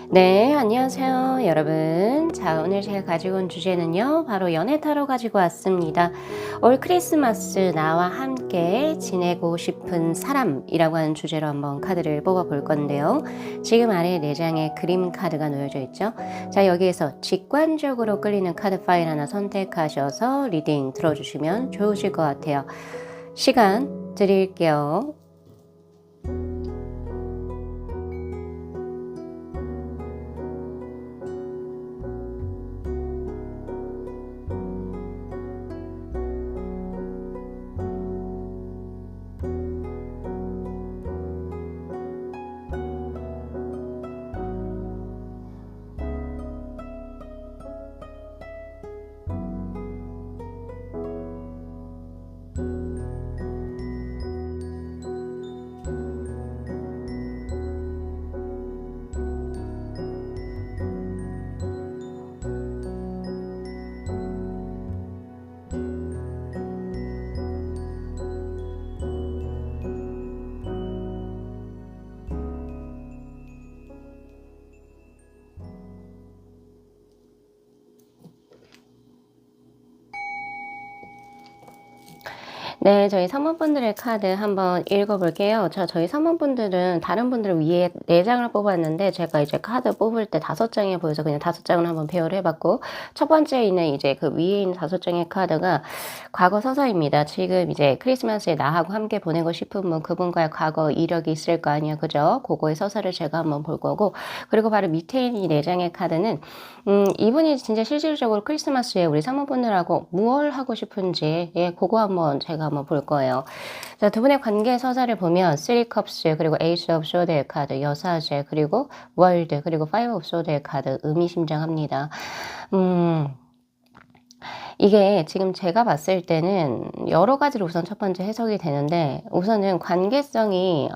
네, 안녕하세요, 여러분. 자, 오늘 제가 가지고 온 주제는요, 바로 연애 타로 가지고 왔습니다. 올 크리스마스 나와 함께 지내고 싶은 사람이라고 하는 주제로 한번 카드를 뽑아 볼 건데요. 지금 아래 4장의 그림 카드가 놓여져 있죠. 자, 여기에서 직관적으로 끌리는 카드 파일 하나 선택하셔서 리딩 들어주시면 좋으실 것 같아요. 시간 드릴게요. 네, 저희 사모분들의 카드 한번 읽어볼게요. 저희 사모분들은 다른 분들 위에 4장을 뽑았는데 제가 이제 카드 뽑을 때 5장이 보여서 그냥 5장을 한번 배열을 해봤고, 첫 번째 있는 이제 그 위에 있는 5장의 카드가 과거 서사입니다. 지금 이제 크리스마스에 나하고 함께 보내고 싶은 분, 그분과의 과거 이력이 있을 거 아니에요, 그죠? 그거의 서사를 제가 한번 볼 거고, 그리고 바로 밑에 있는 이 4장의 카드는 이분이 진짜 실질적으로 크리스마스에 우리 사모분들하고 무얼 하고 싶은지, 예, 그거 한번 제가 한번 볼 거예요. 자, 두 분의 관계 서사를 보면 3 컵스, 그리고 에이스 오브 소드의 카드, 여사제, 그리고 월드, 그리고 5 오브 소드의 카드, 의미심장합니다. 이게 지금 제가 봤을 때는 여러 가지로 우선 첫 번째 해석이 되는데, 우선은 관계성이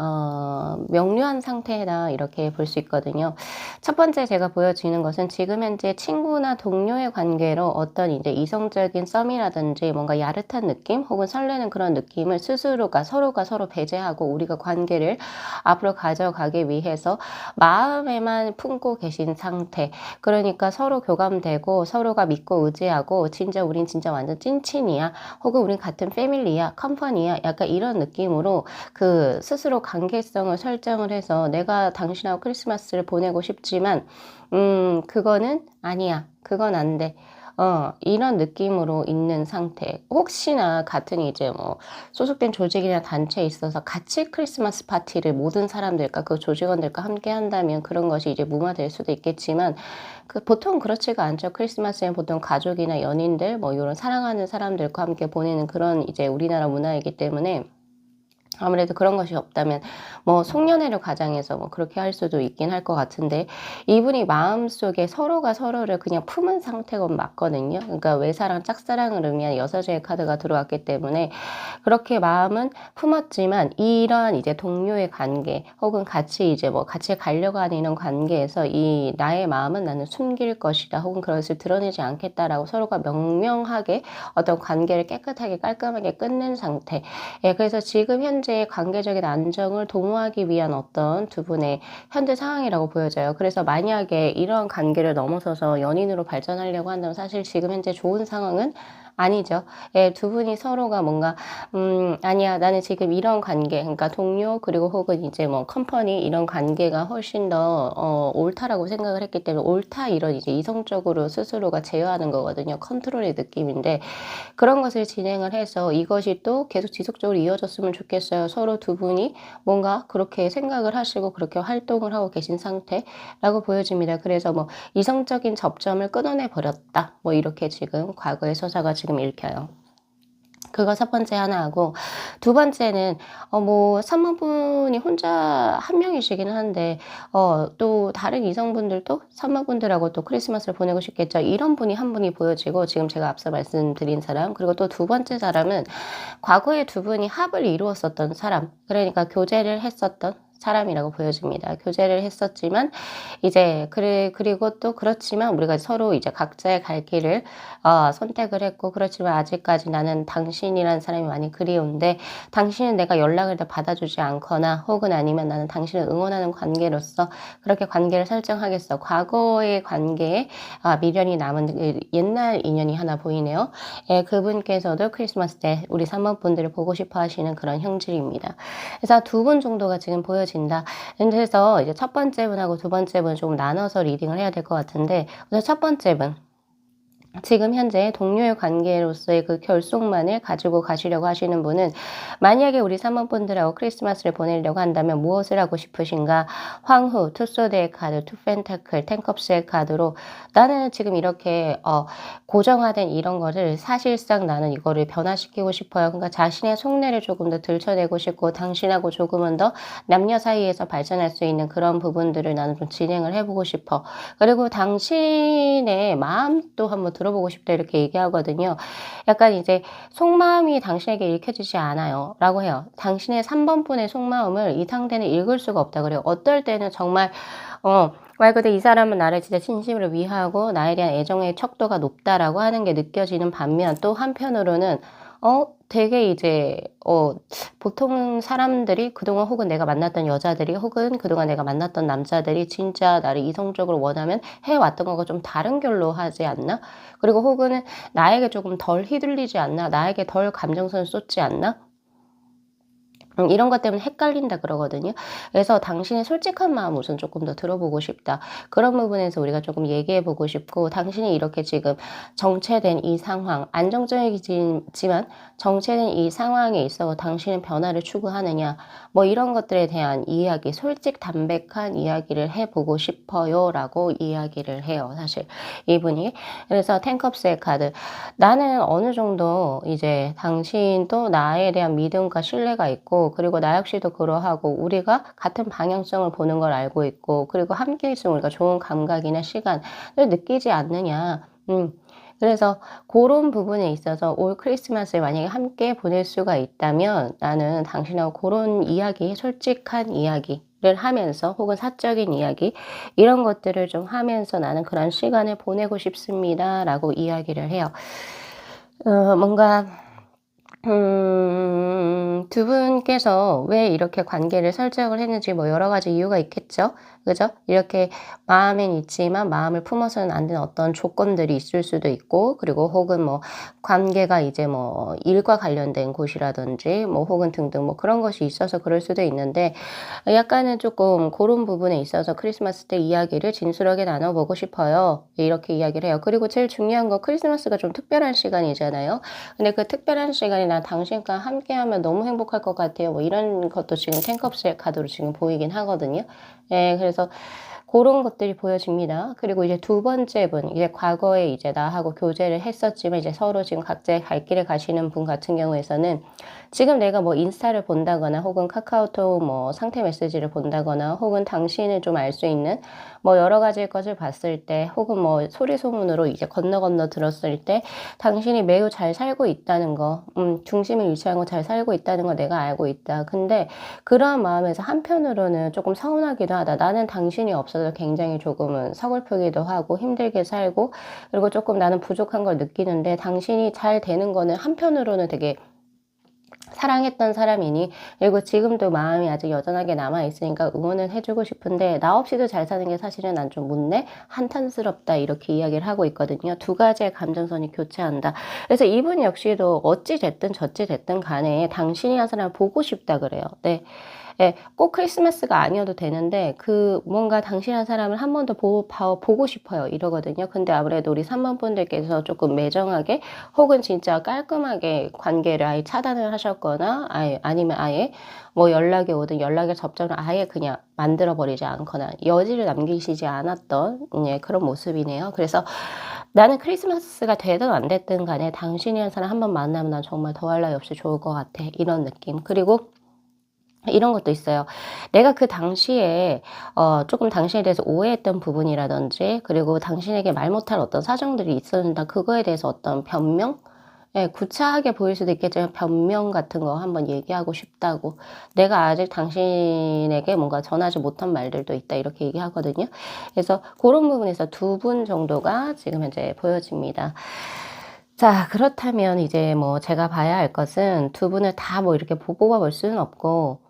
명료한 상태다 이렇게 볼 수 있거든요. 첫 번째 제가 보여지는 것은 지금 현재 친구나 동료의 관계로 어떤 이제 이성적인 썸이라든지 뭔가 야릇한 느낌 혹은 설레는 그런 느낌을 서로가 서로 배제하고 우리가 관계를 앞으로 가져가기 위해서 마음에만 품고 계신 상태. 그러니까 서로 교감되고 서로가 믿고 의지하고 진짜 우린 진짜 완전 찐친이야, 혹은 우린 같은 패밀리야, 컴퍼니야, 약간 이런 느낌으로 그 스스로 관계성을 설정을 해서 내가 당신하고 크리스마스를 보내고 싶지만 그거는 아니야, 그건 안 돼, 이런 느낌으로 있는 상태. 혹시나 같은 이제 뭐 소속된 조직이나 단체에 있어서 같이 크리스마스 파티를 모든 사람들과 그 조직원들과 함께 한다면 그런 것이 이제 무마될 수도 있겠지만, 그 보통 그렇지가 않죠. 크리스마스엔 보통 가족이나 연인들 뭐 요런 사랑하는 사람들과 함께 보내는 그런 이제 우리나라 문화이기 때문에, 아무래도 그런 것이 없다면 뭐 송년회를 가장해서 뭐 그렇게 할 수도 있긴 할 것 같은데, 이분이 마음속에 서로가 서로를 그냥 품은 상태건 맞거든요. 그러니까 외사랑 짝사랑을 의미한 여사제의 카드가 들어왔기 때문에 그렇게 마음은 품었지만, 이러한 이제 동료의 관계 혹은 같이 이제 뭐 같이 가려고 하는 이런 관계에서 이 나의 마음은 나는 숨길 것이다, 혹은 그것을 드러내지 않겠다라고 서로가 명명하게 어떤 관계를 깨끗하게 깔끔하게 끝낸 상태. 예, 그래서 지금 현재의 관계적인 안정을 도모하기 위한 어떤 두 분의 현재 상황이라고 보여져요. 그래서 만약에 이런 관계를 넘어서서 연인으로 발전하려고 한다면 사실 지금 현재 좋은 상황은 아니죠. 예, 두 분이 서로가 뭔가 아니야, 나는 지금 이런 관계, 그러니까 동료 그리고 혹은 이제 뭐 컴퍼니 이런 관계가 훨씬 더 옳다라고 생각을 했기 때문에, 옳다 이런 이제 이성적으로 스스로가 제어하는 거거든요. 컨트롤의 느낌인데, 그런 것을 진행을 해서 이것이 또 계속 지속적으로 이어졌으면 좋겠어요. 서로 두 분이 뭔가 그렇게 생각을 하시고 그렇게 활동을 하고 계신 상태라고 보여집니다. 그래서 뭐 이성적인 접점을 끊어내 버렸다, 뭐 이렇게 지금 과거의 서사가 지금 읽혀요. 그거 첫 번째 하나 하고, 두 번째는 뭐 산모분이 혼자 한 명이시기는 한데 또 다른 이성분들도 산모분들하고 또 크리스마스를 보내고 싶겠죠. 이런 분이 한 분이 보여지고, 지금 제가 앞서 말씀드린 사람, 그리고 또 두 번째 사람은 과거에 두 분이 합을 이루었었던 사람, 그러니까 교제를 했었던 사람이라고 보여집니다. 교제를 했었지만 이제 그리고 또 그렇지만 우리가 서로 이제 각자의 갈 길을 선택을 했고, 그렇지만 아직까지 나는 당신이라는 사람이 많이 그리운데 당신은 내가 연락을 다 받아주지 않거나 혹은 아니면 나는 당신을 응원하는 관계로서 그렇게 관계를 설정하겠어. 과거의 관계에 미련이 남은 그 옛날 인연이 하나 보이네요. 예, 그분께서도 크리스마스 때 우리 3번 분들을 보고 싶어 하시는 그런 형질입니다. 그래서 두 분 정도가 지금 보여진다. 그래서 이제 첫 번째 분하고 두 번째 분 조금 나눠서 리딩을 해야 될 것 같은데, 우선 첫 번째 분. 지금 현재 동료의 관계로서의 그 결속만을 가지고 가시려고 하시는 분은, 만약에 우리 사모분들하고 크리스마스를 보내려고 한다면 무엇을 하고 싶으신가? 황후, 투소드의 카드, 투펜타클, 텐컵스의 카드로 나는 지금 이렇게 고정화된 이런 거를 사실상 나는 이거를 변화시키고 싶어요. 그러니까 자신의 속내를 조금 더 들춰내고 싶고 당신하고 조금은 더 남녀 사이에서 발전할 수 있는 그런 부분들을 나는 좀 진행을 해보고 싶어. 그리고 당신의 마음도 한번 들어보고 싶다 이렇게 얘기하거든요. 약간 이제 속마음이 당신에게 읽혀지지 않아요 라고 해요. 당신의 3번 분의 속마음을 이 상대는 읽을 수가 없다 그래요. 어떨 때는 정말 말 그대로 이 사람은 나를 진짜 진심으로 위하고 나에 대한 애정의 척도가 높다라고 하는 게 느껴지는 반면, 또 한편으로는 되게 이제 보통 사람들이 그동안 혹은 내가 만났던 여자들이 혹은 그동안 내가 만났던 남자들이 진짜 나를 이성적으로 원하면 해왔던 거가 좀 다른 결로 하지 않나? 그리고 혹은 나에게 조금 덜 휘둘리지 않나? 나에게 덜 감정선을 쏟지 않나? 이런 것 때문에 헷갈린다 그러거든요. 그래서 당신의 솔직한 마음 우선 조금 더 들어보고 싶다. 그런 부분에서 우리가 조금 얘기해 보고 싶고, 당신이 이렇게 지금 정체된 이 상황, 안정적이지만 정체된 이 상황에 있어 당신은 변화를 추구하느냐, 뭐 이런 것들에 대한 이야기, 솔직 담백한 이야기를 해보고 싶어요 라고 이야기를 해요, 사실 이분이. 그래서 텐컵스의 카드, 나는 어느 정도 이제 당신도 나에 대한 믿음과 신뢰가 있고, 그리고 나 역시도 그러하고 우리가 같은 방향성을 보는 걸 알고 있고, 그리고 함께 있으면 우리가 좋은 감각이나 시간을 느끼지 않느냐. 그래서 그런 부분에 있어서 올 크리스마스를 만약에 함께 보낼 수가 있다면 나는 당신하고 그런 이야기, 솔직한 이야기를 하면서 혹은 사적인 이야기 이런 것들을 좀 하면서 나는 그런 시간을 보내고 싶습니다 라고 이야기를 해요. 뭔가 두 분께서 왜 이렇게 관계를 설정을 했는지 뭐 여러 가지 이유가 있겠죠. 그죠? 이렇게 마음엔 있지만 마음을 품어서는 안 되는 어떤 조건들이 있을 수도 있고, 그리고 혹은 뭐 관계가 이제 뭐 일과 관련된 곳이라든지 뭐 혹은 등등 뭐 그런 것이 있어서 그럴 수도 있는데, 약간은 조금 그런 부분에 있어서 크리스마스 때 이야기를 진솔하게 나눠보고 싶어요. 이렇게 이야기를 해요. 그리고 제일 중요한 건 크리스마스가 좀 특별한 시간이잖아요. 근데 그 특별한 시간에 나 당신과 함께하면 너무 행복할 것 같아요. 뭐 이런 것도 지금 텐컵스의 카드로 지금 보이긴 하거든요. 예, 그래서 그런 것들이 보여집니다. 그리고 이제 두 번째 분, 이제 과거에 이제 나하고 교제를 했었지만 이제 서로 지금 각자의 갈 길을 가시는 분 같은 경우에서는 지금 내가 뭐 인스타를 본다거나 혹은 카카오톡 뭐 상태 메시지를 본다거나 혹은 당신을 좀 알 수 있는 뭐 여러 가지 것을 봤을 때, 혹은 뭐 소리 소문으로 이제 건너 들었을 때 당신이 매우 잘 살고 있다는 거, 중심을 유지하고 잘 살고 있다는 거 내가 알고 있다. 근데 그러한 마음에서 한편으로는 조금 서운하기도 하다. 나는 당신이 없어서 굉장히 조금은 서글프기도 하고 힘들게 살고, 그리고 조금 나는 부족한 걸 느끼는데 당신이 잘 되는 거는 한편으로는 되게 사랑했던 사람이니, 그리고 지금도 마음이 아직 여전하게 남아있으니까 응원을 해주고 싶은데 나 없이도 잘 사는 게 사실은 난 좀 묻네? 한탄스럽다 이렇게 이야기를 하고 있거든요. 두 가지의 감정선이 교차한다. 그래서 이분 역시도 어찌 됐든 저찌 됐든 간에 당신이 한 사람을 보고 싶다 그래요. 네. 예, 꼭 크리스마스가 아니어도 되는데 그 뭔가 당신한 사람을 한 번 더 보고 싶어요 이러거든요. 근데 아무래도 우리 3번 분들께서 조금 매정하게 혹은 진짜 깔끔하게 관계를 아예 차단을 하셨거나 아니면 아예 뭐 연락이 오든 연락의 접점을 아예 그냥 만들어 버리지 않거나 여지를 남기시지 않았던 예, 그런 모습이네요. 그래서 나는 크리스마스가 되든 안 됐든 간에 당신이란 사람 한 번 만나면 난 정말 더할 나위 없이 좋을 것 같아 이런 느낌. 그리고 이런 것도 있어요. 내가 그 당시에 조금 당신에 대해서 오해했던 부분이라든지, 그리고 당신에게 말 못할 어떤 사정들이 있었는데 그거에 대해서 어떤 변명? 예, 구차하게 보일 수도 있겠지만 변명 같은 거 한번 얘기하고 싶다고. 내가 아직 당신에게 뭔가 전하지 못한 말들도 있다. 이렇게 얘기하거든요. 그래서 그런 부분에서 두 분 정도가 지금 현재 보여집니다. 자, 그렇다면 이제 뭐 제가 봐야 할 것은 두 분을 다 뭐 이렇게 뽑아 볼 수는 없고,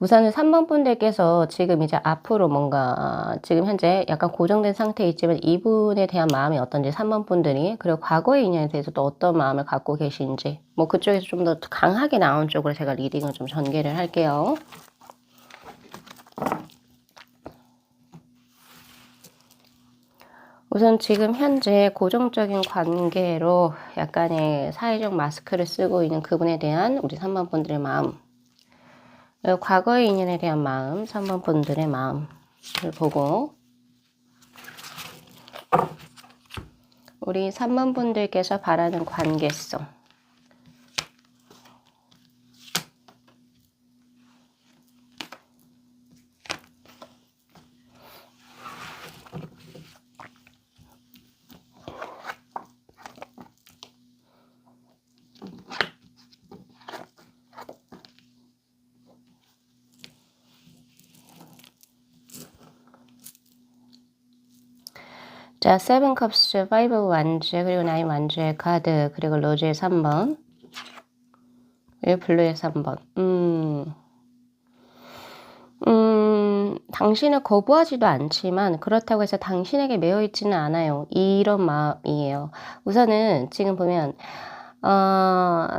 우선은 3번 분들께서 지금 이제 앞으로 뭔가 지금 현재 약간 고정된 상태에 있지만 이분에 대한 마음이 어떤지 3번 분들이, 그리고 과거의 인연에 대해서 또 어떤 마음을 갖고 계신지, 뭐 그쪽에서 좀 더 강하게 나온 쪽으로 제가 리딩을 좀 전개를 할게요. 우선 지금 현재 고정적인 관계로 약간의 사회적 마스크를 쓰고 있는 그분에 대한 우리 3번 분들의 마음, 그리고 과거의 인연에 대한 마음, 3번 분들의 마음을 보고 우리 3번 분들께서 바라는 관계성, 자, 세븐 컵스, 파이브 완즈, 그리고 나인 완즈의 카드, 그리고 로즈의 3번, 그리고 블루의 3번. 당신을 거부하지도 않지만 그렇다고 해서 당신에게 매여 있지는 않아요. 이런 마음이에요. 우선은 지금 보면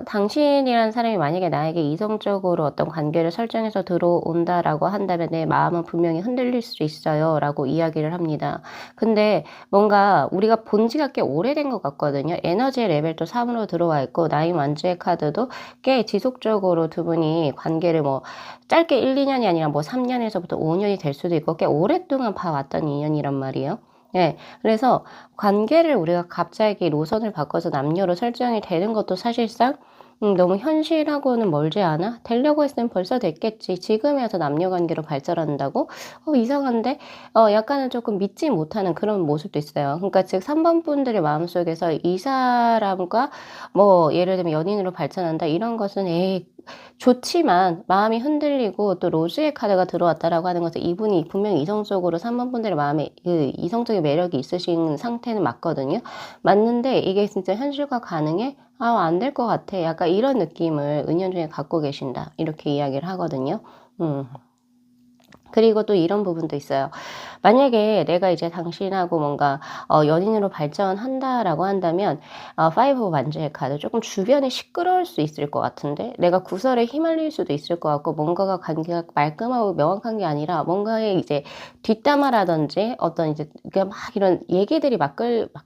당신이라는 사람이 만약에 나에게 이성적으로 어떤 관계를 설정해서 들어온다라고 한다면 내 마음은 분명히 흔들릴 수 있어요. 라고 이야기를 합니다. 근데 뭔가 우리가 본 지가 꽤 오래된 것 같거든요. 에너지의 레벨도 3으로 들어와 있고, 나인 완주의 카드도 꽤 지속적으로 두 분이 관계를 뭐 짧게 1, 2년이 아니라 뭐 3년에서부터 5년이 될 수도 있고 꽤 오랫동안 봐왔던 인연이란 말이에요. 네, 그래서 관계를 우리가 갑자기 노선을 바꿔서 남녀로 설정이 되는 것도 사실상 너무 현실하고는 멀지 않아? 되려고 했으면 벌써 됐겠지. 지금에서 남녀관계로 발전한다고? 이상한데? 약간은 조금 믿지 못하는 그런 모습도 있어요. 그러니까 즉 3번 분들의 마음속에서 이 사람과 뭐 예를 들면 연인으로 발전한다 이런 것은 에이 좋지만 마음이 흔들리고, 또 로즈의 카드가 들어왔다라고 하는 것은 이분이 분명히 이성적으로 3번 분들의 마음에 그 이성적인 매력이 있으신 상태는 맞거든요. 맞는데 이게 진짜 현실과 가능해? 안 될 것 같아. 약간 이런 느낌을 은연중에 갖고 계신다. 이렇게 이야기를 하거든요. 그리고 또 이런 부분도 있어요. 만약에 내가 이제 당신하고 뭔가 연인으로 발전한다라고 한다면 파이브 완즈의 카드, 조금 주변이 시끄러울 수 있을 것 같은데 내가 구설에 휘말릴 수도 있을 것 같고, 뭔가가 관계가 말끔하고 명확한 게 아니라 뭔가에 이제 뒷담화라든지 어떤 이제 막 이런 얘기들이 막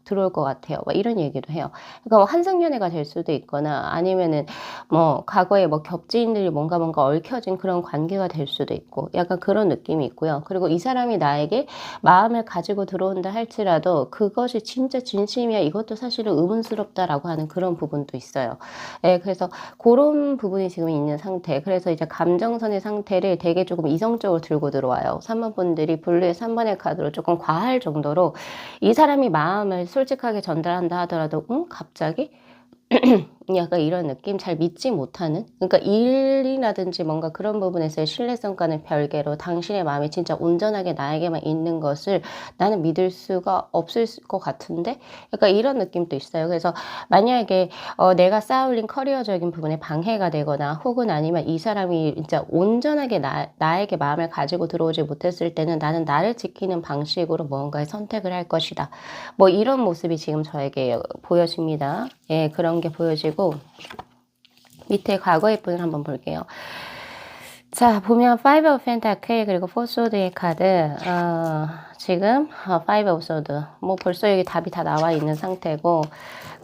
들어올 것 같아요. 막 이런 얘기도 해요. 그러니까 뭐 한승연애가 될 수도 있거나, 아니면은 뭐 과거에 뭐 겹지인들이 뭔가 얽혀진 그런 관계가 될 수도 있고, 약간 그런 느낌이 있고요. 그리고 이 사람이 나에게 마음을 가지고 들어온다 할지라도 그것이 진짜 진심이야, 이것도 사실은 의문스럽다라고 하는 그런 부분도 있어요. 예, 그래서 그런 부분이 지금 있는 상태. 그래서 이제 감정선의 상태를 되게 조금 이성적으로 들고 들어와요. 3번 분들이 블루의 3번의 카드로 조금 과할 정도로 이 사람이 마음을 솔직하게 전달한다 하더라도 갑자기? 약간 이런 느낌? 잘 믿지 못하는? 그러니까 일이라든지 뭔가 그런 부분에서의 신뢰성과는 별개로 당신의 마음이 진짜 온전하게 나에게만 있는 것을 나는 믿을 수가 없을 것 같은데? 약간 이런 느낌도 있어요. 그래서 만약에 내가 쌓아올린 커리어적인 부분에 방해가 되거나, 혹은 아니면 이 사람이 진짜 온전하게 나에게 마음을 가지고 들어오지 못했을 때는 나는 나를 지키는 방식으로 뭔가의 선택을 할 것이다. 뭐 이런 모습이 지금 저에게 보여집니다. 예, 그런 게 보여지고, 밑에 과거의 분을 한번 볼게요. 자, 보면 Five of Pentacle 그리고 Four Swords의 카드, 지금 Five of Swords, 뭐 벌써 여기 답이 다 나와 있는 상태고,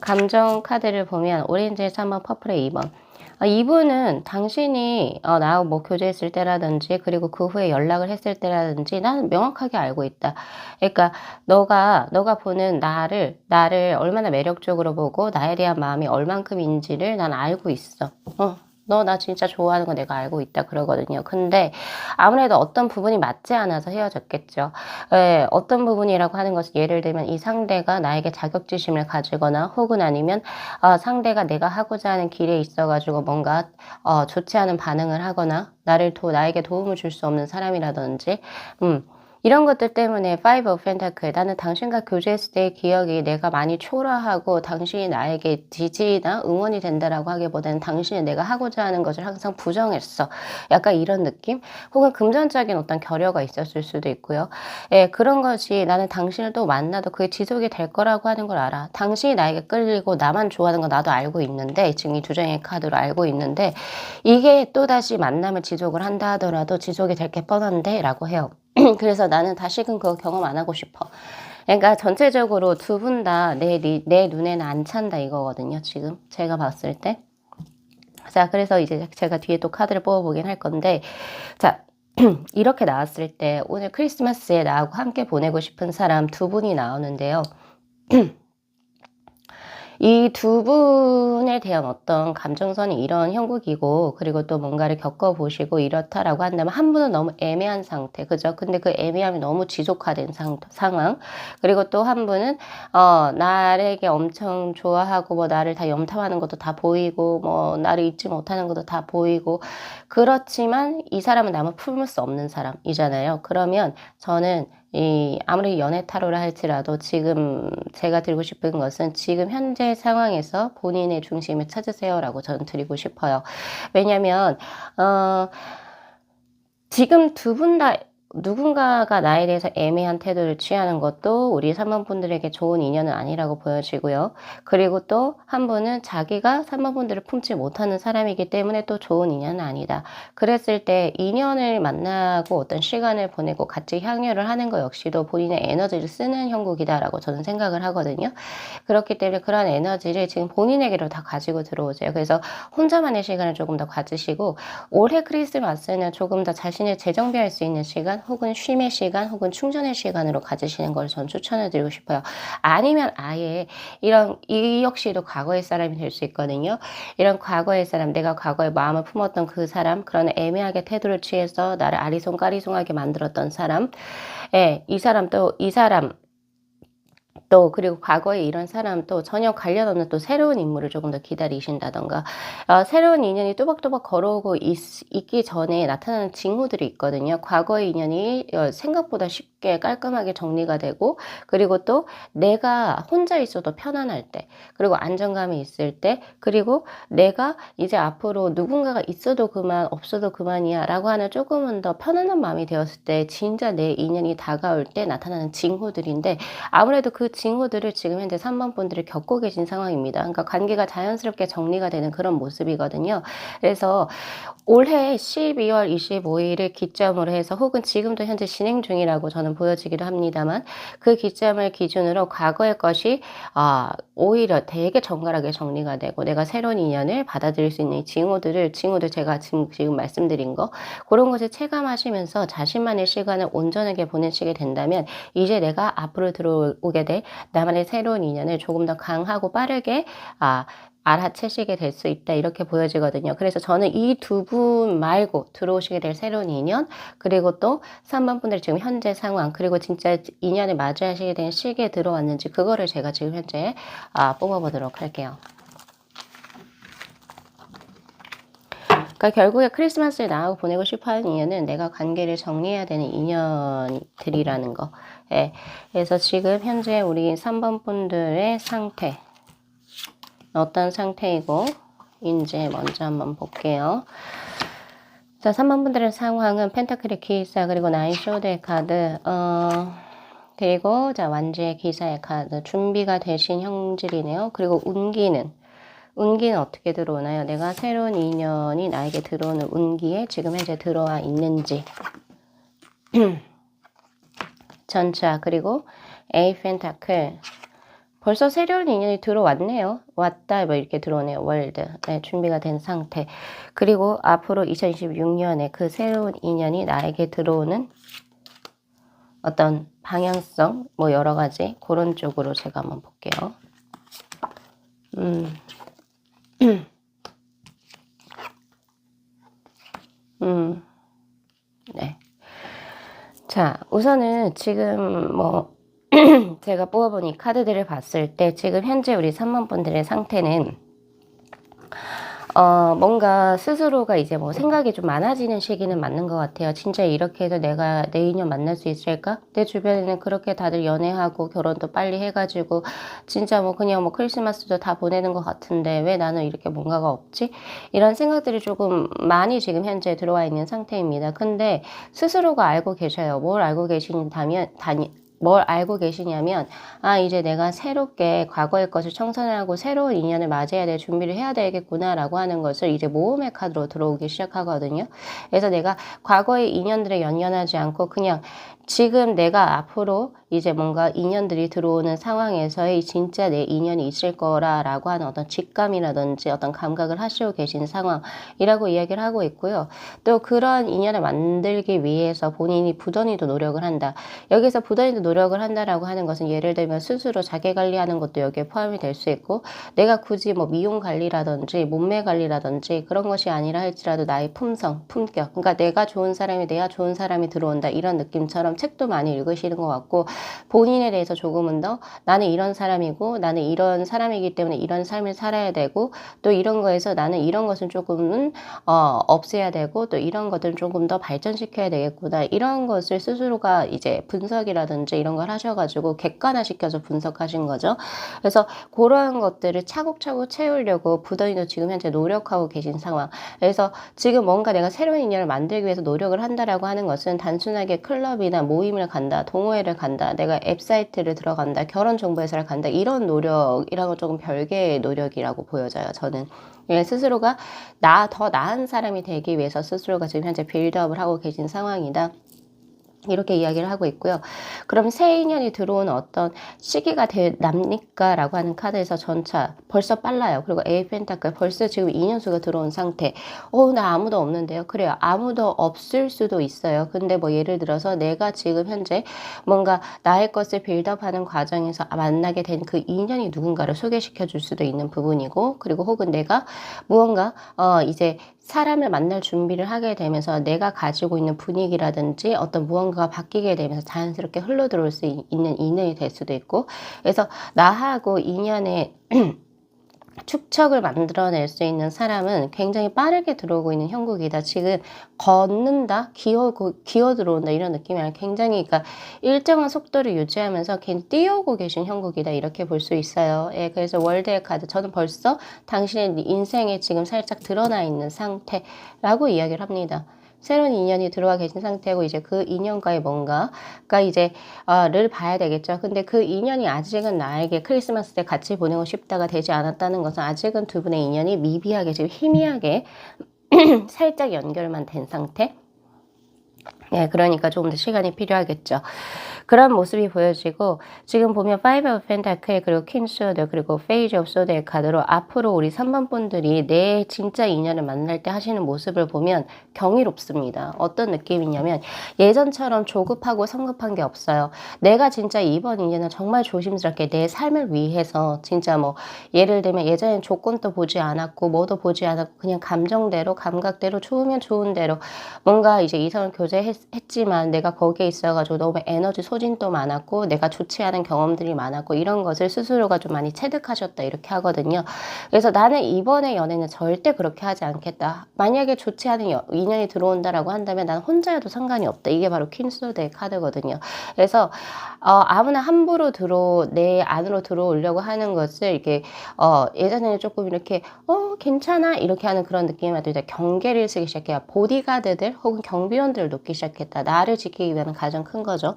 감정 카드를 보면 오렌지의 3번, 퍼플의 2번. 이분은 당신이 나하고 뭐 교제했을 때라든지, 그리고 그 후에 연락을 했을 때라든지 나는 명확하게 알고 있다. 그러니까 너가 보는 나를 얼마나 매력적으로 보고 나에 대한 마음이 얼만큼인지를 난 알고 있어. 너 나 진짜 좋아하는 거 내가 알고 있다 그러거든요. 근데 아무래도 어떤 부분이 맞지 않아서 헤어졌겠죠. 예, 어떤 부분이라고 하는 것은 예를 들면 이 상대가 나에게 자격지심을 가지거나 혹은 아니면 상대가 내가 하고자 하는 길에 있어 가지고 뭔가 좋지 않은 반응을 하거나 나에게 도움을 줄 수 없는 사람이라든지 이런 것들 때문에 Five of Pentacle, 나는 당신과 교제했을 때의 기억이 내가 많이 초라하고 당신이 나에게 지지나 응원이 된다라고 하기보다는 당신이 내가 하고자 하는 것을 항상 부정했어. 약간 이런 느낌? 혹은 금전적인 어떤 결여가 있었을 수도 있고요. 예, 그런 것이 나는 당신을 또 만나도 그게 지속이 될 거라고 하는 걸 알아. 당신이 나에게 끌리고 나만 좋아하는 거 나도 알고 있는데, 지금 이 두 장의 카드로 알고 있는데, 이게 또다시 만남을 지속을 한다 하더라도 지속이 될 게 뻔한데 라고 해요. 그래서 나는 다시금 그거 경험 안 하고 싶어. 그러니까 전체적으로 두 분 다 내 눈에는 안 찬다 이거거든요. 지금 제가 봤을 때. 자, 그래서 이제 제가 뒤에 또 카드를 뽑아보긴 할 건데, 자, 이렇게 나왔을 때 오늘 크리스마스에 나하고 함께 보내고 싶은 사람 두 분이 나오는데요. 이 두 분에 대한 어떤 감정선이 이런 형국이고, 그리고 또 뭔가를 겪어보시고 이렇다라고 한다면 한 분은 너무 애매한 상태, 그죠? 근데 그 애매함이 너무 지속화된 상황. 그리고 또 한 분은 나에게 엄청 좋아하고 뭐 나를 다 염탐하는 것도 다 보이고 뭐 나를 잊지 못하는 것도 다 보이고, 그렇지만 이 사람은 나만 품을 수 없는 사람이잖아요. 그러면 저는 아무리 연애 타로를 할지라도 지금 제가 드리고 싶은 것은 지금 현재 상황에서 본인의 중심을 찾으세요라고 저는 드리고 싶어요. 왜냐면 지금 두 분 다 누군가가 나에 대해서 애매한 태도를 취하는 것도 우리 3번 분들에게 좋은 인연은 아니라고 보여지고요. 그리고 또 한 분은 자기가 3번 분들을 품지 못하는 사람이기 때문에 또 좋은 인연은 아니다. 그랬을 때 인연을 만나고 어떤 시간을 보내고 같이 향유를 하는 것 역시도 본인의 에너지를 쓰는 형국이다라고 저는 생각을 하거든요. 그렇기 때문에 그런 에너지를 지금 본인에게로 다 가지고 들어오세요. 그래서 혼자만의 시간을 조금 더 가지시고, 올해 크리스마스는 조금 더 자신을 재정비할 수 있는 시간, 혹은 쉼의 시간, 혹은 충전의 시간으로 가지시는 걸 전 추천을 드리고 싶어요. 아니면 아예 이 역시도 과거의 사람이 될 수 있거든요. 이런 과거의 사람, 내가 과거에 마음을 품었던 그 사람, 그런 애매하게 태도를 취해서 나를 아리송까리송하게 만들었던 사람, 예, 이 사람 또 그리고 과거에 이런 사람 또 전혀 관련 없는 또 새로운 인물을 조금 더 기다리신다던가, 새로운 인연이 또박또박 걸어오고 있기 전에 나타나는 징후들이 있거든요. 과거의 인연이 생각보다 쉽게 깔끔하게 정리가 되고, 그리고 또 내가 혼자 있어도 편안할 때, 그리고 안정감이 있을 때, 그리고 내가 이제 앞으로 누군가가 있어도 그만 없어도 그만이야 라고 하는 조금은 더 편안한 마음이 되었을 때 진짜 내 인연이 다가올 때 나타나는 징후들인데, 아무래도 그 징후들을 지금 현재 3번 분들이 겪고 계신 상황입니다. 그러니까 관계가 자연스럽게 정리가 되는 그런 모습이거든요. 그래서 올해 12월 25일을 기점으로 해서, 혹은 지금도 현재 진행 중이라고 저는 보여지기도 합니다만, 그 기점을 기준으로 과거의 것이 오히려 되게 정갈하게 정리가 되고 내가 새로운 인연을 받아들일 수 있는 이 징후들 제가 지금 말씀드린 거, 그런 것을 체감하시면서 자신만의 시간을 온전하게 보내시게 된다면 이제 내가 앞으로 들어오게 될 나만의 새로운 인연을 조금 더 강하고 빠르게 알아채시게 될 수 있다, 이렇게 보여지거든요. 그래서 저는 이 두 분 말고 들어오시게 될 새로운 인연, 그리고 또 3번 분들이 지금 현재 상황, 그리고 진짜 인연을 맞이하시게 된 시기에 들어왔는지, 그거를 제가 지금 현재 뽑아보도록 할게요. 그러니까 결국에 크리스마스를 나하고 보내고 싶어하는 인연은 내가 관계를 정리해야 되는 인연들이라는 거. 예. 그래서 지금 현재 우리 3번 분들의 상태, 어떤 상태이고 인지 먼저 한번 볼게요. 자, 3번 분들의 상황은 펜타클의 기사, 그리고 나인 쇼드의 카드, 그리고 자, 완주의 기사의 카드, 준비가 되신 형질이네요. 그리고 운기는 어떻게 들어오나요? 내가 새로운 인연이 나에게 들어오는 운기에 지금 현재 들어와 있는지. 전차, 그리고 에이 펜타클. 벌써 새로운 인연이 들어왔네요. 왔다, 뭐 이렇게 들어오네요. 월드. 네, 준비가 된 상태. 그리고 앞으로 2026년에 그 새로운 인연이 나에게 들어오는 어떤 방향성, 뭐 여러 가지, 그런 쪽으로 제가 한번 볼게요. 음. 네. 자, 우선은 지금 뭐 제가 뽑아본 이 카드들을 봤을 때 지금 현재 우리 3번 분들의 상태는 뭔가 스스로가 이제 뭐 생각이 좀 많아지는 시기는 맞는 것 같아요. 진짜 이렇게 해서 내가 내 인연 만날 수 있을까? 내 주변에는 그렇게 다들 연애하고 결혼도 빨리 해가지고 진짜 뭐 그냥 뭐 크리스마스도 다 보내는 것 같은데 왜 나는 이렇게 뭔가가 없지? 이런 생각들이 조금 많이 지금 현재 들어와 있는 상태입니다. 근데 스스로가 알고 계셔요. 뭘 알고 뭘 알고 계시냐면, 아, 이제 내가 새롭게 과거의 것을 청산하고 새로운 인연을 맞이해야 될 준비를 해야 되겠구나라고 하는 것을 이제 모험의 카드로 들어오기 시작하거든요. 그래서 내가 과거의 인연들에 연연하지 않고 그냥 지금 내가 앞으로 이제 뭔가 인연들이 들어오는 상황에서의 진짜 내 인연이 있을 거라고 하는 어떤 직감이라든지 어떤 감각을 하시고 계신 상황이라고 이야기를 하고 있고요. 또 그런 인연을 만들기 위해서 본인이 부단히도 노력을 한다. 여기서 부단히도 노력을 한다라고 하는 것은 예를 들면 스스로 자기 관리하는 것도 여기에 포함이 될 수 있고, 내가 굳이 뭐 미용 관리라든지 몸매 관리라든지 그런 것이 아니라 할지라도 나의 품성, 품격, 그러니까 내가 좋은 사람이 내가 좋은 사람이 들어온다 이런 느낌처럼 책도 많이 읽으시는 것 같고, 본인에 대해서 조금은 더 나는 이런 사람이고 나는 이런 사람이기 때문에 이런 삶을 살아야 되고, 또 이런 거에서 나는 이런 것은 조금은 없애야 되고, 또 이런 것들은 조금 더 발전시켜야 되겠구나, 이런 것을 스스로가 이제 분석이라든지 이런 걸 하셔가지고 객관화시켜서 분석하신 거죠. 그래서 그러한 것들을 차곡차곡 채우려고 부단히도 지금 현재 노력하고 계신 상황. 그래서 지금 뭔가 내가 새로운 인연을 만들기 위해서 노력을 한다라고 하는 것은 단순하게 클럽이나 모임을 간다, 동호회를 간다, 내가 앱사이트를 들어간다, 결혼정보회사를 간다, 이런 노력이랑은 조금 별개의 노력이라고 보여져요, 저는. 예, 스스로가 더 나은 사람이 되기 위해서 스스로가 지금 현재 빌드업을 하고 계신 상황이다, 이렇게 이야기를 하고 있고요. 그럼 새 인연이 들어오는 어떤 시기가 납니까? 라고 하는 카드에서 전차 벌써 빨라요. 그리고 에이 펜타클 벌써 지금 2년수가 들어온 상태. 나 아무도 없는데요. 그래요. 아무도 없을 수도 있어요. 근데 뭐 예를 들어서 내가 지금 현재 뭔가 나의 것을 빌드업하는 과정에서 만나게 된 그 인연이 누군가를 소개시켜 줄 수도 있는 부분이고, 그리고 혹은 내가 무언가 이제 사람을 만날 준비를 하게 되면서 내가 가지고 있는 분위기라든지 어떤 무언가가 바뀌게 되면서 자연스럽게 흘러들어올 수 있는 인연이 될 수도 있고, 그래서 나하고 인연의 축척을 만들어낼 수 있는 사람은 굉장히 빠르게 들어오고 있는 형국이다. 지금 걷는다, 기어 들어온다, 이런 느낌이 아니라 굉장히, 그러니까 일정한 속도를 유지하면서 괜히 뛰어오고 계신 형국이다, 이렇게 볼 수 있어요. 예, 그래서 월드의 카드, 저는 벌써 당신의 인생에 지금 살짝 드러나 있는 상태라고 이야기를 합니다. 새로운 인연이 들어와 계신 상태고, 이제 그 인연과의 뭔가가 이제 를 봐야 되겠죠. 근데 그 인연이 아직은 나에게 크리스마스 때 같이 보내고 싶다가 되지 않았다는 것은 아직은 두 분의 인연이 미비하게, 지금 희미하게 살짝 연결만 된 상태. 예, 그러니까 조금 더 시간이 필요하겠죠. 그런 모습이 보여지고, 지금 보면 Five of Pentacles 그리고 King Sword 그리고 Page of Sword의 카드로 앞으로 우리 3번 분들이 내 진짜 인연을 만날 때 하시는 모습을 보면 경이롭습니다. 어떤 느낌이냐면 예전처럼 조급하고 성급한 게 없어요. 내가 진짜 이번 인연은 정말 조심스럽게 내 삶을 위해서 진짜 뭐 예를 들면 예전엔 조건도 보지 않았고 뭐도 보지 않았고 그냥 감정대로 감각대로 좋으면 좋은 대로 뭔가 이제 이성을 교제했지만 내가 거기에 있어가지고 너무 에너지 소진도 많았고 내가 좋지 않은 경험들이 많았고 이런 것을 스스로가 좀 많이 체득하셨다, 이렇게 하거든요. 그래서 나는 이번에 연애는 절대 그렇게 하지 않겠다. 만약에 좋지 않은 인연이 들어온다라고 한다면 난 혼자여도 상관이 없다. 이게 바로 퀸스의 카드거든요. 그래서 아무나 함부로 내 안으로 들어오려고 하는 것을 이렇게 예전에는 조금 이렇게 괜찮아 이렇게 하는 그런 느낌이 이제 경계를 쓰기 시작해요. 보디가드들 혹은 경비원들을 놓기 시작했다. 나를 지키기 위한 가장 큰 거죠.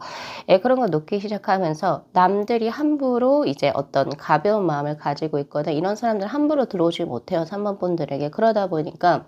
예, 그런 걸 놓기 시작하면서 남들이 함부로 이제 어떤 가벼운 마음을 가지고 있거나 이런 사람들 함부로 들어오지 못해요. 3번 분들에게. 그러다 보니까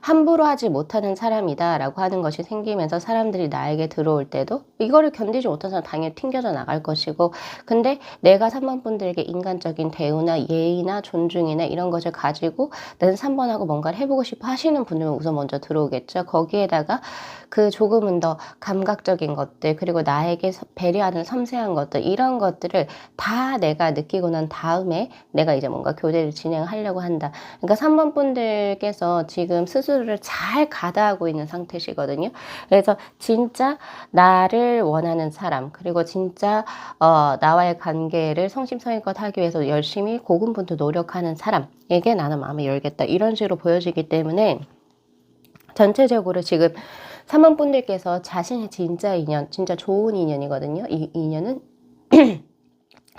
함부로 하지 못하는 사람이다라고 하는 것이 생기면서 사람들이 나에게 들어올 때도 이거를 견디지 못한 사람 당연히 튕겨져 나갈 것이고, 근데 내가 3번 분들에게 인간적인 대우나 예의나 존중이나 이런 것을 가지고 나는 3번하고 뭔가를 해보고 싶어 하시는 분들은 우선 먼저 들어오겠죠. 거기에다가 그 조금은 더 감각적인 것들, 그리고 나에게 배려하는 섬세한 것들, 이런 것들을 다 내가 느끼고 난 다음에 내가 이제 뭔가 교제를 진행하려고 한다. 그러니까 3번 분들께서 통해서 지금 스스로를 잘 가다하고 있는 상태시거든요. 그래서 진짜 나를 원하는 사람, 그리고 진짜 나와의 관계를 성심성의껏 하기 위해서 열심히 고군분투 노력하는 사람에게 나는 마음을 열겠다. 이런 식으로 보여지기 때문에 전체적으로 지금 3번 분들께서 자신의 진짜 인연, 진짜 좋은 인연이거든요. 이 인연은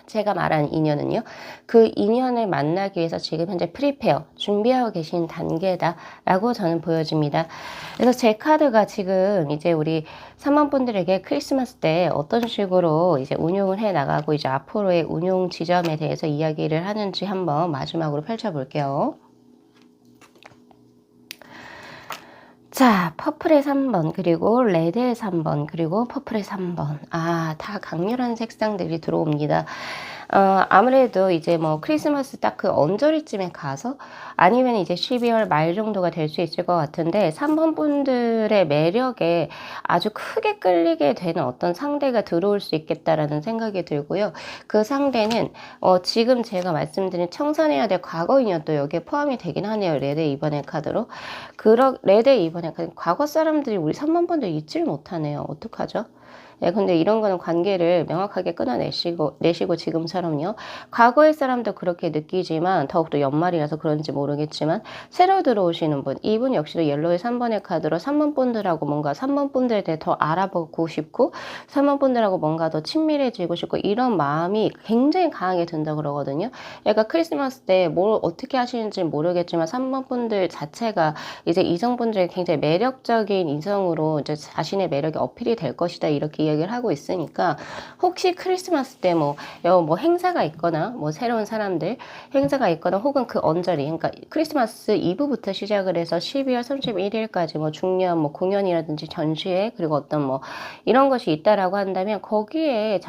제가 말한 인연은요. 그 인연을 만나기 위해서 지금 현재 프리페어, 준비하고 계신 단계다라고 저는 보여집니다. 그래서 제 카드가 지금 이제 우리 3번 분들에게 크리스마스 때 어떤 식으로 이제 운용을 해 나가고 이제 앞으로의 운용 지점에 대해서 이야기를 하는지 한번 마지막으로 펼쳐볼게요. 자, 퍼플의 3번, 그리고 레드의 3번, 그리고 퍼플의 3번. 다 강렬한 색상들이 들어옵니다. 아무래도 이제 뭐 크리스마스 딱 그 언저리쯤에 가서 아니면 이제 12월 말 정도가 될 수 있을 것 같은데 3번 분들의 매력에 아주 크게 끌리게 되는 어떤 상대가 들어올 수 있겠다라는 생각이 들고요. 그 상대는 지금 제가 말씀드린 청산해야 될 과거 인연도 여기에 포함이 되긴 하네요. 레드 2번의 카드로. 레드 2번의 카드. 과거 사람들이 우리 3번 분들 잊지를 못하네요. 어떡하죠? 네, 근데 이런 거는 관계를 명확하게 내시고 지금처럼요. 과거의 사람도 그렇게 느끼지만 더욱더 연말이라서 그런지 모르겠지만 새로 들어오시는 분, 이분 역시도 옐로우의 3번의 카드로 3번 분들하고 뭔가 3번 분들에 대해 더 알아보고 싶고 3번 분들하고 뭔가 더 친밀해지고 싶고 이런 마음이 굉장히 강하게 든다 그러거든요. 그러니까 크리스마스 때 뭘 어떻게 하시는지 모르겠지만 3번 분들 자체가 이제 이성분들이 굉장히 매력적인 이성으로 이제 자신의 매력이 어필이 될 것이다 이렇게 이야기를 하고 있으니까 혹시 크리스마스 때 뭐 행사가 있거나 뭐 새로운 사람들 행사가 있거나 혹은 그 언저리 그러니까 크리스마스 이브부터 시작을 해서 12월 31일까지 뭐 중요한 뭐 공연이라든지 전시회 그리고 어떤 뭐 이런 것이 있다라고 한다면 거기에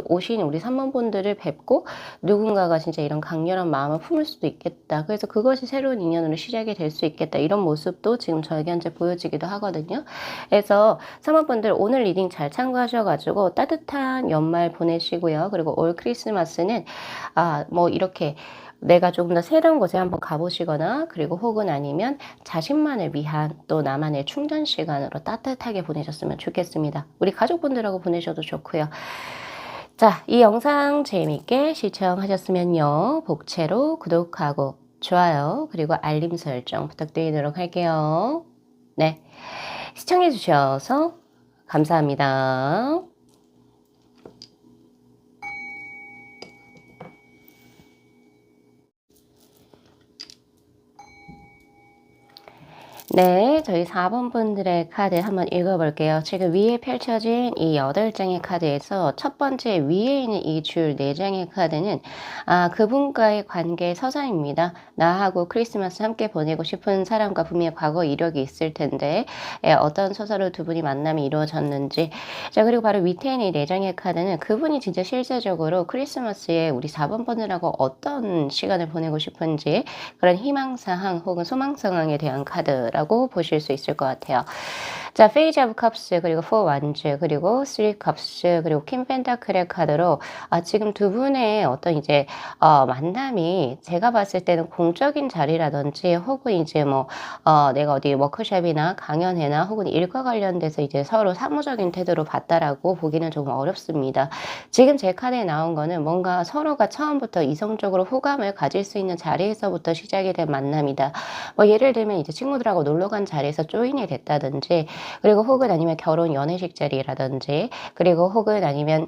오신 우리 3번 분들을 뵙고 누군가가 진짜 이런 강렬한 마음을 품을 수도 있겠다. 그래서 그것이 새로운 인연으로 시작이 될 수 있겠다. 이런 모습도 지금 저에게 현재 보여지기도 하거든요. 그래서 3번 분들 오늘 리딩 잘 참고하셔가지고 따뜻한 연말 보내시고요. 그리고 올 크리스마스는 뭐 이렇게 내가 조금 더 새로운 곳에 한번 가보시거나 그리고 혹은 아니면 자신만을 위한 또 나만의 충전 시간으로 따뜻하게 보내셨으면 좋겠습니다. 우리 가족분들하고 보내셔도 좋고요. 자, 이 영상 재미있게 시청하셨으면요. 복채로 구독하고 좋아요 그리고 알림 설정 부탁드리도록 할게요. 네, 시청해주셔서 감사합니다. 네, 저희 4번 분들의 카드 한번 읽어볼게요. 지금 위에 펼쳐진 이 8장의 카드에서 첫 번째 위에 있는 이 줄 4장의 카드는 그분과의 관계 서사입니다. 나하고 크리스마스 함께 보내고 싶은 사람과 분명히 과거 이력이 있을 텐데 어떤 서사로 두 분이 만남이 이루어졌는지. 자, 그리고 바로 밑에 있는 이 4장의 카드는 그분이 진짜 실제적으로 크리스마스에 우리 4번 분들하고 어떤 시간을 보내고 싶은지 그런 희망사항 혹은 소망상항에 대한 카드라고 보실 수 있을 것 같아요. 자, 페이지 오브 컵스 그리고 4 완즈 그리고 3 컵스 그리고 킹 펜타클의 카드로 지금 두 분의 어떤 이제 만남이 제가 봤을 때는 공적인 자리라든지 혹은 이제 뭐 내가 어디 워크숍이나 강연회나 혹은 일과 관련돼서 이제 서로 사무적인 태도로 봤다라고 보기는 조금 어렵습니다. 지금 제 카드에 나온 거는 뭔가 서로가 처음부터 이성적으로 호감을 가질 수 있는 자리에서부터 시작이 된 만남이다. 뭐 예를 들면 이제 친구들하고 놀러 간 자리에서 조인이 됐다든지 그리고 혹은 아니면 결혼 연애식 자리라든지 그리고 혹은 아니면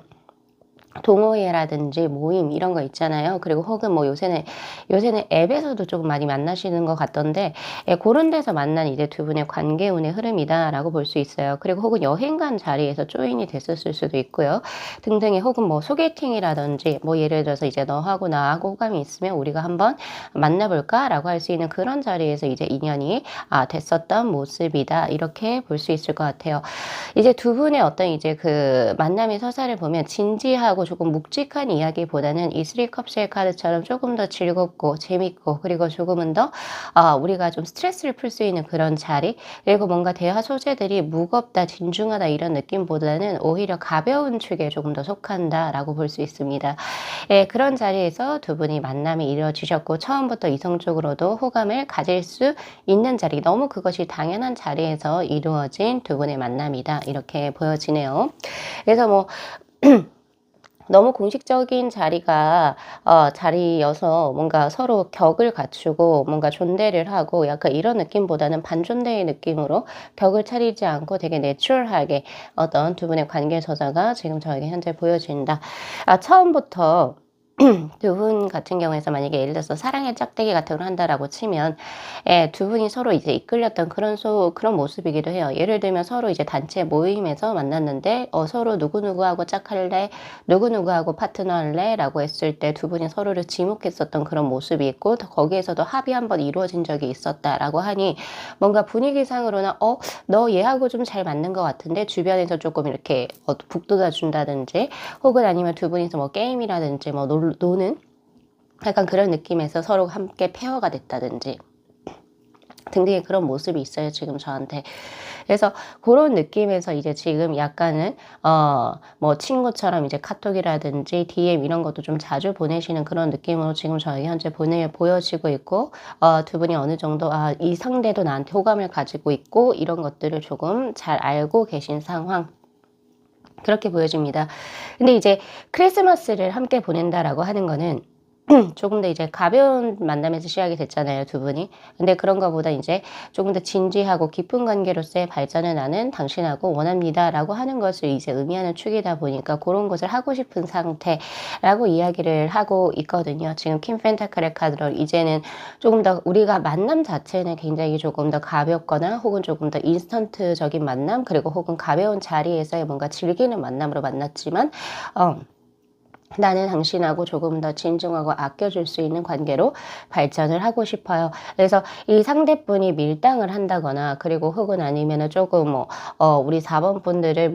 동호회라든지 모임 이런 거 있잖아요. 그리고 혹은 뭐 요새는 앱에서도 조금 많이 만나시는 것 같던데 그런 데서 만난 이제 두 분의 관계운의 흐름이다라고 볼 수 있어요. 그리고 혹은 여행 간 자리에서 조인이 됐었을 수도 있고요. 등등의 혹은 뭐 소개팅이라든지 뭐 예를 들어서 이제 너하고 나하고 호감이 있으면 우리가 한번 만나볼까라고 할 수 있는 그런 자리에서 이제 인연이 됐었던 모습이다. 이렇게 볼 수 있을 것 같아요. 이제 두 분의 어떤 이제 그 만남의 서사를 보면 진지하고 조금 묵직한 이야기보다는 이 쓰리 컵스의 카드처럼 조금 더 즐겁고 재밌고, 그리고 조금은 더 우리가 좀 스트레스를 풀 수 있는 그런 자리, 그리고 뭔가 대화 소재들이 무겁다, 진중하다 이런 느낌보다는 오히려 가벼운 축에 조금 더 속한다라고 볼 수 있습니다. 예, 그런 자리에서 두 분이 만남이 이루어지셨고 처음부터 이성적으로도 호감을 가질 수 있는 자리, 너무 그것이 당연한 자리에서 이루어진 두 분의 만남이다, 이렇게 보여지네요. 그래서 뭐 너무 공식적인 자리여서 뭔가 서로 격을 갖추고 뭔가 존대를 하고 약간 이런 느낌보다는 반존대의 느낌으로 격을 차리지 않고 되게 내추럴하게 어떤 두 분의 관계 서사가 지금 저에게 현재 보여진다. 처음부터 두 분 같은 경우에서 만약에 예를 들어서 사랑의 짝대기 같은 걸 한다라고 치면, 예, 두 분이 서로 이제 이끌렸던 그런 모습이기도 해요. 예를 들면 서로 이제 단체 모임에서 만났는데, 서로 누구누구하고 짝할래? 누구누구하고 파트너 할래? 라고 했을 때 두 분이 서로를 지목했었던 그런 모습이 있고, 거기에서도 합의 한번 이루어진 적이 있었다라고 하니, 뭔가 분위기상으로는, 너 얘하고 좀 잘 맞는 것 같은데? 주변에서 조금 이렇게 북돋아 준다든지, 혹은 아니면 두 분이서 뭐 게임이라든지 뭐 노는 약간 그런 느낌에서 서로 함께 페어가 됐다든지 등등의 그런 모습이 있어요, 지금 저한테. 그래서 그런 느낌에서 이제 지금 약간은 뭐 친구처럼 이제 카톡이라든지 DM 이런 것도 좀 자주 보내시는 그런 느낌으로 지금 저희 현재 보여지고 있고, 두 분이 어느 정도 이 상대도 나한테 호감을 가지고 있고 이런 것들을 조금 잘 알고 계신 상황, 그렇게 보여집니다. 근데 이제 크리스마스를 함께 보낸다라고 하는 거는 조금 더 이제 가벼운 만남에서 시작이 됐잖아요, 두 분이. 근데 그런 거보다 이제 조금 더 진지하고 깊은 관계로서의 발전을 나는 당신하고 원합니다라고 하는 것을 이제 의미하는 축이다 보니까 그런 것을 하고 싶은 상태라고 이야기를 하고 있거든요. 지금 킹 펜타클의 카드로 이제는 조금 더 우리가 만남 자체는 굉장히 조금 더 가볍거나 혹은 조금 더 인스턴트적인 만남, 그리고 혹은 가벼운 자리에서의 뭔가 즐기는 만남으로 만났지만 나는 당신하고 조금 더 진중하고 아껴줄 수 있는 관계로 발전을 하고 싶어요. 그래서 이 상대분이 밀당을 한다거나, 그리고 혹은 아니면은 조금 우리 4번 분들을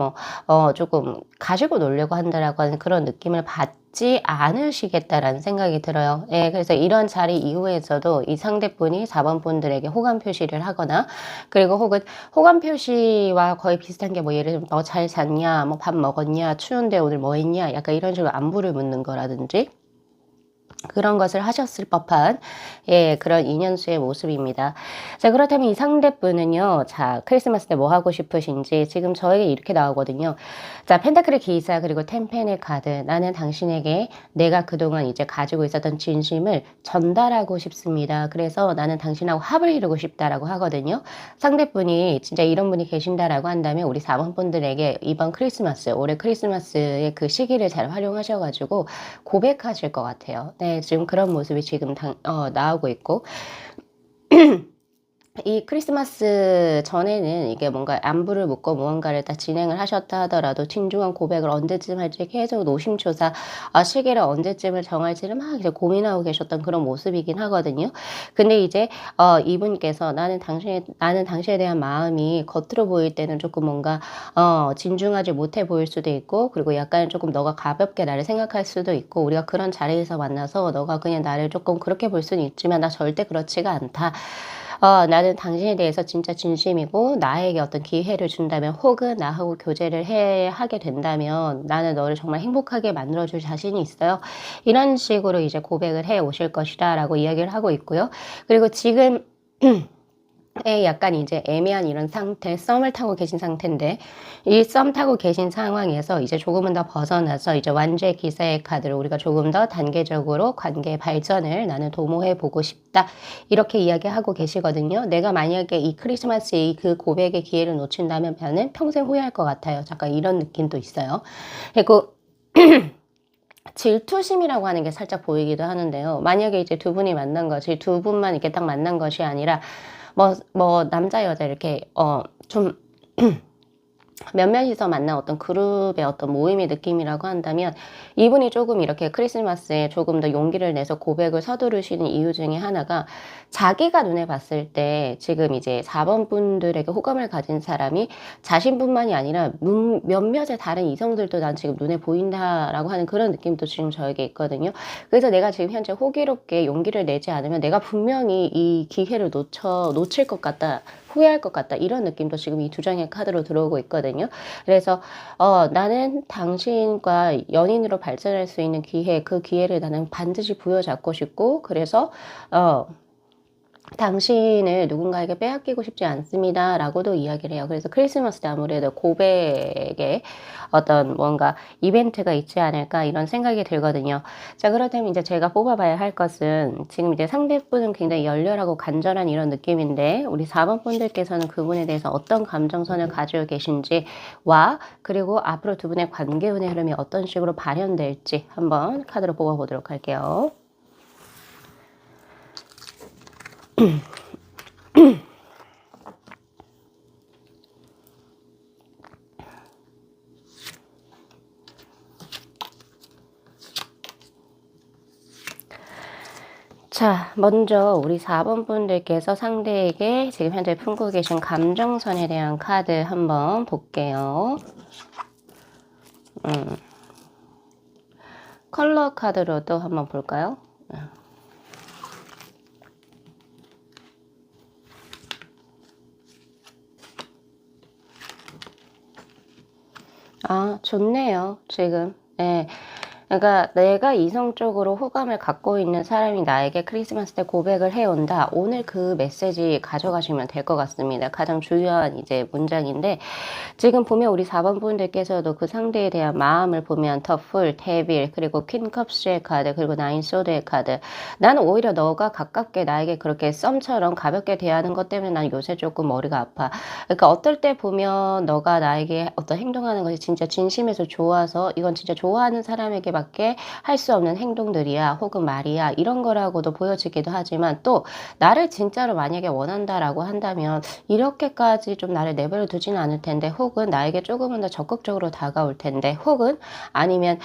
조금 가지고 놀려고 한다라고 하는 그런 느낌을 받지 않으시겠다라는 생각이 들어요. 예, 그래서 이런 자리 이후에서도 이 상대분이 4번 분들에게 호감 표시를 하거나, 그리고 혹은 호감 표시와 거의 비슷한 게 뭐 예를 들면 너 잘 잤냐, 뭐 밥 먹었냐, 추운데 오늘 뭐 했냐, 약간 이런 식으로 안부를 묻는 거라든지 그런 것을 하셨을 법한, 예, 그런 인연수의 모습입니다. 자, 그렇다면 이 상대분은요, 자, 크리스마스 때 뭐 하고 싶으신지 지금 저에게 이렇게 나오거든요. 자, 펜타클의 기사 그리고 텐펜의 카드, 나는 당신에게 내가 그동안 이제 가지고 있었던 진심을 전달하고 싶습니다. 그래서 나는 당신하고 합을 이루고 싶다라고 하거든요. 상대분이 진짜 이런 분이 계신다라고 한다면 우리 4번 분들에게 이번 크리스마스, 올해 크리스마스의 그 시기를 잘 활용하셔가지고 고백하실 것 같아요. 네, 지금 그런 모습이 지금 나오고 있고, 이 크리스마스 전에는 이게 뭔가 안부를 묻고 무언가를 다 진행을 하셨다 하더라도 진중한 고백을 언제쯤 할지 계속 노심초사, 시기를 언제쯤을 정할지를 막 이제 고민하고 계셨던 그런 모습이긴 하거든요. 근데 이제 이분께서 나는 당신에 대한 마음이 겉으로 보일 때는 조금 뭔가 진중하지 못해 보일 수도 있고, 그리고 약간 조금 너가 가볍게 나를 생각할 수도 있고, 우리가 그런 자리에서 만나서 너가 그냥 나를 조금 그렇게 볼 수는 있지만 나 절대 그렇지가 않다. 나는 당신에 대해서 진짜 진심이고, 나에게 어떤 기회를 준다면 혹은 나하고 교제를 하게 된다면 나는 너를 정말 행복하게 만들어줄 자신이 있어요. 이런 식으로 이제 고백을 해 오실 것이다 라고 이야기를 하고 있고요. 그리고 지금 약간 이제 애매한 이런 상태, 썸을 타고 계신 상태인데, 이 썸 타고 계신 상황에서 이제 조금은 더 벗어나서 이제 완주의 기사의 카드를 우리가 조금 더 단계적으로 관계 발전을 나는 도모해 보고 싶다, 이렇게 이야기하고 계시거든요. 내가 만약에 이 크리스마스에 그 고백의 기회를 놓친다면 나는 평생 후회할 것 같아요. 잠깐 이런 느낌도 있어요. 그리고 질투심이라고 하는 게 살짝 보이기도 하는데요. 만약에 이제 두 분이 만난 것이 두 분만 이렇게 딱 만난 것이 아니라 남자 여자 이렇게 좀 몇몇이서 만난 어떤 그룹의 어떤 모임의 느낌이라고 한다면 이분이 조금 이렇게 크리스마스에 조금 더 용기를 내서 고백을 서두르시는 이유 중에 하나가 자기가 눈에 봤을 때 지금 이제 4번 분들에게 호감을 가진 사람이 자신뿐만이 아니라 몇몇의 다른 이성들도 난 지금 눈에 보인다라고 하는 그런 느낌도 지금 저에게 있거든요. 그래서 내가 지금 현재 호기롭게 용기를 내지 않으면 내가 분명히 이 기회를 놓칠 것 같다. 후회할 것 같다. 이런 느낌도 지금 이 두 장의 카드로 들어오고 있거든요. 그래서 나는 당신과 연인으로 발전할 수 있는 기회, 그 기회를 나는 반드시 부여잡고 싶고 그래서 당신을 누군가에게 빼앗기고 싶지 않습니다. 라고도 이야기를 해요. 그래서 크리스마스 때 아무래도 고백에 어떤 뭔가 이벤트가 있지 않을까 이런 생각이 들거든요. 자, 그렇다면 이제 제가 뽑아봐야 할 것은 지금 이제 상대분은 굉장히 열렬하고 간절한 이런 느낌인데 우리 4번 분들께서는 그분에 대해서 어떤 감정선을 가지고 계신지와 그리고 앞으로 두 분의 관계 운의 흐름이 어떤 식으로 발현될지 한번 카드로 뽑아보도록 할게요. 자, 먼저 우리 4번 분들께서 상대에게 지금 현재 품고 계신 감정선에 대한 카드 한번 볼게요. 컬러 카드로도 한번 볼까요? 아, 좋네요, 지금. 네. 그러니까 내가 이성적으로 호감을 갖고 있는 사람이 나에게 크리스마스 때 고백을 해온다. 오늘 그 메시지 가져가시면 될 것 같습니다. 가장 중요한 이제 문장인데 지금 보면 우리 4번 분들께서도 그 상대에 대한 마음을 보면 터풀, 데빌, 그리고 퀸컵스의 카드, 그리고 나인 소드의 카드. 나는 오히려 너가 가깝게 나에게 그렇게 썸처럼 가볍게 대하는 것 때문에 난 요새 조금 머리가 아파. 그러니까 어떨 때 보면 너가 나에게 어떤 행동하는 것이 진짜 진심에서 좋아서 이건 진짜 좋아하는 사람에게밖에 할 수 없는 행동들이야 혹은 말이야 이런 거라고도 보여지기도 하지만 또 나를 진짜로 만약에 원한다라고 한다면 이렇게까지 좀 나를 내버려 두지는 않을 텐데 혹은 나에게 조금은 더 적극적으로 다가올 텐데 혹은 아니면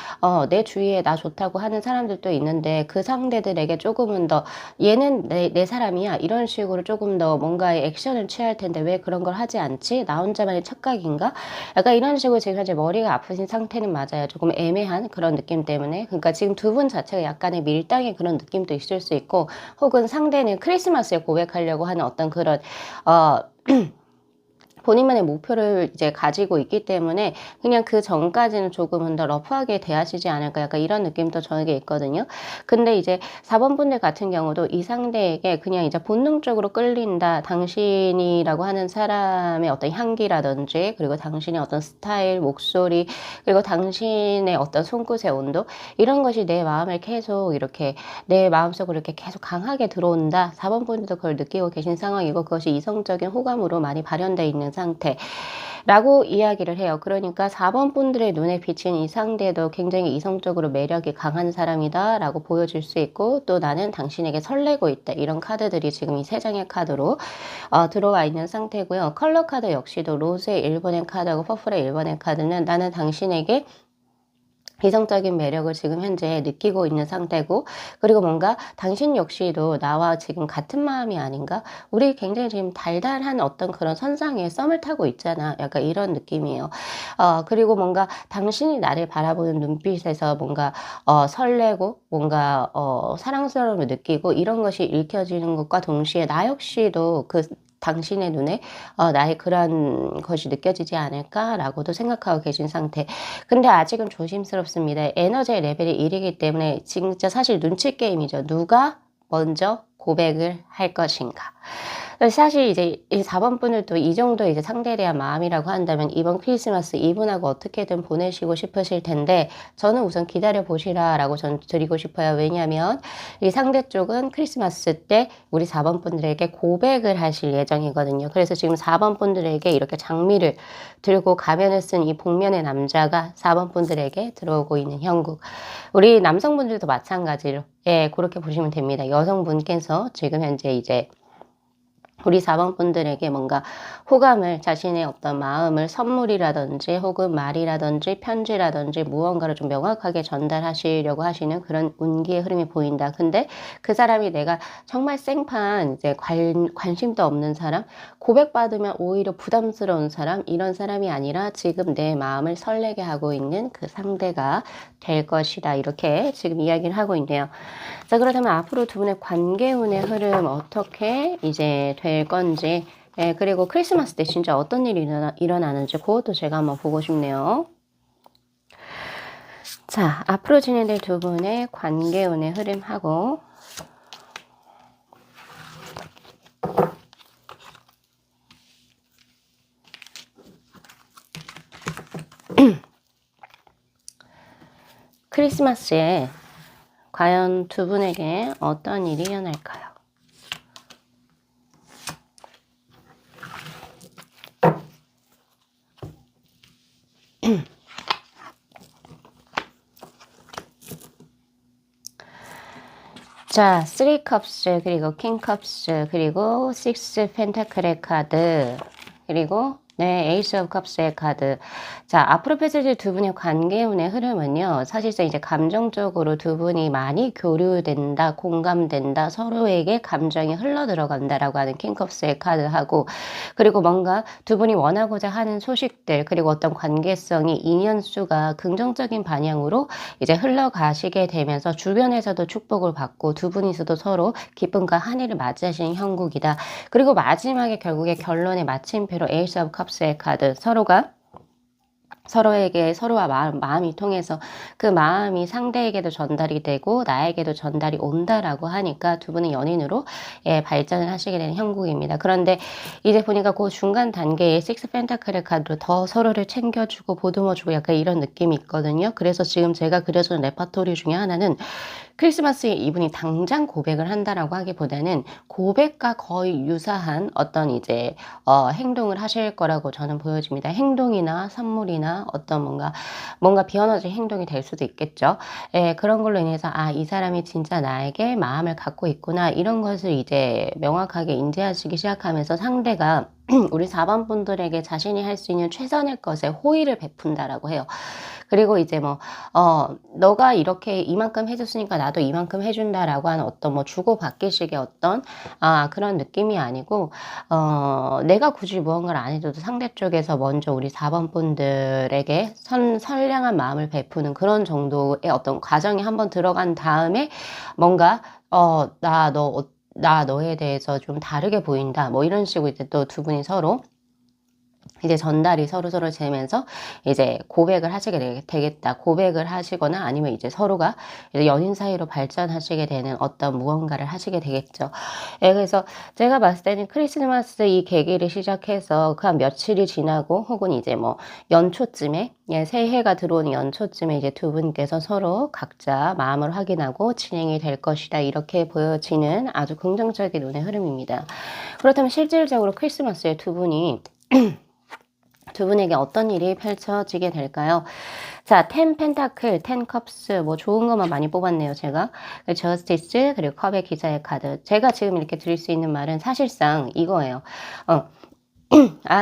내 주위에 나 좋다고 하는 사람들도 있는데 그 상대들에게 조금은 더 얘는 내 사람이야 이런 식으로 조금 더 뭔가의 액션을 취할 텐데 왜 그런 걸 하지 않지? 나 혼자만의 착각인가? 약간 이런 식으로 지금 현재 머리가 아프신 상태는 맞아요. 조금 애매한 그런 느낌 때문에. 그러니까 지금 두 분 자체가 약간의 밀당의 그런 느낌도 있을 수 있고 혹은 상대는 크리스마스에 고백하려고 하는 어떤 그런 본인만의 목표를 이제 가지고 있기 때문에 그냥 그 전까지는 조금은 더 러프하게 대하시지 않을까 약간 이런 느낌도 저에게 있거든요. 근데 이제 4번 분들 같은 경우도 이 상대에게 그냥 이제 본능적으로 끌린다. 당신이라고 하는 사람의 어떤 향기라든지 그리고 당신의 어떤 스타일, 목소리 그리고 당신의 어떤 손끝의 온도 이런 것이 내 마음을 계속 이렇게 내 마음속으로 이렇게 계속 강하게 들어온다. 4번 분들도 그걸 느끼고 계신 상황이고 그것이 이성적인 호감으로 많이 발현되어 있는 상태라고 이야기를 해요. 그러니까 4번 분들의 눈에 비친 이 상대도 굉장히 이성적으로 매력이 강한 사람이다 라고 보여질 수 있고 또 나는 당신에게 설레고 있다. 이런 카드들이 지금 이 세 장의 카드로 들어와 있는 상태고요. 컬러 카드 역시도 로즈의 1번의 카드하고 퍼플의 1번의 카드는 나는 당신에게 이성적인 매력을 지금 현재 느끼고 있는 상태고 그리고 뭔가 당신 역시도 나와 지금 같은 마음이 아닌가? 우리 굉장히 지금 달달한 어떤 그런 선상에 썸을 타고 있잖아. 약간 이런 느낌이에요. 그리고 뭔가 당신이 나를 바라보는 눈빛에서 뭔가 설레고 뭔가 사랑스러움을 느끼고 이런 것이 읽혀지는 것과 동시에 나 역시도 그 당신의 눈에 나의 그런 것이 느껴지지 않을까라고도 생각하고 계신 상태. 근데 아직은 조심스럽습니다. 에너지의 레벨이 1이기 때문에 진짜 사실 눈치 게임이죠. 누가 먼저 고백을 할 것인가. 사실 이제 이 4번 분들도 이 정도 이제 상대에 대한 마음이라고 한다면 이번 크리스마스 이분하고 어떻게든 보내시고 싶으실 텐데 저는 우선 기다려 보시라라고 전 드리고 싶어요. 왜냐하면 이 상대 쪽은 크리스마스 때 우리 4번 분들에게 고백을 하실 예정이거든요. 그래서 지금 4번 분들에게 이렇게 장미를 들고 가면을 쓴 이 복면의 남자가 4번 분들에게 들어오고 있는 형국. 우리 남성분들도 마찬가지로 그렇게 보시면 됩니다. 여성분께서 지금 현재 이제 우리 4번 분들에게 뭔가 호감을, 자신의 어떤 마음을 선물이라든지 혹은 말이라든지 편지라든지 무언가를 좀 명확하게 전달하시려고 하시는 그런 운기의 흐름이 보인다. 근데 그 사람이 내가 정말 생판 이제 관심도 없는 사람, 고백받으면 오히려 부담스러운 사람, 이런 사람이 아니라 지금 내 마음을 설레게 하고 있는 그 상대가 될 것이다. 이렇게 지금 이야기를 하고 있네요. 자, 그렇다면 앞으로 두 분의 관계운의 흐름 어떻게 이제 될 건지, 예, 그리고 크리스마스 때 진짜 어떤 일이 일어나는지 그것도 제가 한번 보고 싶네요. 자, 앞으로 진행될 두 분의 관계운의 흐름하고 크리스마스에 과연 두 분에게 어떤 일이 일어날까요? 자, 3 컵스, 그리고 킹 컵스, 그리고 6 펜타클의 카드, 그리고 네, 에이스 오브 컵스의 카드. 자, 앞으로 펼쳐질 두 분의 관계운의 흐름은요, 사실상 이제 감정적으로 두 분이 많이 교류된다, 공감된다, 서로에게 감정이 흘러 들어간다라고 하는 킹컵스의 카드하고, 그리고 뭔가 두 분이 원하고자 하는 소식들, 그리고 어떤 관계성이 인연수가 긍정적인 방향으로 이제 흘러가시게 되면서 주변에서도 축복을 받고 두 분이서도 서로 기쁨과 한의를 맞이하시는 형국이다. 그리고 마지막에 결국에 결론의 마침표로 에이스 오브 컵스의 카드, 서로에게 서로와 마음이 통해서 그 마음이 상대에게도 전달이 되고 나에게도 전달이 온다라고 하니까 두 분은 연인으로 예, 발전을 하시게 되는 형국입니다. 그런데 이제 보니까 그 중간 단계에 6 펜타클의 카드로 더 서로를 챙겨주고 보듬어주고 약간 이런 느낌이 있거든요. 그래서 지금 제가 그려주는 레퍼토리 중에 하나는 크리스마스에 이분이 당장 고백을 한다라고 하기보다는 고백과 거의 유사한 어떤 이제 행동을 하실 거라고 저는 보여집니다. 행동이나 선물이나 어떤 뭔가 비언어적 행동이 될 수도 있겠죠. 예, 그런 걸로 인해서 아, 이 사람이 진짜 나에게 마음을 갖고 있구나, 이런 것을 이제 명확하게 인지하시기 시작하면서 상대가 우리 4번 분들에게 자신이 할 수 있는 최선의 것에 호의를 베푼다라고 해요. 그리고 이제 너가 이렇게 이만큼 해줬으니까 나도 이만큼 해준다라고 하는 어떤 주고받기식의 어떤, 그런 느낌이 아니고, 내가 굳이 무언가를 안 해줘도 상대 쪽에서 먼저 우리 4번 분들에게 선량한 마음을 베푸는 그런 정도의 어떤 과정이 한번 들어간 다음에 뭔가, 나 너에 대해서 좀 다르게 보인다. 뭐 이런 식으로 이제 또 두 분이 서로 이제 전달이 서로서로 되면서 이제 고백을 하시게 되겠다. 고백을 하시거나 아니면 이제 서로가 이제 연인 사이로 발전하시게 되는 어떤 무언가를 하시게 되겠죠. 예, 그래서 제가 봤을 때는 크리스마스 이 계기를 시작해서 그 한 며칠이 지나고 혹은 이제 연초쯤에, 예, 새해가 들어오는 연초쯤에 이제 두 분께서 서로 각자 마음을 확인하고 진행이 될 것이다. 이렇게 보여지는 아주 긍정적인 운의 흐름입니다. 그렇다면 실질적으로 크리스마스에 두 분에게 어떤 일이 펼쳐지게 될까요? 자, 10 펜타클, 10 컵스, 좋은 것만 많이 뽑았네요, 제가. 저스티스, 그리고 컵의 기사의 카드. 제가 지금 이렇게 드릴 수 있는 말은 사실상 이거예요.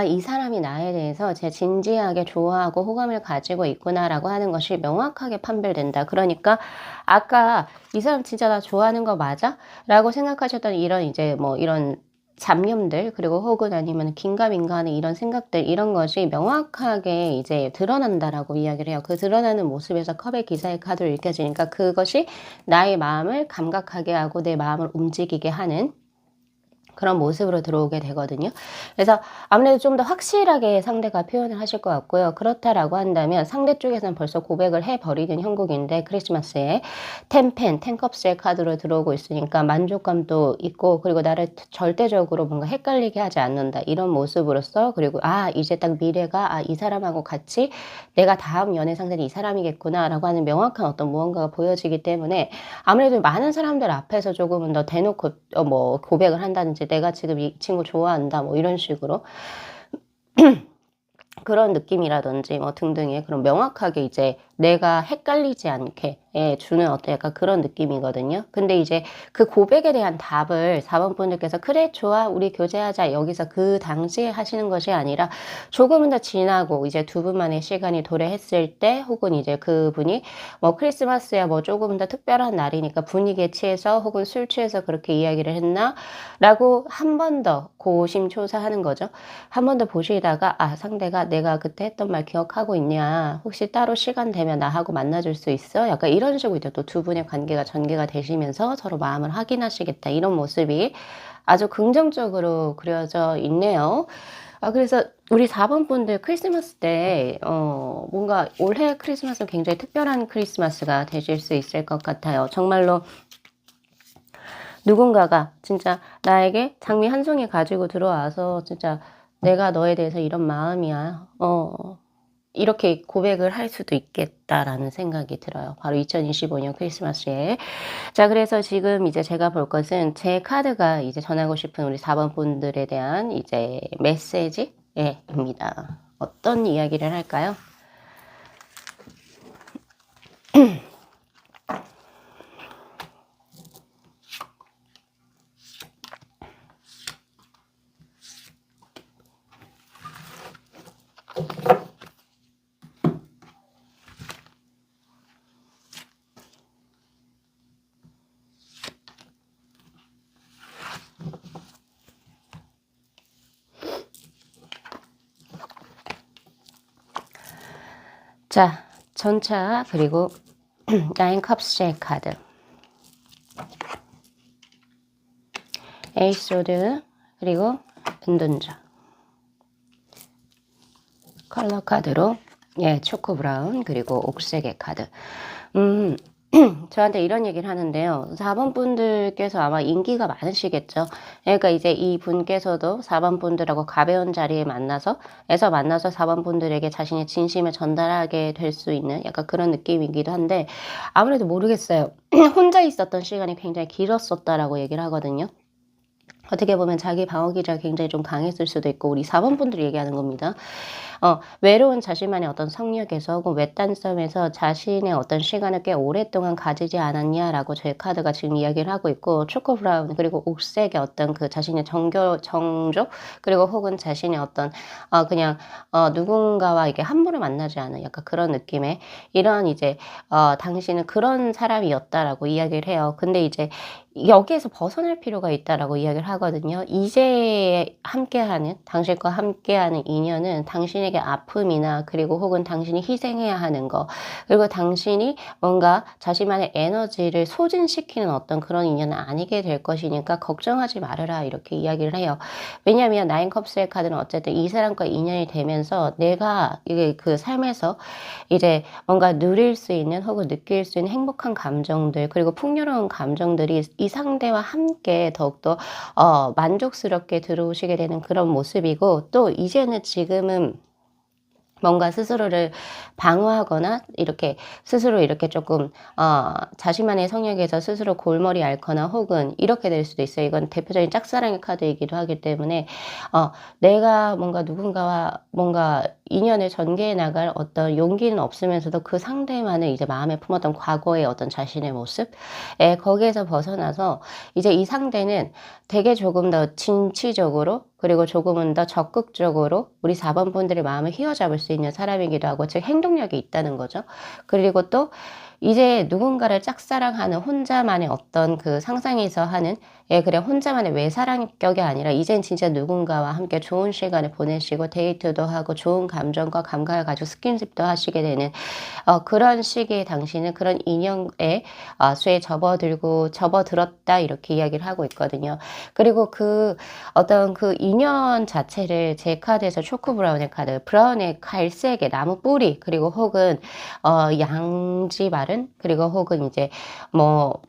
이 사람이 나에 대해서 제 진지하게 좋아하고 호감을 가지고 있구나라고 하는 것이 명확하게 판별된다. 그러니까 아까 이 사람 진짜 나 좋아하는 거 맞아? 라고 생각하셨던 이런 이제 이런 잡념들, 그리고 혹은 아니면 긴가민가하는 이런 생각들, 이런 것이 명확하게 이제 드러난다라고 이야기를 해요. 그 드러나는 모습에서 컵의 기사의 카드로 읽혀지니까 그것이 나의 마음을 감각하게 하고 내 마음을 움직이게 하는 그런 모습으로 들어오게 되거든요. 그래서 아무래도 좀 더 확실하게 상대가 표현을 하실 것 같고요. 그렇다라고 한다면 상대 쪽에서는 벌써 고백을 해버리는 형국인데 크리스마스에 10펜, 10컵스의 카드로 들어오고 있으니까 만족감도 있고, 그리고 나를 절대적으로 뭔가 헷갈리게 하지 않는다, 이런 모습으로서, 그리고 이제 딱 미래가 이 사람하고 같이 내가 다음 연애 상대는 이 사람이겠구나 라고 하는 명확한 어떤 무언가가 보여지기 때문에 아무래도 많은 사람들 앞에서 조금은 더 대놓고 고백을 한다든지 내가 지금 이 친구 좋아한다 이런 식으로 그런 느낌이라든지 뭐 등등의 그런 명확하게 이제 내가 헷갈리지 않게 예 주는 어떤 약간 그런 느낌이거든요. 근데 이제 그 고백에 대한 답을 4번 분들께서 "그래 좋아. 우리 교제하자." 여기서 그 당시에 하시는 것이 아니라 조금은 더 지나고 이제 두 분만의 시간이 도래했을 때 혹은 이제 그분이 뭐 크리스마스야 뭐 조금 더 특별한 날이니까 분위기에 취해서 혹은 술 취해서 그렇게 이야기를 했나라고 한 번 더 고심초사하는 거죠. 한 번 더 보시다가 아 상대가 "내가 그때 했던 말 기억하고 있냐? 혹시 따로 시간 되면 나하고 만나 줄 수 있어?" 약간 이런 식으로 이제 또 두 분의 관계가 전개가 되시면서 서로 마음을 확인하시겠다 이런 모습이 아주 긍정적으로 그려져 있네요. 아 그래서 우리 4번 분들 크리스마스 때 뭔가 올해 크리스마스는 굉장히 특별한 크리스마스가 되실 수 있을 것 같아요. 정말로 누군가가 진짜 나에게 장미 한 송이 가지고 들어와서 진짜 "내가 너에 대해서 이런 마음이야." 이렇게 고백을 할 수도 있겠다라는 생각이 들어요. 바로 2025년 크리스마스에. 자 그래서 지금 이제 제가 볼 것은 제 카드가 이제 전하고 싶은 우리 4번 분들에 대한 이제 메시지 예 입니다. 어떤 이야기를 할까요? 자 전차 그리고 나인 컵스의 카드 에이스 로드 그리고 은둔자 컬러 카드로 예 초코 브라운 그리고 옥색의 카드. 음 저한테 이런 얘기를 하는데요. 4번 분들께서 아마 인기가 많으시겠죠. 그러니까 이제 이분께서도 4번 분들하고 가벼운 자리에 만나서 4번 분들에게 자신의 진심을 전달하게 될 수 있는 약간 그런 느낌이기도 한데 아무래도 모르겠어요. 혼자 있었던 시간이 굉장히 길었었다라고 얘기를 하거든요. 어떻게 보면 자기 방어 기제가 굉장히 좀 강했을 수도 있고 우리 4번 분들이 얘기하는 겁니다. 외로운 자신만의 어떤 성역에서 혹은 외딴섬에서 자신의 어떤 시간을 꽤 오랫동안 가지지 않았냐라고 제 카드가 지금 이야기를 하고 있고 초코 브라운 그리고 옥색의 어떤 그 자신의 정조 그리고 혹은 자신의 어떤 그냥 누군가와 이게 함부로 만나지 않은 약간 그런 느낌의 이런 이제 당신은 그런 사람이었다라고 이야기를 해요. 근데 이제 여기에서 벗어날 필요가 있다라고 이야기를 하거든요. 이제 함께하는 당신과 함께하는 인연은 당신에게 아픔이나 그리고 혹은 당신이 희생해야 하는 거 그리고 당신이 뭔가 자신만의 에너지를 소진시키는 어떤 그런 인연은 아니게 될 것이니까 걱정하지 말아라 이렇게 이야기를 해요. 왜냐하면 나인 컵스의 카드는 어쨌든 이 사람과 인연이 되면서 내가 이게 그 삶에서 이제 뭔가 누릴 수 있는 혹은 느낄 수 있는 행복한 감정들 그리고 풍요로운 감정들이 이 상대와 함께 더욱더 만족스럽게 들어오시게 되는 그런 모습이고 또 이제는 지금은 뭔가 스스로를 방어하거나 이렇게 스스로 이렇게 조금 자신만의 성역에서 스스로 골머리 앓거나 혹은 이렇게 될 수도 있어요. 이건 대표적인 짝사랑의 카드이기도 하기 때문에 내가 뭔가 누군가와 뭔가 인연을 전개해 나갈 어떤 용기는 없으면서도 그 상대만의 이제 마음에 품었던 과거의 어떤 자신의 모습 거기에서 벗어나서 이제 이 상대는 되게 조금 더 진취적으로 그리고 조금은 더 적극적으로 우리 4번 분들의 마음을 휘어잡을 수 있는 사람이기도 하고 즉 행동력이 있다는 거죠. 그리고 또 이제 누군가를 짝사랑하는 혼자만의 어떤 그 상상에서 하는 그래 혼자만의 외사랑격이 아니라 이젠 진짜 누군가와 함께 좋은 시간을 보내시고 데이트도 하고 좋은 감정과 감각을 가지고 스킨십도 하시게 되는 그런 시기에 당신은 그런 인연에 수에 접어들었다 이렇게 이야기를 하고 있거든요. 그리고 그 어떤 그 인연 자체를 제 카드에서 초코 브라운의 카드, 브라운의 갈색의 나무 뿌리 그리고 혹은 양지 마른 그리고 혹은 이제 뭐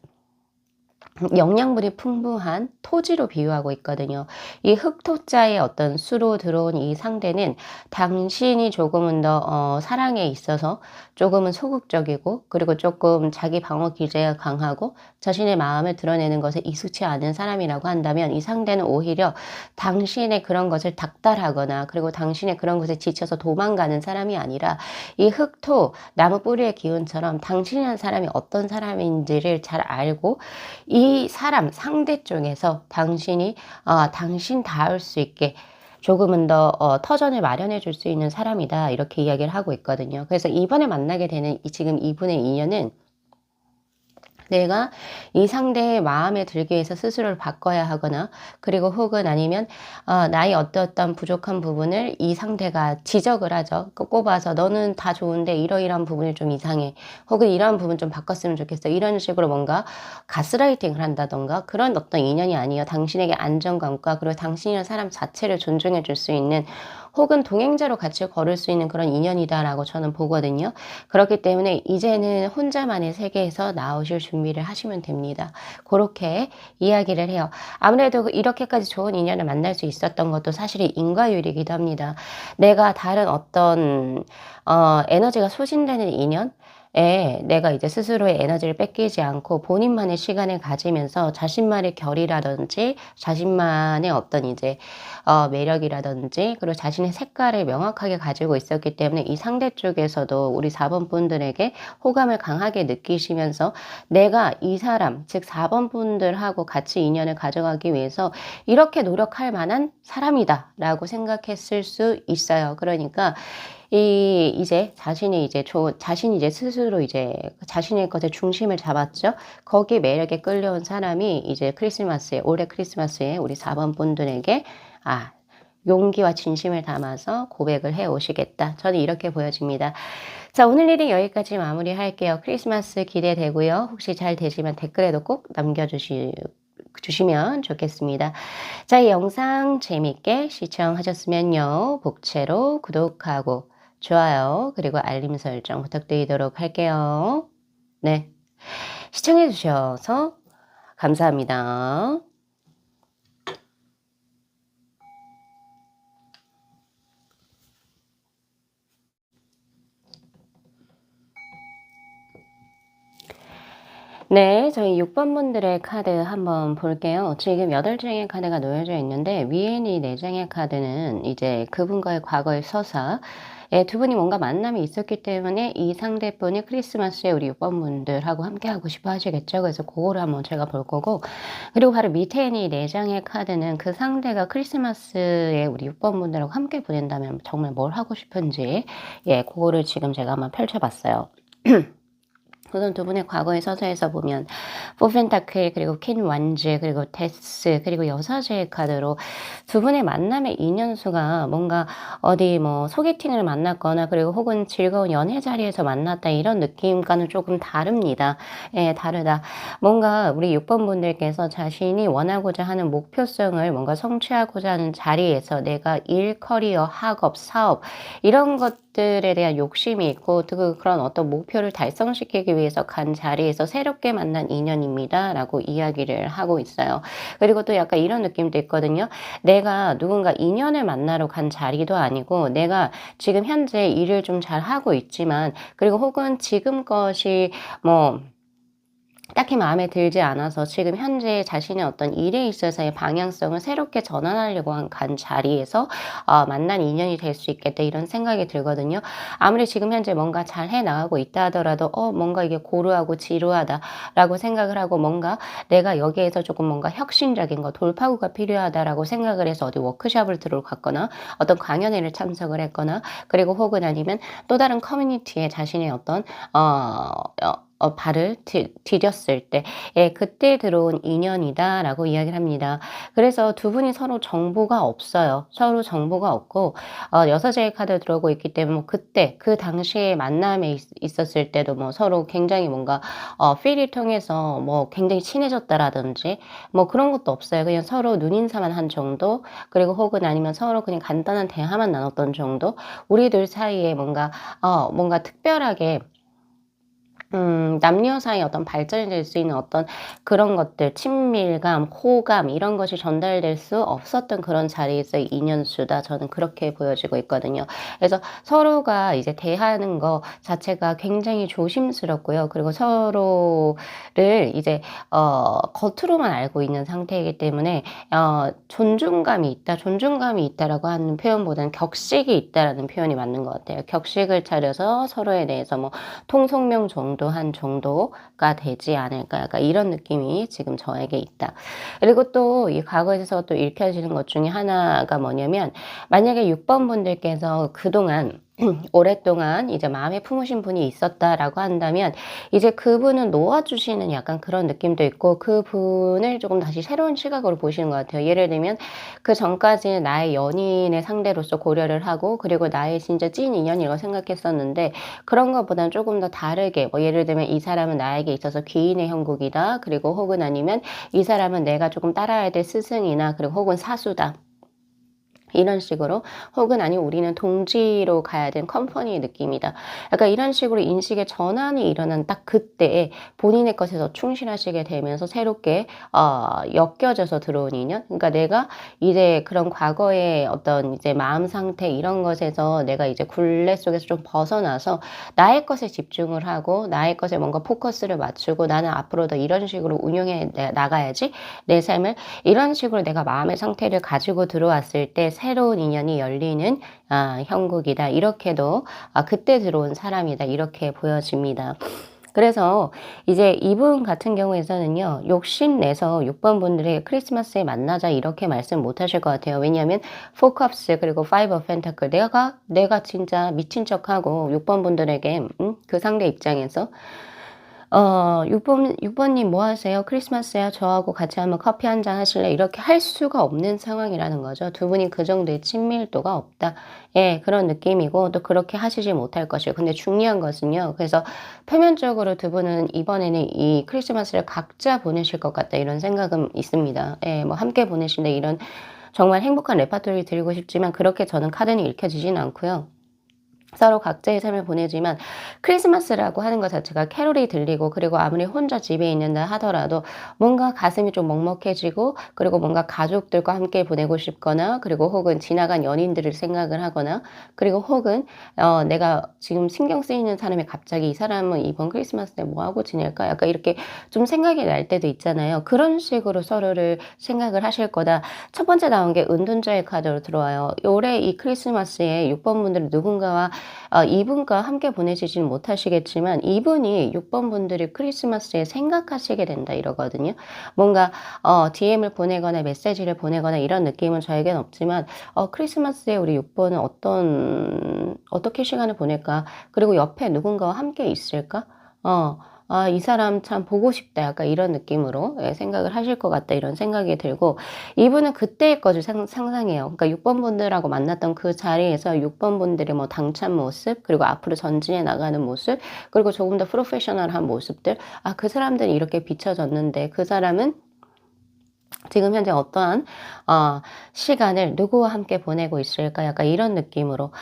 영양분이 풍부한 토지로 비유하고 있거든요. 이 흑토자의 어떤 수로 들어온 이 상대는 당신이 조금은 더 사랑에 있어서 조금은 소극적이고, 그리고 조금 자기 방어 기제가 강하고 자신의 마음을 드러내는 것에 익숙치 않은 사람이라고 한다면, 이 상대는 오히려 당신의 그런 것을 닥달하거나, 그리고 당신의 그런 것에 지쳐서 도망가는 사람이 아니라 이 흑토 나무 뿌리의 기운처럼 당신이라는 사람이 어떤 사람인지를 잘 알고, 이 사람 상대 쪽에서 당신이 당신 닿을 수 있게 조금은 더 터전을 마련해 줄 수 있는 사람이다, 이렇게 이야기를 하고 있거든요. 그래서 이번에 만나게 되는 지금 이분의 인연은, 내가 이 상대의 마음에 들기 위해서 스스로를 바꿔야 하거나, 그리고 혹은 아니면 나의 어떠한 부족한 부분을 이 상대가 지적을 하죠. 꼽아서 너는 다 좋은데 이러이러한 부분이 좀 이상해, 혹은 이러한 부분 좀 바꿨으면 좋겠어, 이런 식으로 뭔가 가스라이팅을 한다던가, 그런 어떤 인연이 아니에요. 당신에게 안정감과, 그리고 당신이라는 사람 자체를 존중해 줄 수 있는, 혹은 동행자로 같이 걸을 수 있는 그런 인연이다라고 저는 보거든요. 그렇기 때문에 이제는 혼자만의 세계에서 나오실 준비를 하시면 됩니다. 그렇게 이야기를 해요. 아무래도 이렇게까지 좋은 인연을 만날 수 있었던 것도 사실이 인과율이기도 합니다. 내가 다른 어떤 에너지가 소진되는 인연, 내가 이제 스스로의 에너지를 뺏기지 않고 본인만의 시간을 가지면서 자신만의 결이라든지 자신만의 어떤 이제 매력이라든지, 그리고 자신의 색깔을 명확하게 가지고 있었기 때문에 이 상대 쪽에서도 우리 4번 분들에게 호감을 강하게 느끼시면서, 내가 이 사람, 즉 4번 분들하고 같이 인연을 가져가기 위해서 이렇게 노력할 만한 사람이다 라고 생각했을 수 있어요. 그러니까 이제 자신이 이제 스스로 이제 자신의 것에 중심을 잡았죠. 거기 매력에 끌려온 사람이 이제 올해 크리스마스에 우리 4번 분들에게 용기와 진심을 담아서 고백을 해 오시겠다, 저는 이렇게 보여집니다. 자, 오늘 리딩 여기까지 마무리할게요. 크리스마스 기대되고요. 혹시 잘 되시면 댓글에도 꼭 주시면 좋겠습니다. 자, 이 영상 재밌게 시청하셨으면요, 복채로 구독하고 좋아요, 그리고 알림 설정 부탁드리도록 할게요. 네, 시청해 주셔서 감사합니다. 네, 저희 6번 분들의 카드 한번 볼게요. 지금 8장의 카드가 놓여져 있는데, 위에 이 4장의 카드는 이제 그분과의 과거의 서사, 두 분이 뭔가 만남이 있었기 때문에 이 상대분이 크리스마스에 우리 6번 분들하고 함께 하고 싶어 하시겠죠. 그래서 그거를 한번 제가 볼 거고, 그리고 바로 밑에 있는 이 4장의 카드는 그 상대가 크리스마스에 우리 6번 분들하고 함께 보낸다면 정말 뭘 하고 싶은지, 그거를 지금 제가 한번 펼쳐봤어요. 우선 두 분의 과거의 서사에서 보면 포펜타클, 그리고 퀸 완즈, 그리고 데스, 그리고 여사제의 카드로 두 분의 만남의 인연수가 뭔가 어디 뭐 소개팅을 만났거나, 그리고 혹은 즐거운 연애 자리에서 만났다, 이런 느낌과는 조금 다릅니다. 다르다. 뭔가 우리 6번 분들께서 자신이 원하고자 하는 목표성을 뭔가 성취하고자 하는 자리에서 내가 일, 커리어, 학업, 사업, 이런 것들에 대한 욕심이 있고, 그런 어떤 목표를 달성시키기 위해서 간 자리에서 새롭게 만난 인연입니다 라고 이야기를 하고 있어요. 그리고 또 약간 이런 느낌도 있거든요. 내가 누군가 인연을 만나러 간 자리도 아니고, 내가 지금 현재 일을 좀 잘 하고 있지만, 그리고 혹은 지금 것이 뭐 딱히 마음에 들지 않아서 지금 현재 자신의 어떤 일에 있어서의 방향성을 새롭게 전환하려고 간 자리에서 만난 인연이 될 수 있겠다, 이런 생각이 들거든요. 아무리 지금 현재 뭔가 잘 해나가고 있다 하더라도 뭔가 이게 고루하고 지루하다라고 생각을 하고, 뭔가 내가 여기에서 조금 뭔가 혁신적인 거, 돌파구가 필요하다라고 생각을 해서 어디 워크숍을 들어갔거나 어떤 강연회를 참석을 했거나, 그리고 혹은 아니면 또 다른 커뮤니티에 자신의 어떤 발을 디뎠을 때, 그때 들어온 인연이다라고 이야기를 합니다. 그래서 두 분이 서로 정보가 없어요. 서로 정보가 없고, 여사제의 카드 들어오고 있기 때문에 그때 그 당시에 만남에 있었을 때도 뭐 서로 굉장히 뭔가 필을 통해서 뭐 굉장히 친해졌다라든지 뭐 그런 것도 없어요. 그냥 서로 눈인사만 한 정도, 그리고 혹은 아니면 서로 그냥 간단한 대화만 나눴던 정도. 우리들 사이에 뭔가 특별하게 남녀 사이의 어떤 발전이 될 수 있는 어떤 그런 것들, 친밀감, 호감 이런 것이 전달될 수 없었던 그런 자리에서의 인연수다. 저는 그렇게 보여지고 있거든요. 그래서 서로가 이제 대하는 거 자체가 굉장히 조심스럽고요. 그리고 서로를 이제 겉으로만 알고 있는 상태이기 때문에 존중감이 있다, 존중감이 있다라고 하는 표현보다는 격식이 있다라는 표현이 맞는 것 같아요. 격식을 차려서 서로에 대해서 뭐 통성명 정도 한 정도가 되지 않을까 약간 이런 느낌이 지금 저에게 있다. 그리고 또 이 과거에서 또 읽혀지는 것 중에 하나가 뭐냐면 만약에 6번 분들께서 그동안 오랫동안 이제 마음에 품으신 분이 있었다라고 한다면 이제 그분은 놓아주시는 약간 그런 느낌도 있고 그분을 조금 다시 새로운 시각으로 보시는 것 같아요. 예를 들면 그 전까지는 나의 연인의 상대로서 고려를 하고 그리고 나의 진짜 찐 인연이라고 생각했었는데 그런 것보다는 조금 더 다르게 뭐 예를 들면 이 사람은 나에게 있어서 귀인의 형국이다. 그리고 혹은 아니면 이 사람은 내가 조금 따라야 될 스승이나 그리고 혹은 사수다. 이런 식으로 혹은 아니면 우리는 동지로 가야 되는 컴퍼니의 느낌이다. 약간 이런 식으로 인식의 전환이 일어난 딱 그때에 본인의 것에 더 충실하시게 되면서 새롭게 엮여져서 들어온 인연. 그러니까 내가 이제 그런 과거의 어떤 이제 마음 상태 이런 것에서 내가 이제 굴레 속에서 좀 벗어나서 나의 것에 집중을 하고 나의 것에 뭔가 포커스를 맞추고 나는 앞으로 더 이런 식으로 운영해 나가야지 내 삶을 이런 식으로 내가 마음의 상태를 가지고 들어왔을 때 새로운 인연이 열리는 형국이다. 이렇게도 그때 들어온 사람이다. 이렇게 보여집니다. 그래서 이제 이분 같은 경우에서는요. 욕심내서 6번 분들이 크리스마스에 만나자 이렇게 말씀 못 하실 것 같아요. 왜냐하면 4컵스 그리고 5 of Pentacle 내가 진짜 미친 척하고 6번 분들에게 그 상대 입장에서 6번님 뭐 하세요? 크리스마스야? 저하고 같이 한번 커피 한잔 하실래? 이렇게 할 수가 없는 상황이라는 거죠. 두 분이 그 정도의 친밀도가 없다. 예, 그런 느낌이고 또 그렇게 하시지 못할 것이고. 근데 중요한 것은요. 그래서 표면적으로 두 분은 이번에는 이 크리스마스를 각자 보내실 것 같다. 이런 생각은 있습니다. 예, 뭐 함께 보내실래? 이런 정말 행복한 레파토리 드리고 싶지만 그렇게 저는 카드는 읽혀지진 않고요. 서로 각자의 삶을 보내지만 크리스마스라고 하는 것 자체가 캐롤이 들리고 그리고 아무리 혼자 집에 있는다 하더라도 뭔가 가슴이 좀 먹먹해지고 그리고 뭔가 가족들과 함께 보내고 싶거나 그리고 혹은 지나간 연인들을 생각을 하거나 그리고 혹은 내가 지금 신경 쓰이는 사람이 갑자기 이 사람은 이번 크리스마스에 뭐 하고 지낼까? 약간 이렇게 좀 생각이 날 때도 있잖아요. 그런 식으로 서로를 생각을 하실 거다. 첫 번째 나온 게 은둔자의 카드로 들어와요. 올해 이 크리스마스에 6번 분들은 누군가와 이분과 함께 보내시지는 못하시겠지만 이분이 6번 분들이 크리스마스에 생각하시게 된다 이러거든요. 뭔가 DM을 보내거나 메시지를 보내거나 이런 느낌은 저에겐 없지만 크리스마스에 우리 6번은 어떻게 시간을 보낼까? 그리고 옆에 누군가와 함께 있을까? 이 사람 참 보고 싶다. 약간 이런 느낌으로 생각을 하실 것 같다. 이런 생각이 들고 이분은 그때의 것을 상상해요. 그러니까 6번 분들하고 만났던 그 자리에서 6번 분들의 뭐 당찬 모습 그리고 앞으로 전진해 나가는 모습 그리고 조금 더 프로페셔널한 모습들 그 사람들이 이렇게 비춰졌는데 그 사람은 지금 현재 어떠한 시간을 누구와 함께 보내고 있을까? 약간 이런 느낌으로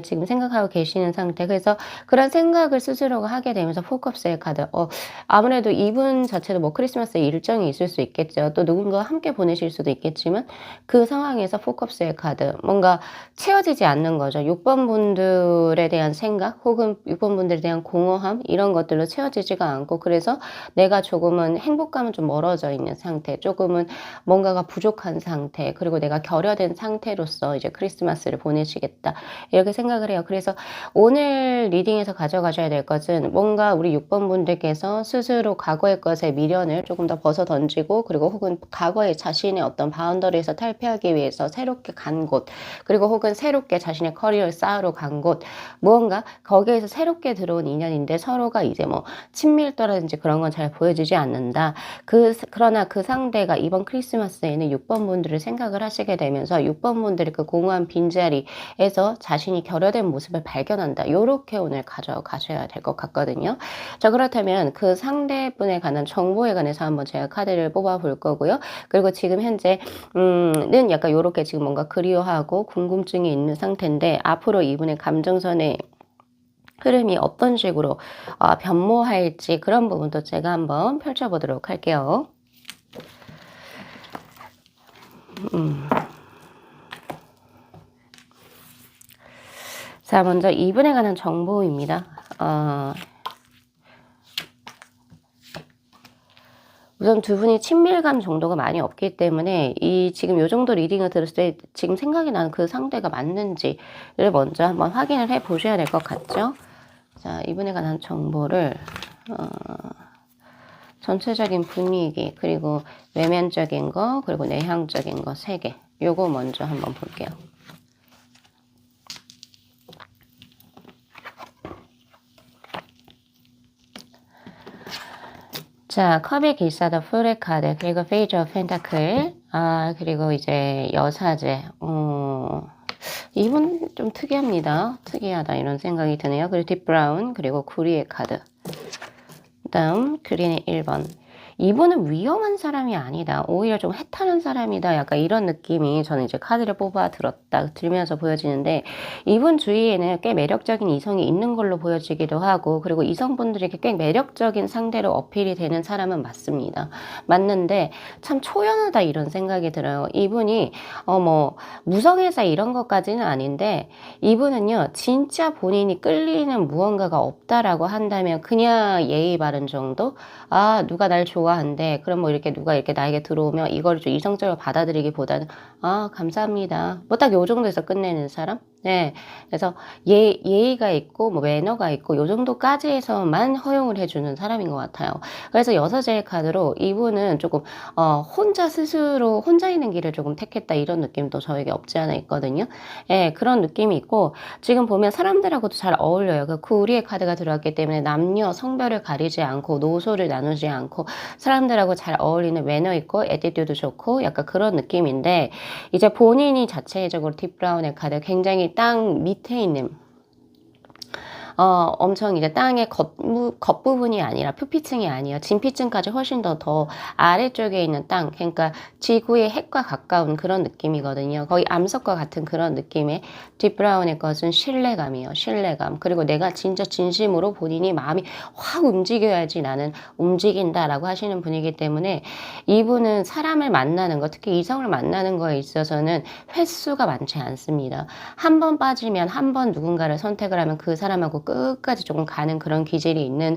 지금 생각하고 계시는 상태. 그래서 그런 생각을 스스로가 하게 되면서 포커스의 카드. 아무래도 이분 자체도 뭐 크리스마스에 일정이 있을 수 있겠죠. 또 누군가와 함께 보내실 수도 있겠지만 그 상황에서 포커스의 카드. 뭔가 채워지지 않는 거죠. 6번 분들에 대한 생각 혹은 6번 분들에 대한 공허함 이런 것들로 채워지지가 않고 그래서 내가 조금은 행복감은 좀 멀어져 있는 상태. 조금은 뭔가가 부족한 상태 그리고 내가 결여된 상태로서 이제 크리스마스를 보내시겠다 이렇게 생각을 해요. 그래서 오늘 리딩에서 가져가셔야 될 것은 뭔가 우리 6번 분들께서 스스로 과거의 것에 미련을 조금 더 벗어 던지고 그리고 혹은 과거의 자신의 어떤 바운더리에서 탈피하기 위해서 새롭게 간 곳 그리고 혹은 새롭게 자신의 커리어를 쌓으러 간 곳 무언가 거기에서 새롭게 들어온 인연인데 서로가 이제 뭐 친밀도라든지 그런 건 잘 보여지지 않는다. 그러나 그 상대가 이번 크리스마스에는 6번 분들을 생각을 하시게 되면서 6번 분들이 그 공허한 빈자리에서 자신이 결여된 모습을 발견한다. 요렇게 오늘 가져가셔야 될 것 같거든요. 자, 그렇다면 그 상대분에 관한 정보에 관해서 한번 제가 카드를 뽑아 볼 거고요. 그리고 지금 현재 는 약간 요렇게 지금 뭔가 그리워하고 궁금증이 있는 상태인데 앞으로 이분의 감정선에 흐름이 어떤 식으로 변모할지 그런 부분도 제가 한번 펼쳐보도록 할게요. 자, 먼저 이분에 관한 정보입니다. 우선 두 분이 친밀감 정도가 많이 없기 때문에 지금 요 정도 리딩을 들었을 때 지금 생각이 나는 그 상대가 맞는지를 먼저 한번 확인을 해 보셔야 될 것 같죠? 자, 이분에 관한 정보를 전체적인 분위기, 그리고 외면적인 거, 그리고 내향적인 거 3개. 요거 먼저 한번 볼게요. 자, 컵의 길사도 풀의 카드, 그리고 페이지 오브 펜타클, 그리고 이제 여사제. 이분 좀 특이합니다. 특이하다 이런 생각이 드네요. 그리고 딥브라운, 그리고 구리의 카드. 다음 그린의 1번. 이분은 위험한 사람이 아니다. 오히려 좀 해탈한 사람이다. 약간 이런 느낌이 저는 이제 카드를 뽑아 들면서 보여지는데, 이분 주위에는 꽤 매력적인 이성이 있는 걸로 보여지기도 하고, 그리고 이성분들에게 꽤 매력적인 상대로 어필이 되는 사람은 맞습니다. 맞는데 참 초연하다 이런 생각이 들어요. 이분이 무성애자 이런 것까지는 아닌데, 이분은요 진짜 본인이 끌리는 무언가가 없다라고 한다면 그냥 예의 바른 정도? 누가 날 좋아한대. 그럼 뭐 이렇게 누가 이렇게 나에게 들어오면 이걸 좀 이성적으로 받아들이기보다는 감사합니다. 뭐 딱 요 정도에서 끝내는 사람? 네. 그래서 예의가 있고 뭐 매너가 있고 요 정도까지 해서만 허용을 해주는 사람인 것 같아요. 그래서 여사제의 카드로 이분은 조금 혼자 스스로 혼자 있는 길을 조금 택했다 이런 느낌도 저에게 없지 않아 있거든요. 예, 그런 느낌이 있고, 지금 보면 사람들하고도 잘 어울려요. 그 구리의 카드가 들어왔기 때문에 남녀 성별을 가리지 않고 노소를 나누지 않고 사람들하고 잘 어울리는 매너 있고 애티튜드 좋고 약간 그런 느낌인데, 이제 본인이 자체적으로 딥브라운의 카드 굉장히 땅 밑에 있는 엄청 이제 땅의 겉부분이 아니라 표피층이 아니에요. 진피층까지 훨씬 더 아래쪽에 있는 땅, 그러니까 지구의 핵과 가까운 그런 느낌이거든요. 거의 암석과 같은 그런 느낌의 딥브라운의 것은 신뢰감이에요. 신뢰감. 그리고 내가 진짜 진심으로 본인이 마음이 확 움직여야지 나는 움직인다라고 하시는 분이기 때문에, 이분은 사람을 만나는 거, 특히 이성을 만나는 거에 있어서는 횟수가 많지 않습니다. 한 번 빠지면 한 번 누군가를 선택을 하면 그 사람하고 끝까지 조금 가는 그런 기질이 있는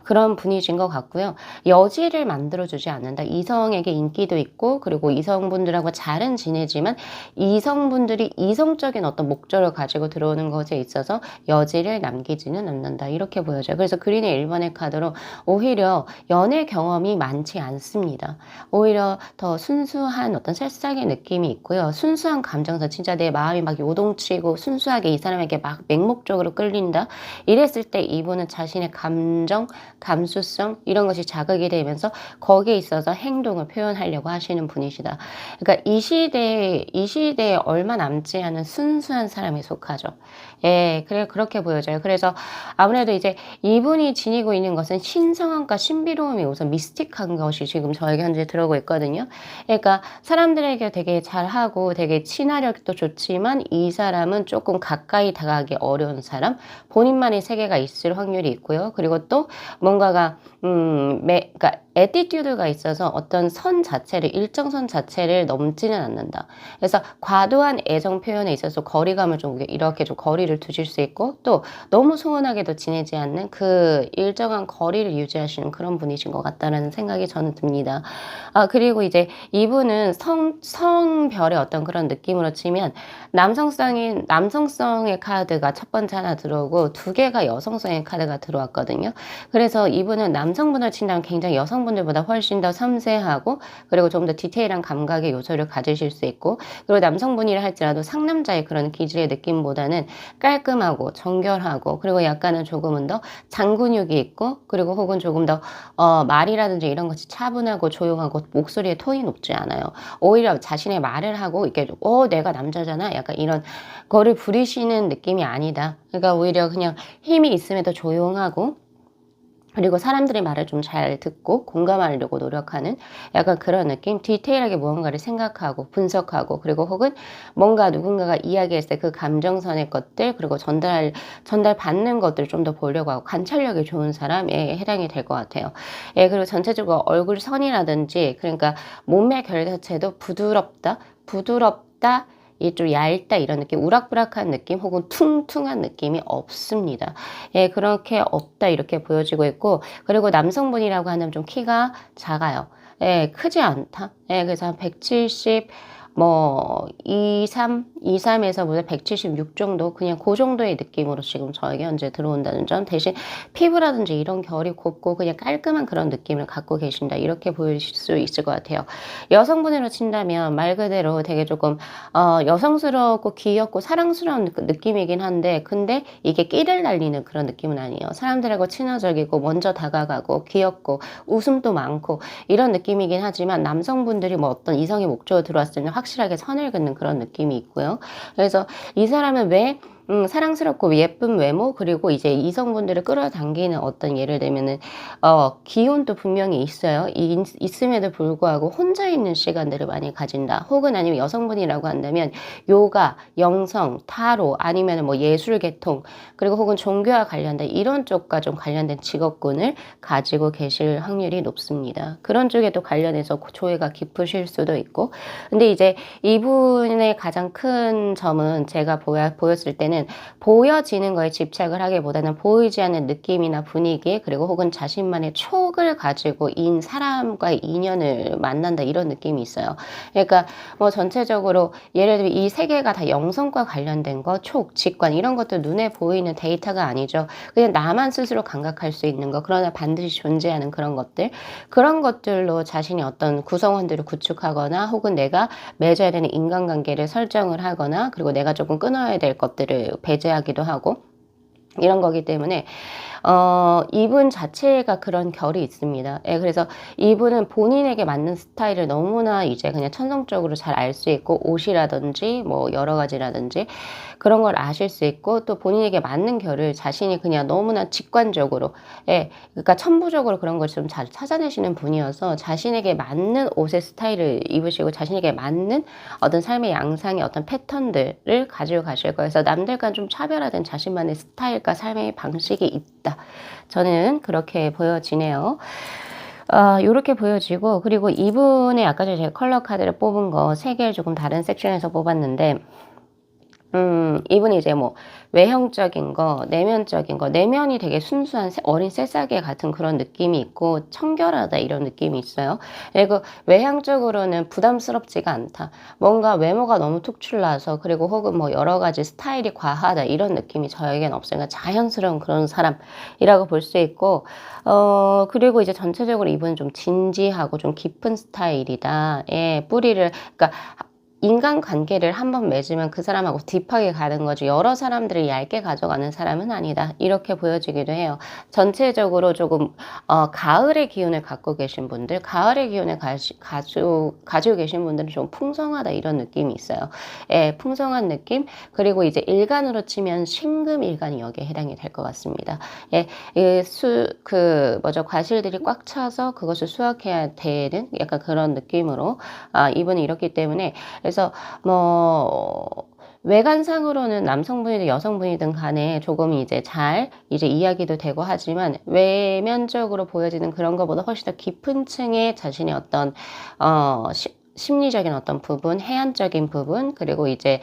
그런 분이신 것 같고요. 여지를 만들어주지 않는다. 이성에게 인기도 있고, 그리고 이성분들하고 잘은 지내지만 이성분들이 이성적인 어떤 목적을 가지고 들어오는 것에 있어서 여지를 남기지는 않는다. 이렇게 보여져요. 그래서 그린의 1번의 카드로 오히려 연애 경험이 많지 않습니다. 오히려 더 순수한 어떤 새싹의 느낌이 있고요. 순수한 감정선, 진짜 내 마음이 막 요동치고 순수하게 이 사람에게 막 맹목적으로 끌린다. 이랬을 때 이분은 자신의 감정, 감수성 이런 것이 자극이 되면서 거기에 있어서 행동을 표현하려고 하시는 분이시다. 그러니까 이 시대에 얼마 남지 않은 순수한 사람에 속하죠. 예, 그렇게 보여져요. 그래서 아무래도 이제 이분이 지니고 있는 것은 신성함과 신비로움이 우선 미스틱한 것이 지금 저에게 현재 들어오고 있거든요. 그러니까 사람들에게 되게 잘하고 되게 친화력도 좋지만 이 사람은 조금 가까이 다가가기 어려운 사람, 본인만의 세계가 있을 확률이 있고요. 그리고 또 뭔가가 그러니까 애티튜드가 있어서 어떤 선 자체를, 일정선 자체를 넘지는 않는다. 그래서 과도한 애정 표현에 있어서 거리감을 좀 이렇게 좀 거리를 두실 수 있고, 또 너무 소원하게도 지내지 않는 그 일정한 거리를 유지하시는 그런 분이신 것 같다라는 생각이 저는 듭니다. 그리고 이제 이분은 성별의 어떤 그런 느낌으로 치면 남성성의 카드가 첫 번째 하나 들어오고 2개가 여성성의 카드가 들어왔거든요. 그래서 이분은 남성분을 친다면 굉장히 여성분들보다 훨씬 더 섬세하고, 그리고 좀 더 디테일한 감각의 요소를 가지실 수 있고, 그리고 남성분이라 할지라도 상남자의 그런 기질의 느낌보다는 깔끔하고 정결하고, 그리고 약간은 조금은 더 장근육이 있고, 그리고 혹은 조금 더 말이라든지 이런 것이 차분하고 조용하고 목소리의 톤이 높지 않아요. 오히려 자신의 말을 하고 이렇게 내가 남자잖아 약간 이런 거를 부리시는 느낌이 아니다. 그러니까 오히려 그냥 힘이 있음에도 조용하고, 그리고 사람들의 말을 좀 잘 듣고 공감하려고 노력하는 약간 그런 느낌? 디테일하게 무언가를 생각하고 분석하고 그리고 혹은 뭔가 누군가가 이야기했을 때 그 감정선의 것들 그리고 전달받는 것들을 좀 더 보려고 하고 관찰력이 좋은 사람에 해당이 될 것 같아요. 예, 그리고 전체적으로 얼굴 선이라든지 그러니까 몸의 결 자체도 부드럽다, 이게 좀 얇다 이런 느낌, 우락부락한 느낌 혹은 퉁퉁한 느낌이 없습니다. 예, 그렇게 없다 이렇게 보여지고 있고 그리고 남성분이라고 하면 좀 키가 작아요. 예, 크지 않다. 예, 그래서 한 170, 뭐, 23에서부터 176 정도, 그냥 그 정도의 느낌으로 지금 저에게 현재 들어온다는 점. 대신 피부라든지 이런 결이 곱고 그냥 깔끔한 그런 느낌을 갖고 계신다. 이렇게 보이실 수 있을 것 같아요. 여성분으로 친다면 말 그대로 되게 조금, 여성스럽고 귀엽고 사랑스러운 느낌이긴 한데, 근데 이게 끼를 날리는 그런 느낌은 아니에요. 사람들하고 친화적이고, 먼저 다가가고, 귀엽고, 웃음도 많고, 이런 느낌이긴 하지만 남성분들이 뭐 어떤 이성의 목적으로 들어왔을 때는 확실하게 선을 긋는 그런 느낌이 있고요. 그래서 이 사람은 왜 사랑스럽고 예쁜 외모 그리고 이제 이성분들을 끌어당기는 어떤 예를 들면은 기운도 분명히 있어요. 있음에도 불구하고 혼자 있는 시간들을 많이 가진다. 혹은 아니면 여성분이라고 한다면 요가, 영성, 타로 아니면 뭐 예술 계통 그리고 혹은 종교와 관련된 이런 쪽과 좀 관련된 직업군을 가지고 계실 확률이 높습니다. 그런 쪽에도 관련해서 조예가 깊으실 수도 있고 근데 이제 이분의 가장 큰 점은 제가 보였을 때는 보여지는 거에 집착을 하기보다는 보이지 않는 느낌이나 분위기 그리고 혹은 자신만의 촉을 가지고 사람과의 인연을 만난다 이런 느낌이 있어요. 그러니까 뭐 전체적으로 예를 들면 이 세 개가 다 영성과 관련된 거, 촉, 직관 이런 것들 눈에 보이는 데이터가 아니죠. 그냥 나만 스스로 감각할 수 있는 거 그러나 반드시 존재하는 그런 것들 그런 것들로 자신이 어떤 구성원들을 구축하거나 혹은 내가 맺어야 되는 인간관계를 설정을 하거나 그리고 내가 조금 끊어야 될 것들을 배제하기도 하고 이런 거기 때문에 이분 자체가 그런 결이 있습니다. 예, 그래서 이분은 본인에게 맞는 스타일을 너무나 이제 그냥 천성적으로 잘 알 수 있고 옷이라든지 뭐 여러 가지라든지 그런 걸 아실 수 있고 또 본인에게 맞는 결을 자신이 그냥 너무나 직관적으로 예, 그러니까 천부적으로 그런 걸 좀 잘 찾아내시는 분이어서 자신에게 맞는 옷의 스타일을 입으시고 자신에게 맞는 어떤 삶의 양상의 어떤 패턴들을 가지고 가실 거예요. 그래서 남들과 좀 차별화된 자신만의 스타일과 삶의 방식이 있다. 저는 그렇게 보여지네요. 요렇게 보여지고 그리고 이분의 아까 전에 제가 컬러 카드를 뽑은 거 3개를 조금 다른 섹션에서 뽑았는데 이분이 이제 뭐 외형적인 거, 내면적인 거, 내면이 되게 순수한 어린 새싹의 같은 그런 느낌이 있고 청결하다 이런 느낌이 있어요. 그리고 외향적으로는 부담스럽지가 않다. 뭔가 외모가 너무 특출나서 그리고 혹은 뭐 여러 가지 스타일이 과하다 이런 느낌이 저에겐 없어요. 그러니까 자연스러운 그런 사람이라고 볼 수 있고 그리고 이제 전체적으로 이분은 좀 진지하고 좀 깊은 스타일이다. 예, 그러니까 인간관계를 한번 맺으면 그 사람하고 딥하게 가는 거지 여러 사람들을 얇게 가져가는 사람은 아니다. 이렇게 보여지기도 해요. 전체적으로 조금 가을의 기운을 갖고 계신 분들, 가을의 기운을 가지고 계신 분들은 좀 풍성하다 이런 느낌이 있어요. 예, 풍성한 느낌 그리고 이제 일간으로 치면 신금일간이 여기에 해당이 될 것 같습니다. 예, 과실들이 꽉 차서 그것을 수확해야 되는 약간 그런 느낌으로 이분은 이렇기 때문에 그래서 뭐 외관상으로는 남성분이든 여성분이든 간에 조금 이제 이제 이야기도 되고 하지만 외면적으로 보여지는 그런 것보다 훨씬 더 깊은 층의 자신의 어떤 심리적인 어떤 부분, 해안적인 부분, 그리고 이제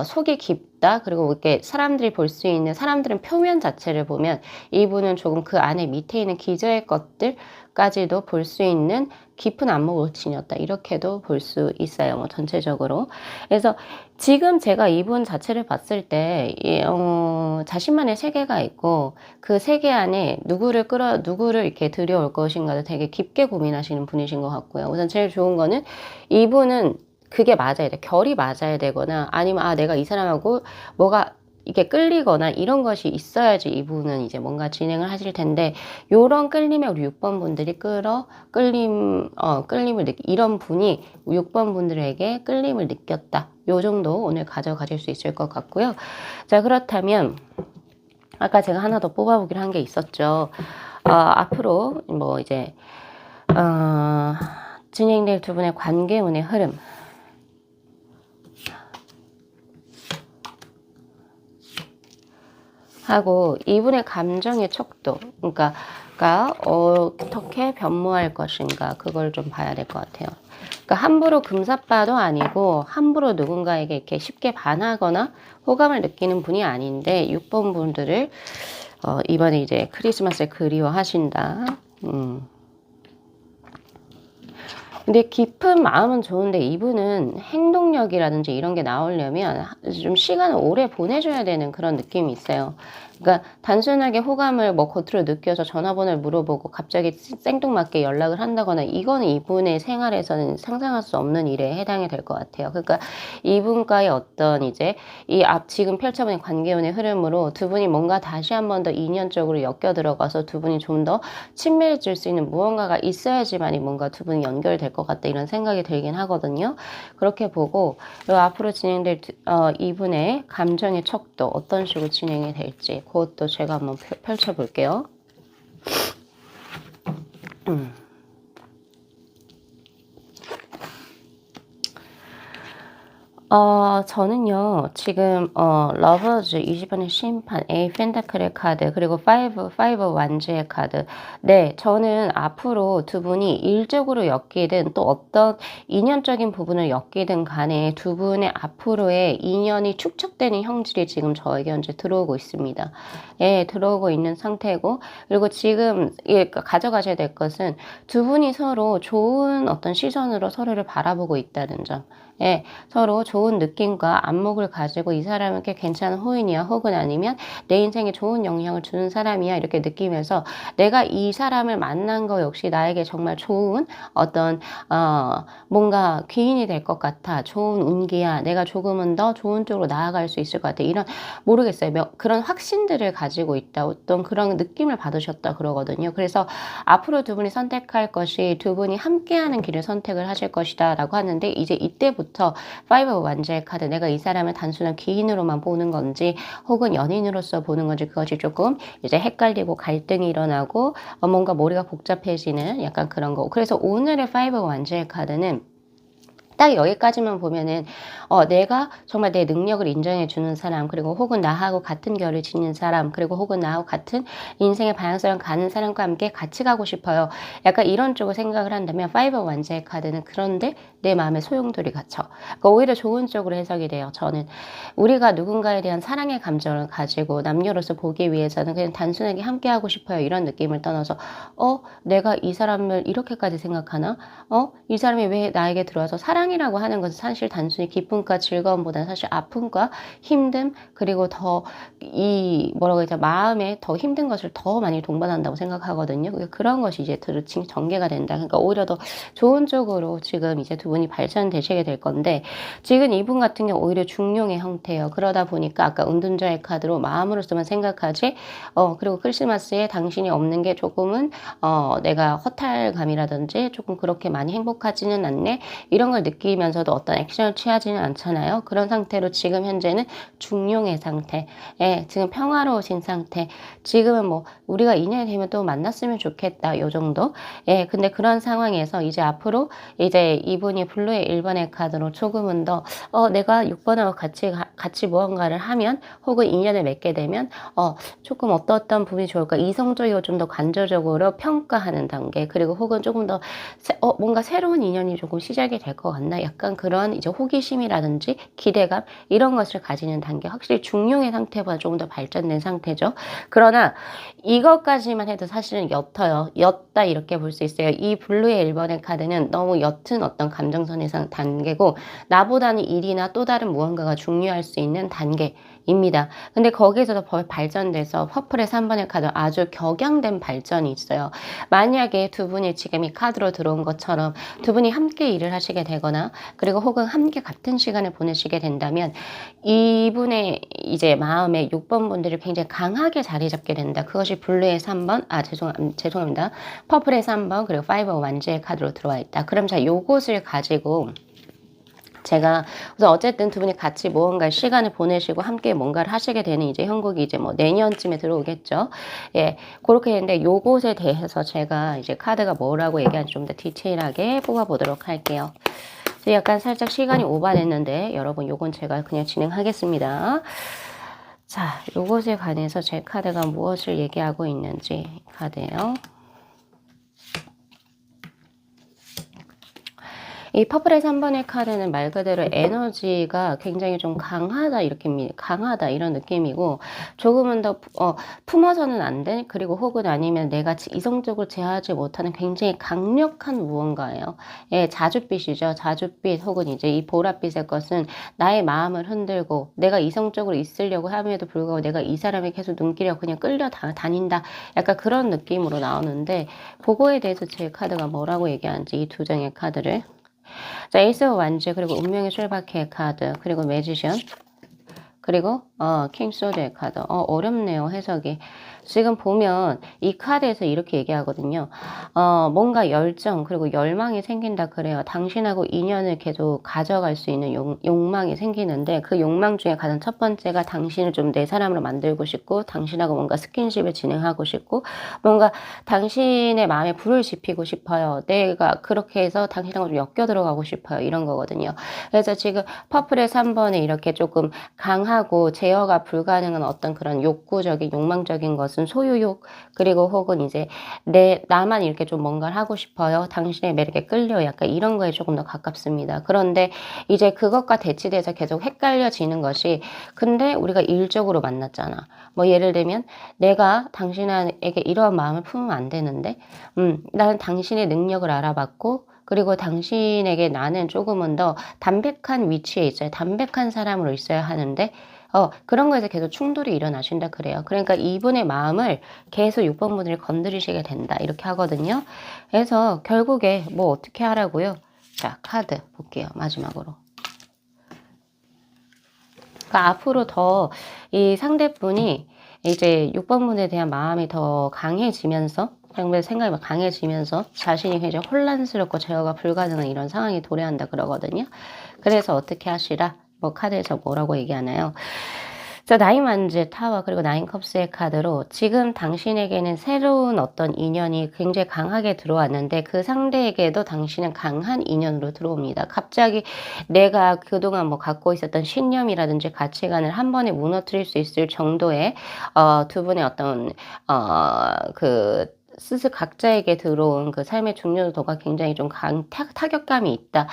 속이 깊다. 그리고 이렇게 사람들이 볼 수 있는 사람들은 표면 자체를 보면 이분은 조금 그 안에 밑에 있는 기저의 것들까지도 볼 수 있는 깊은 안목을 지녔다. 이렇게도 볼 수 있어요. 뭐 전체적으로. 그래서 지금 제가 이분 자체를 봤을 때 자신만의 세계가 있고 그 세계 안에 누구를 이렇게 들여올 것인가를 되게 깊게 고민하시는 분이신 것 같고요. 우선 제일 좋은 거는 이분은 그게 맞아야 돼. 결이 맞아야 되거나 아니면 내가 이 사람하고 뭐가 이게 끌리거나 이런 것이 있어야지 이분은 이제 뭔가 진행을 하실 텐데 요런 끌림에 우리 6번 분들이 이런 분이 6번 분들에게 끌림을 느꼈다. 요 정도 오늘 가져가실 수 있을 것 같고요. 자, 그렇다면 아까 제가 하나 더 뽑아보기로 한 게 있었죠. 앞으로 뭐 이제 진행될 두 분의 관계운의 흐름, 하고 이분의 감정의 척도, 그러니까 어떻게 변모할 것인가, 그걸 좀 봐야 될 것 같아요. 그러니까 함부로 금사빠도 아니고 함부로 누군가에게 이렇게 쉽게 반하거나 호감을 느끼는 분이 아닌데 6번 분들을 이번에 이제 크리스마스에 그리워하신다. 근데 깊은 마음은 좋은데 이분은 행동력이라든지 이런 게 나오려면 좀 시간을 오래 보내줘야 되는 그런 느낌이 있어요. 그러니까 단순하게 호감을 뭐 겉으로 느껴서 전화번호를 물어보고 갑자기 생뚱맞게 연락을 한다거나, 이거는 이분의 생활에서는 상상할 수 없는 일에 해당이 될 것 같아요. 그러니까 이분과의 어떤 이제 지금 펼쳐보는 관계운의 흐름으로 두 분이 뭔가 다시 한 번 더 인연적으로 엮여 들어가서 두 분이 좀 더 친밀해질 수 있는 무언가가 있어야지만이 뭔가 두 분이 연결될 것 같다, 이런 생각이 들긴 하거든요. 그렇게 보고 앞으로 진행될 이분의 감정의 척도 어떤 식으로 진행이 될지 그것도 제가 한번 펼쳐볼게요. 저는요, 지금, 러버즈, 20번의 심판, A 펜타클의 카드, 그리고 5 완즈의 카드. 네, 저는 앞으로 두 분이 일적으로 엮이든 또 어떤 인연적인 부분을 엮이든 간에 두 분의 앞으로의 인연이 축적되는 형질이 지금 저에게 현재 들어오고 있습니다. 예, 들어오고 있는 상태고, 그리고 지금, 가져가셔야 될 것은 두 분이 서로 좋은 어떤 시선으로 서로를 바라보고 있다는 점. 예, 서로 좋은 느낌과 안목을 가지고 이 사람은 꽤 괜찮은 호인이야, 혹은 아니면 내 인생에 좋은 영향을 주는 사람이야, 이렇게 느끼면서 내가 이 사람을 만난 거 역시 나에게 정말 좋은 어떤 뭔가 귀인이 될 것 같아, 좋은 운기야, 내가 조금은 더 좋은 쪽으로 나아갈 수 있을 것 같아, 이런, 모르겠어요, 그런 확신들을 가지고 있다, 어떤 그런 느낌을 받으셨다 그러거든요. 그래서 앞으로 두 분이 선택할 것이 두 분이 함께하는 길을 선택을 하실 것이다 라고 하는데, 이제 이때부터 5 완즈의 카드, 내가 이 사람을 단순한 귀인으로만 보는 건지 혹은 연인으로서 보는 건지, 그것이 조금 이제 헷갈리고 갈등이 일어나고 뭔가 머리가 복잡해지는 약간 그런 거. 그래서 오늘의 5 완즈의 카드는 딱 여기까지만 보면은 내가 정말 내 능력을 인정해 주는 사람, 그리고 혹은 나하고 같은 결을 지닌 사람, 그리고 혹은 나하고 같은 인생의 방향성을 가는 사람과 함께 같이 가고 싶어요, 약간 이런 쪽으로 생각을 한다면 5 완즈의 카드는 그런데 내 마음에 소용돌이 갇혀. 그러니까 오히려 좋은 쪽으로 해석이 돼요. 저는 우리가 누군가에 대한 사랑의 감정을 가지고 남녀로서 보기 위해서는 그냥 단순하게 함께 하고 싶어요, 이런 느낌을 떠나서 내가 이 사람을 이렇게까지 생각하나? 이 사람이 왜 나에게 들어와서, 사랑이라고 하는 것은 사실 단순히 기쁨과 즐거움보다는 사실 아픔과 힘듦, 그리고 더 뭐라고 해야 되나, 마음에 더 힘든 것을 더 많이 동반한다고 생각하거든요. 그런 것이 이제 전개가 된다. 그러니까 오히려 더 좋은 쪽으로 지금 이제 두 분이 발전되시게 될 건데, 지금 이분 같은 경우 오히려 중용의 형태예요. 그러다 보니까 아까 은둔자의 카드로 마음으로서만 생각하지, 그리고 크리스마스에 당신이 없는 게 조금은 내가 허탈감이라든지 조금 그렇게 많이 행복하지는 않네, 이런 걸 느끼면서도 어떤 액션을 취하지는 않잖아요. 그런 상태로 지금 현재는 중용의 상태, 지금 평화로우신 상태, 지금은 뭐 우리가 인연이 되면 또 만났으면 좋겠다, 요 정도. 근데 그런 상황에서 이제 앞으로 이제 이분이 블루의 1번의 카드로 조금은 더 내가 6번하고 같이 무언가를 하면 혹은 인연을 맺게 되면 조금 어떤 부분이 좋을까, 이성적이고 좀 더 관조적으로 평가하는 단계, 그리고 혹은 조금 더 뭔가 새로운 인연이 조금 시작이 될 것 같나, 약간 그런 이제 호기심이라든지 기대감, 이런 것을 가지는 단계, 확실히 중용의 상태보다 조금 더 발전된 상태죠. 그러나 이것까지만 해도 사실은 옅다, 이렇게 볼 수 있어요. 이 블루의 1번의 카드는 너무 옅은 어떤 감정선의 단계고, 나보다는 일이나 또 다른 무언가가 중요할 수 있는 단계입니다. 근데 거기에서도 발전돼서 퍼플의 3번의 카드, 아주 격양된 발전이 있어요. 만약에 두 분이 지금 이 카드로 들어온 것처럼 두 분이 함께 일을 하시게 되거나, 그리고 혹은 함께 같은 시간을 보내시게 된다면 이분의 이제 마음에 6번 분들이 굉장히 강하게 자리 잡게 된다. 그것이 블루의 3번, 죄송합니다. 퍼플의 3번, 그리고 5 완즈의 카드로 들어와 있다. 그럼 자, 요것을 가지고 제가 우선 어쨌든 두 분이 같이 무언가 시간을 보내시고 함께 뭔가를 하시게 되는 이제 형국이 이제 뭐 내년쯤에 들어오겠죠. 예, 그렇게 했는데 요것에 대해서 제가 이제 카드가 뭐라고 얘기하는지 좀 더 디테일하게 뽑아보도록 할게요. 약간 살짝 시간이 오버됐는데 여러분 요건 제가 그냥 진행하겠습니다. 자, 요것에 관해서 제 카드가 무엇을 얘기하고 있는지 카드예요. 이 퍼플의 3번의 카드는 말 그대로 에너지가 굉장히 좀 강하다 이렇게 강하다 이런 느낌이고 조금은 더 품어서는 안 돼. 그리고 혹은 아니면 내가 이성적으로 제어하지 못하는 굉장히 강력한 무언가예요. 예, 자줏빛이죠. 자줏빛 혹은 이제 이 보랏빛의 것은 나의 마음을 흔들고 내가 이성적으로 있으려고 함에도 불구하고 내가 이 사람에 계속 눈길이 그냥 끌려 다닌다. 약간 그런 느낌으로 나오는데 그거에 대해서 제 카드가 뭐라고 얘기하는지 이 두 장의 카드를 자, 에이스 오브 완즈, 그리고 운명의 출발케 카드, 그리고 매지션, 그리고 킹 소드의 카드. 어렵네요, 해석이. 지금 보면 이 카드에서 이렇게 얘기하거든요. 뭔가 열정 그리고 열망이 생긴다 그래요. 당신하고 인연을 계속 가져갈 수 있는 욕망이 생기는데 그 욕망 중에 가장 첫 번째가 당신을 좀 내 사람으로 만들고 싶고 당신하고 뭔가 스킨십을 진행하고 싶고 뭔가 당신의 마음에 불을 지피고 싶어요. 내가 그렇게 해서 당신하고 좀 엮여 들어가고 싶어요. 이런 거거든요. 그래서 지금 퍼플의 3번에 이렇게 조금 강하고 제어가 불가능한 어떤 그런 욕구적인 욕망적인 것은 소유욕 그리고 혹은 이제 나만 이렇게 좀 뭔가를 하고 싶어요. 당신의 매력에 끌려 약간 이런 거에 조금 더 가깝습니다. 그런데 이제 그것과 대치돼서 계속 헷갈려지는 것이 근데 우리가 일적으로 만났잖아. 뭐 예를 들면 내가 당신에게 이러한 마음을 품으면 안 되는데 나는 당신의 능력을 알아봤고 그리고 당신에게 나는 조금은 더 담백한 위치에 있어요. 담백한 사람으로 있어야 하는데 그런 거에서 계속 충돌이 일어나신다 그래요. 그러니까 이분의 마음을 계속 6번 분들이 건드리시게 된다. 이렇게 하거든요. 그래서 결국에 뭐 어떻게 하라고요? 자, 카드 볼게요. 마지막으로. 그러니까 앞으로 더 이 상대분이 이제 6번 분에 대한 마음이 더 강해지면서 생각이 강해지면서 자신이 굉장히 혼란스럽고 제어가 불가능한 이런 상황이 도래한다 그러거든요. 그래서 어떻게 하시라? 뭐 카드에서 뭐라고 얘기하나요? 자, 나인 완즈 타워 그리고 나인 컵스의 카드로 지금 당신에게는 새로운 어떤 인연이 굉장히 강하게 들어왔는데 그 상대에게도 당신은 강한 인연으로 들어옵니다. 갑자기 내가 그동안 뭐 갖고 있었던 신념이라든지 가치관을 한 번에 무너뜨릴 수 있을 정도의 두 분의 어떤 그 스스로 각자에게 들어온 그 삶의 중요도가 굉장히 좀 타격감이 있다.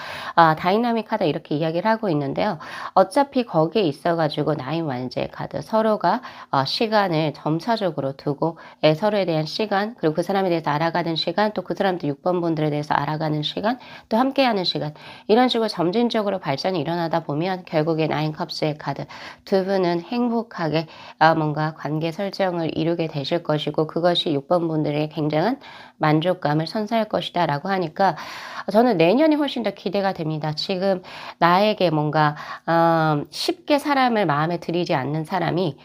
다이나믹하다 이렇게 이야기를 하고 있는데요. 어차피 거기에 있어가지고 나인 완제 카드 서로가 시간을 점차적으로 두고 서로에 대한 시간 그리고 그 사람에 대해서 알아가는 시간 또 그 사람들 6번 분들에 대해서 알아가는 시간 또 함께하는 시간 이런 식으로 점진적으로 발전이 일어나다 보면 결국에 나인 컵스의 카드 두 분은 행복하게 뭔가 관계 설정을 이루게 되실 것이고 그것이 6번 분들의 굉장한 만족감을 선사할 것이다 라고 하니까 저는 내년이 훨씬 더 기대가 됩니다. 지금 나에게 뭔가 쉽게 사람을 마음에 들이지 않는 사람이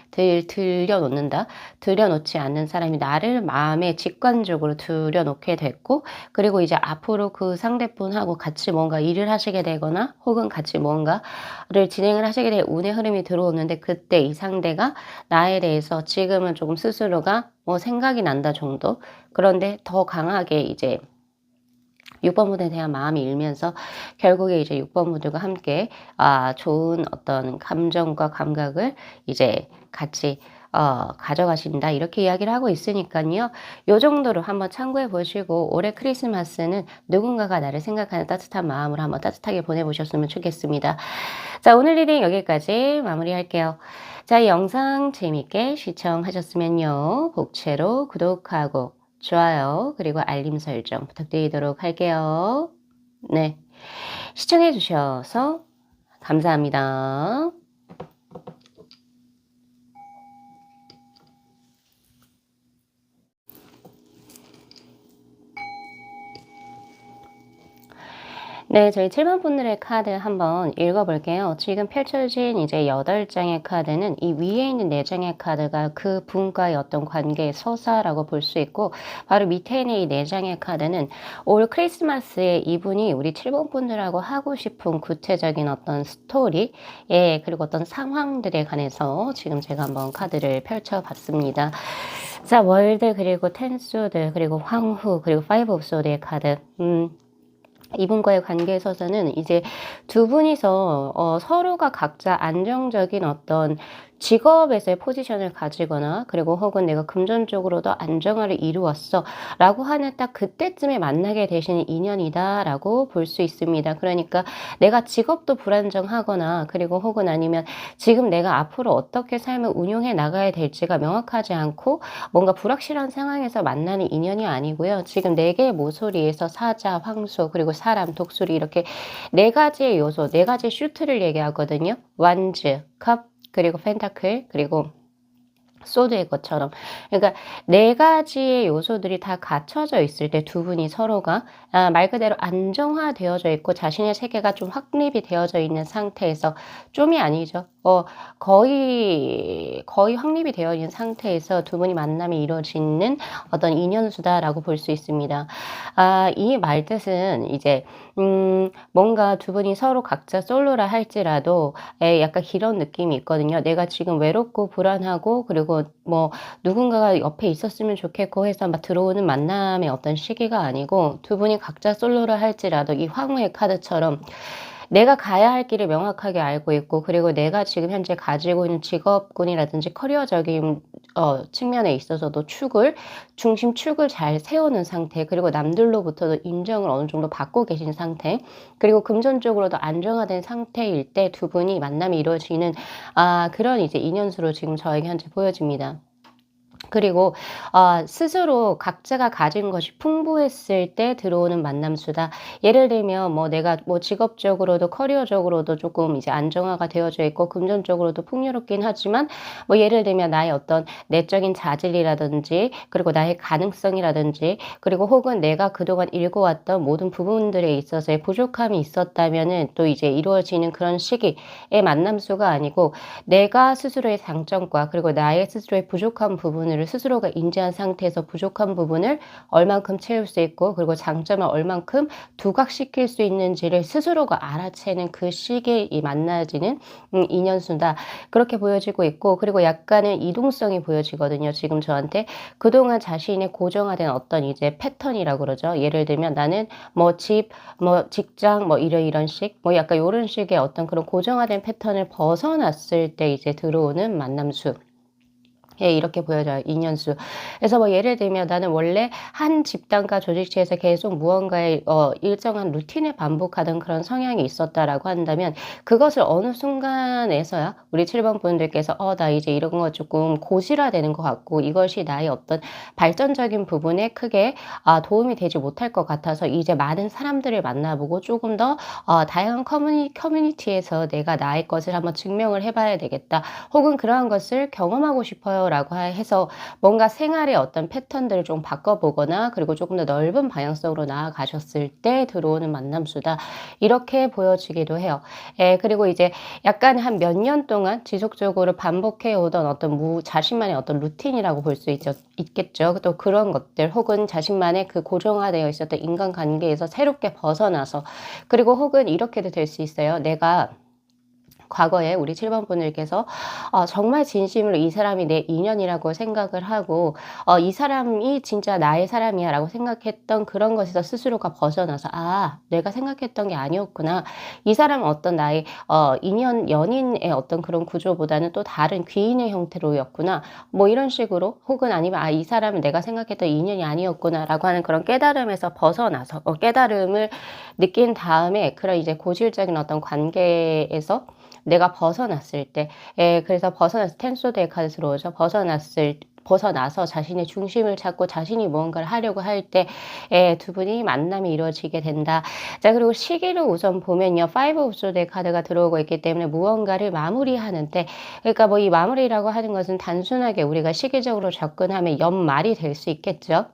들여놓지 않는 사람이 나를 마음에 직관적으로 들여놓게 됐고 그리고 이제 앞으로 그 상대분하고 같이 뭔가 일을 하시게 되거나 혹은 같이 뭔가를 진행을 하시게 될 운의 흐름이 들어오는데 그때 이 상대가 나에 대해서 지금은 조금 스스로가 뭐 생각이 난다 정도 그런데 더 강하게 이제 6번 분에 대한 마음이 일면서 결국에 이제 6번 분들과 함께 좋은 어떤 감정과 감각을 이제 같이 가져가신다 이렇게 이야기를 하고 있으니까요. 요 정도로 한번 참고해 보시고 올해 크리스마스는 누군가가 나를 생각하는 따뜻한 마음으로 한번 따뜻하게 보내보셨으면 좋겠습니다. 자, 오늘 리딩 여기까지 마무리할게요. 자, 이 영상 재밌게 시청하셨으면요. 복채로 구독하고 좋아요 그리고 알림 설정 부탁드리도록 할게요. 네, 시청해 주셔서 감사합니다. 네, 저희 7번 분들의 카드 한번 읽어볼게요. 지금 펼쳐진 이제 8장의 카드는 이 위에 있는 4장의 카드가 그 분과의 어떤 관계의 서사라고 볼 수 있고, 바로 밑에 있는 이 4장의 카드는 올 크리스마스에 이분이 우리 7번 분들하고 하고 싶은 구체적인 어떤 스토리, 예, 그리고 어떤 상황들에 관해서 지금 제가 한번 카드를 펼쳐봤습니다. 자, 월드, 그리고 텐 소드, 그리고 황후, 그리고 파이브 오브 소드의 카드. 이분과의 관계에 있어서는 이제 두 분이서 서로가 각자 안정적인 어떤 직업에서의 포지션을 가지거나, 그리고 혹은 내가 금전적으로도 안정화를 이루었어 라고 하는 딱 그때쯤에 만나게 되시는 인연이다 라고 볼 수 있습니다. 그러니까 내가 직업도 불안정하거나, 그리고 혹은 아니면 지금 내가 앞으로 어떻게 삶을 운용해 나가야 될지가 명확하지 않고 뭔가 불확실한 상황에서 만나는 인연이 아니고요. 지금 4개의 모서리에서 사자, 황소, 그리고 사람, 독수리, 이렇게 4가지의 요소, 4가지 슈트를 얘기하거든요. 완즈, 컵, 그리고 펜타클, 그리고 소드의 것처럼. 그러니까 4가지의 요소들이 다 갖춰져 있을 때 두 분이 서로가 말 그대로 안정화되어져 있고 자신의 세계가 좀 확립이 되어져 있는 상태에서, 좀이 아니죠. 거의 확립이 되어 있는 상태에서 두 분이 만남이 이루어지는 어떤 인연수다라고 볼 수 있습니다. 이 말뜻은 이제 뭔가 두 분이 서로 각자 솔로라 할지라도 약간 이런 느낌이 있거든요. 내가 지금 외롭고 불안하고, 그리고 뭐 누군가가 옆에 있었으면 좋겠고 해서 막 들어오는 만남의 어떤 시기가 아니고, 두 분이 각자 솔로라 할지라도 이 황후의 카드처럼 내가 가야 할 길을 명확하게 알고 있고, 그리고 내가 지금 현재 가지고 있는 직업군이라든지 커리어적인 측면에 있어서도 중심 축을 잘 세우는 상태, 그리고 남들로부터도 인정을 어느 정도 받고 계신 상태, 그리고 금전적으로도 안정화된 상태일 때 두 분이 만남이 이루어지는 그런 이제 인연수로 지금 저에게 현재 보여집니다. 그리고 스스로 각자가 가진 것이 풍부했을 때 들어오는 만남수다. 예를 들면 뭐 내가 뭐 직업적으로도 커리어적으로도 조금 이제 안정화가 되어져 있고 금전적으로도 풍요롭긴 하지만, 뭐 예를 들면 나의 어떤 내적인 자질이라든지, 그리고 나의 가능성이라든지, 그리고 혹은 내가 그동안 읽어왔던 모든 부분들에 있어서의 부족함이 있었다면은 또 이제 이루어지는 그런 시기의 만남수가 아니고, 내가 스스로의 장점과 그리고 나의 스스로의 부족한 부분을 스스로가 인지한 상태에서 부족한 부분을 얼만큼 채울 수 있고, 그리고 장점을 얼만큼 두각시킬 수 있는지를 스스로가 알아채는 그 시기에 만나지는 인연수다, 그렇게 보여지고 있고, 그리고 약간의 이동성이 보여지거든요. 지금 저한테 그동안 자신의 고정화된 어떤 이제 패턴이라고 그러죠. 예를 들면 나는 뭐 집, 뭐 직장, 뭐 이런 식, 뭐 약간 요런 식의 어떤 그런 고정화된 패턴을 벗어났을 때 이제 들어오는 만남수. 예, 이렇게 보여져요. 인연수. 그래서 뭐 예를 들면 나는 원래 한 집단과 조직체에서 계속 무언가의 일정한 루틴을 반복하던 그런 성향이 있었다라고 한다면, 그것을 어느 순간에서야 우리 7번 분들께서 나 이제 이런 거 조금 고질화되는 것 같고, 이것이 나의 어떤 발전적인 부분에 크게 도움이 되지 못할 것 같아서 이제 많은 사람들을 만나보고 조금 더 다양한 커뮤니티에서 내가 나의 것을 한번 증명을 해봐야 되겠다. 혹은 그러한 것을 경험하고 싶어요 라고 해서 뭔가 생활의 어떤 패턴들을 좀 바꿔보거나, 그리고 조금 더 넓은 방향성으로 나아가셨을 때 들어오는 만남수다, 이렇게 보여지기도 해요. 그리고 이제 약간 한 몇 년 동안 지속적으로 반복해 오던 어떤 자신만의 어떤 루틴이라고 볼 수 있겠죠. 또 그런 것들, 혹은 자신만의 그 고정화되어 있었던 인간관계에서 새롭게 벗어나서, 그리고 혹은 이렇게도 될 수 있어요. 내가 과거에 우리 7번 분들께서 정말 진심으로 이 사람이 내 인연이라고 생각을 하고, 이 사람이 진짜 나의 사람이야 라고 생각했던 그런 것에서 스스로가 벗어나서 내가 생각했던 게 아니었구나, 이 사람은 어떤 나의 연인의 어떤 그런 구조보다는 또 다른 귀인의 형태로였구나, 뭐 이런 식으로, 혹은 아니면 이 사람은 내가 생각했던 인연이 아니었구나 라고 하는 그런 깨달음에서 벗어나서 깨달음을 느낀 다음에 그런 이제 고질적인 어떤 관계에서 내가 벗어났을 때, 그래서 텐소드의 카드 들어오죠. 벗어나서 자신의 중심을 찾고 자신이 무언가를 하려고 할 때 두 분이 만남이 이루어지게 된다. 자, 그리고 시기를 우선 보면요. 파이브 오브 소드의 카드가 들어오고 있기 때문에 무언가를 마무리하는 때, 그러니까 뭐 이 마무리라고 하는 것은 단순하게 우리가 시기적으로 접근하면 연말이 될 수 있겠죠.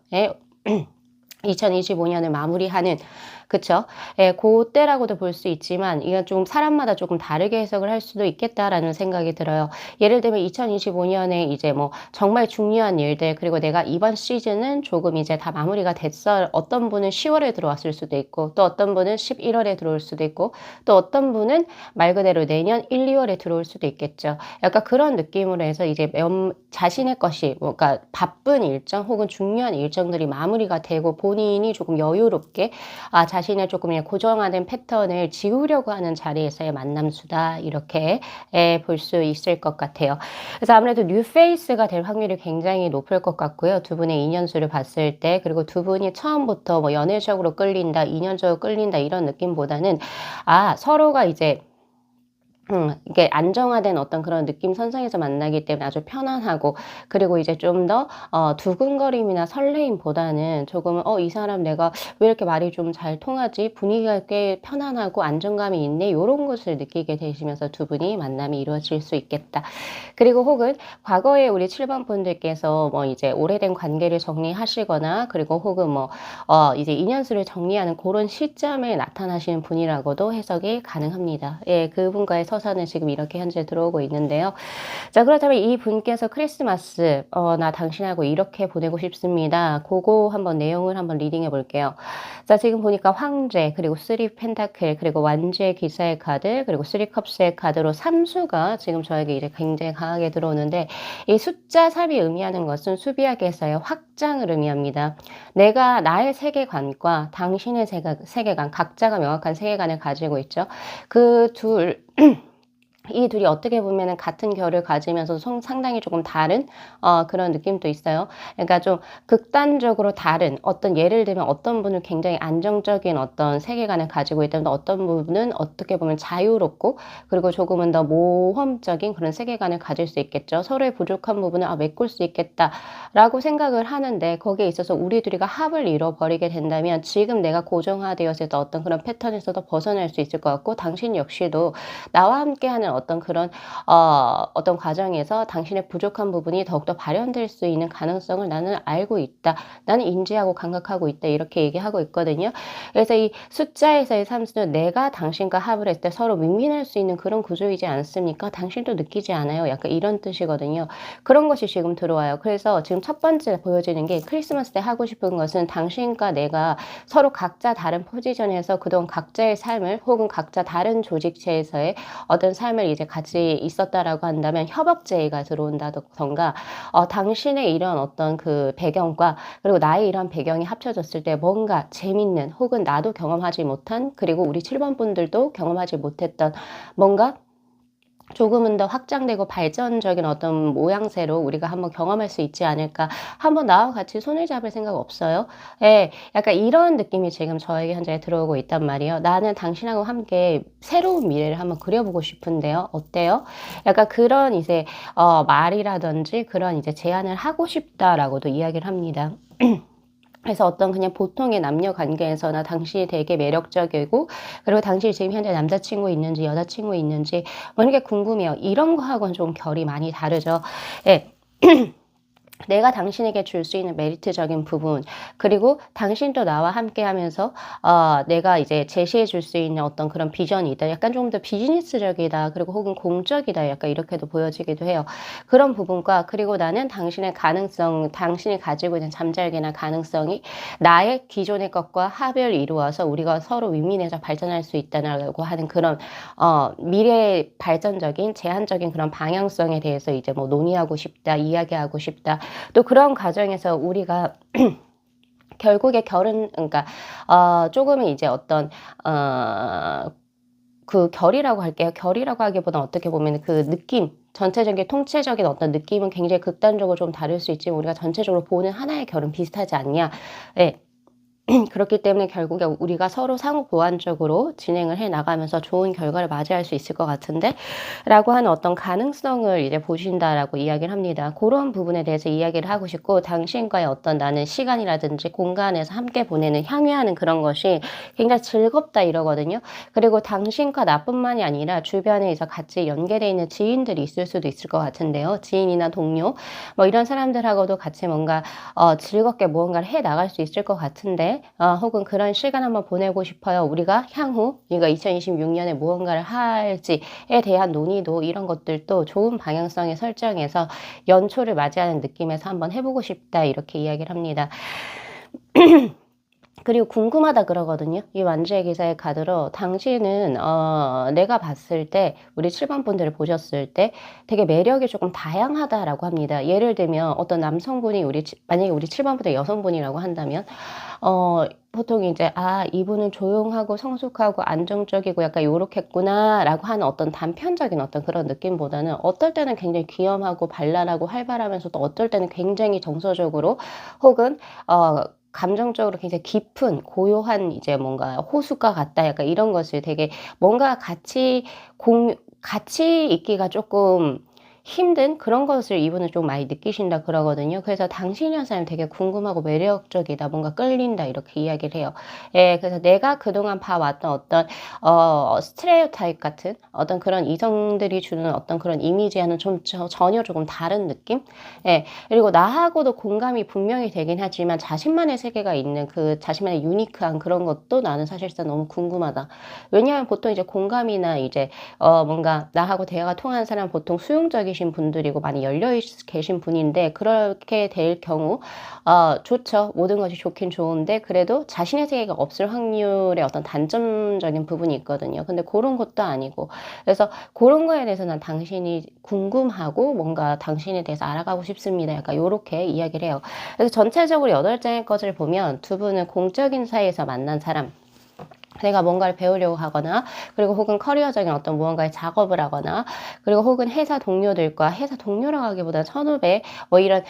2025년을 마무리하는 그쵸? 예, 고때라고도 볼 수 있지만 이건 좀 사람마다 조금 다르게 해석을 할 수도 있겠다라는 생각이 들어요. 예를 들면 2025년에 이제 뭐 정말 중요한 일들 그리고 내가 이번 시즌은 조금 이제 다 마무리가 됐어. 어떤 분은 10월에 들어왔을 수도 있고 또 어떤 분은 11월에 들어올 수도 있고 또 어떤 분은 말 그대로 내년 1, 2월에 들어올 수도 있겠죠. 약간 그런 느낌으로 해서 이제 자신의 것이 뭔가 바쁜 일정 혹은 중요한 일정들이 마무리가 되고 본인이 조금 여유롭게 자신의 조금 고정화된 패턴을 지우려고 하는 자리에서의 만남 수다 이렇게 볼 수 있을 것 같아요. 그래서 아무래도 뉴페이스가 될 확률이 굉장히 높을 것 같고요. 두 분의 인연수를 봤을 때 그리고 두 분이 처음부터 뭐 연애적으로 끌린다, 인연적으로 끌린다 이런 느낌보다는 서로가 이제 이게 안정화된 어떤 그런 느낌 선상에서 만나기 때문에 아주 편안하고 그리고 이제 좀 더 두근거림이나 설레임보다는 조금은 '이 사람 내가 왜 이렇게 말이 좀 잘 통하지? 분위기가 꽤 편안하고 안정감이 있네.' 요런 것을 느끼게 되시면서 두 분이 만남이 이루어질 수 있겠다. 그리고 혹은 과거에 우리 7번 분들께서 뭐 이제 오래된 관계를 정리하시거나 그리고 혹은 뭐 이제 인연수를 정리하는 고런 시점에 나타나시는 분이라고도 해석이 가능합니다. 예, 그분과의 서사는 지금 이렇게 현재 들어오고 있는데요. 자, 그렇다면 이분께서 크리스마스 나 당신하고 이렇게 보내고 싶습니다. 고거 한번 내용을 한번 리딩해 볼게요. 자, 지금 보니까 황제 그리고 3 펜타클 그리고 완주의 기사의 카드 그리고 3 컵스의 카드로 삼수가 지금 저에게 이제 굉장히 강하게 들어오는데 이 숫자 3이 의미하는 것은 수비학에서의 확장을 의미합니다. 내가 나의 세계관과 당신의 세계관 각자가 명확한 세계관을 가지고 있죠. 이 둘이 어떻게 보면은 같은 결을 가지면서 상당히 조금 다른 그런 느낌도 있어요. 그러니까 좀 극단적으로 다른 어떤 예를 들면 어떤 분은 굉장히 안정적인 어떤 세계관을 가지고 있다면 어떤 분은 어떻게 보면 자유롭고 그리고 조금은 더 모험적인 그런 세계관을 가질 수 있겠죠. 서로의 부족한 부분을 메꿀 수 있겠다라고 생각을 하는데 거기에 있어서 우리 둘이가 합을 이뤄버리게 된다면 지금 내가 고정화되어서 있던 어떤 그런 패턴에서도 벗어날 수 있을 것 같고 당신 역시도 나와 함께하는 어떤 그런 어떤 과정에서 당신의 부족한 부분이 더욱더 발현될 수 있는 가능성을 나는 알고 있다. 나는 인지하고 감각하고 있다. 이렇게 얘기하고 있거든요. 그래서 이 숫자에서의 삼수는 내가 당신과 합을 했을 때 서로 윈윈할 수 있는 그런 구조이지 않습니까? 당신도 느끼지 않아요. 약간 이런 뜻이거든요. 그런 것이 지금 들어와요. 그래서 지금 첫 번째 보여지는 게 크리스마스 때 하고 싶은 것은 당신과 내가 서로 각자 다른 포지션에서 그동안 각자의 삶을 혹은 각자 다른 조직체에서의 어떤 삶을 이제 같이 있었다라고 한다면 협업제의가 들어온다던가 당신의 이런 어떤 그 배경과 그리고 나의 이런 배경이 합쳐졌을 때 뭔가 재밌는 혹은 나도 경험하지 못한 그리고 우리 7번 분들도 경험하지 못했던 뭔가 조금은 더 확장되고 발전적인 어떤 모양새로 우리가 한번 경험할 수 있지 않을까. 한번 나와 같이 손을 잡을 생각 없어요? 예, 약간 이런 느낌이 지금 저에게 현재 들어오고 있단 말이에요. 나는 당신하고 함께 새로운 미래를 한번 그려보고 싶은데요. 어때요? 약간 그런 이제 말이라든지 그런 이제 제안을 하고 싶다라고도 이야기를 합니다. 그래서 어떤 그냥 보통의 남녀 관계에서나 당신이 되게 매력적이고 그리고 당신이 지금 현재 남자친구 있는지 여자친구 있는지 뭐 이렇게 궁금해요. 이런 거하고는 좀 결이 많이 다르죠. 예. 내가 당신에게 줄 수 있는 메리트적인 부분 그리고 당신도 나와 함께 하면서 내가 이제 제시해 줄 수 있는 어떤 그런 비전이 있다. 약간 좀 더 비즈니스적이다. 그리고 혹은 공적이다. 약간 이렇게도 보여지기도 해요. 그런 부분과 그리고 나는 당신의 가능성, 당신이 가지고 있는 잠잘기나 가능성이 나의 기존의 것과 합을 이루어서 우리가 서로 윈윈해서 발전할 수 있다라고 하는 그런 미래 발전적인 제한적인 그런 방향성에 대해서 이제 뭐 논의하고 싶다, 이야기하고 싶다. 또 그런 과정에서 우리가 결국에 결은 그러니까 조금은 이제 어떤 그 결이라고 할게요. 결이라고 하기보다는 어떻게 보면 그 느낌 전체적인 통체적인 어떤 느낌은 굉장히 극단적으로 좀 다를 수 있지만 우리가 전체적으로 보는 하나의 결은 비슷하지 않냐. 예. 그렇기 때문에 결국에 우리가 서로 상호 보완적으로 진행을 해 나가면서 좋은 결과를 맞이할 수 있을 것 같은데 라고 하는 어떤 가능성을 이제 보신다라고 이야기를 합니다. 그런 부분에 대해서 이야기를 하고 싶고 당신과의 어떤 나는 시간이라든지 공간에서 함께 보내는 향유하는 그런 것이 굉장히 즐겁다 이러거든요. 그리고 당신과 나뿐만이 아니라 주변에 서 같이 연계되어 있는 지인들이 있을 수도 있을 것 같은데요. 지인이나 동료 뭐 이런 사람들하고도 같이 뭔가 즐겁게 무언가를 해 나갈 수 있을 것 같은데 시간대 혹은 그런 시간 한번 보내고 싶어요. 우리가 향후 이거 2026년에 무언가를 할지에 대한 논의도 이런 것들도 좋은 방향성의 설정에서 연초를 맞이하는 느낌에서 한번 해보고 싶다 이렇게 이야기를 합니다. 그리고 궁금하다 그러거든요. 이 완주의 기사의 카드로 당신은 내가 봤을 때 우리 7번 분들을 보셨을 때 되게 매력이 조금 다양하다라고 합니다. 예를 들면 어떤 남성분이 만약에 우리 7번 분들 여성분이라고 한다면 보통 이제 이분은 조용하고 성숙하고 안정적이고 약간 요렇겠구나라고 하는 어떤 단편적인 어떤 그런 느낌보다는 어떨 때는 굉장히 귀염하고 발랄하고 활발하면서도 어떨 때는 굉장히 정서적으로 혹은 감정적으로 굉장히 깊은 고요한 이제 뭔가 호숫가 같다 약간 이런 것을 되게 뭔가 같이 있기가 조금 힘든 그런 것을 이분은 좀 많이 느끼신다 그러거든요. 그래서 당신이라는 사람이 되게 궁금하고 매력적이다, 뭔가 끌린다 이렇게 이야기를 해요. 예, 그래서 내가 그동안 봐왔던 어떤 스테레오타입 같은 어떤 그런 이성들이 주는 어떤 그런 이미지와는 전혀 조금 다른 느낌? 예, 그리고 나하고도 공감이 분명히 되긴 하지만 자신만의 세계가 있는 그 자신만의 유니크한 그런 것도 나는 사실상 너무 궁금하다. 왜냐하면 보통 이제 공감이나 이제 뭔가 나하고 대화가 통하는 사람은 보통 수용적이신 분들이고 많이 열려 계신 분인데 그렇게 될 경우 좋죠. 모든 것이 좋긴 좋은데 그래도 자신의 세계가 없을 확률의 어떤 단점적인 부분이 있거든요. 근데 그런 것도 아니고 그래서 그런 거에 대해서 난 당신이 궁금하고 뭔가 당신에 대해서 알아가고 싶습니다. 약간 요렇게 이야기를 해요. 그래서 전체적으로 8장의 것을 보면 두 분은 공적인 사이에서 만난 사람, 내가 뭔가를 배우려고 하거나 그리고 혹은 커리어적인 어떤 무언가의 작업을 하거나 그리고 혹은 회사 동료라고 하기보다 선후배 뭐 이런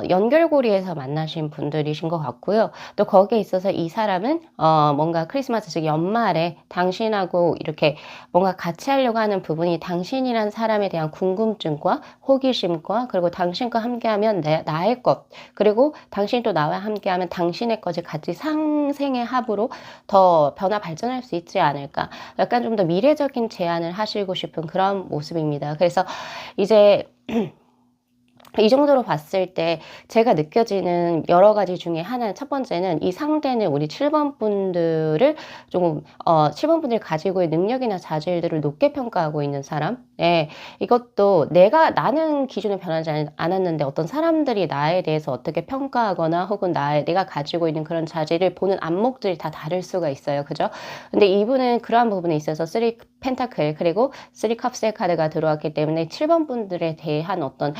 연결고리에서 만나신 분들이신 것 같고요. 또 거기에 있어서 이 사람은 뭔가 크리스마스 즉 연말에 당신하고 이렇게 뭔가 같이 하려고 하는 부분이 당신이란 사람에 대한 궁금증과 호기심과 그리고 당신과 함께하면 나의 것 그리고 당신이 또 나와 함께하면 당신의 것을 같이 상생의 합으로 더 변화 발전할 수 있지 않을까. 약간 좀 더 미래적인 제안을 하시고 싶은 그런 모습입니다. 그래서 이제 이 정도로 봤을 때 제가 느껴지는 여러 가지 중에 하나, 첫 번째는 이 상대는 우리 7번 분들을 조금 7번 분들이 가지고 있는 능력이나 자질들을 높게 평가하고 있는 사람. 예, 이것도 나는 기준을 변하지 않았는데 어떤 사람들이 나에 대해서 어떻게 평가하거나 혹은 내가 가지고 있는 그런 자질을 보는 안목들이 다 다를 수가 있어요. 그죠? 근데 이분은 그러한 부분에 있어서 3 펜타클 그리고 3 컵스의 카드가 들어왔기 때문에 7번 분들에 대한 어떤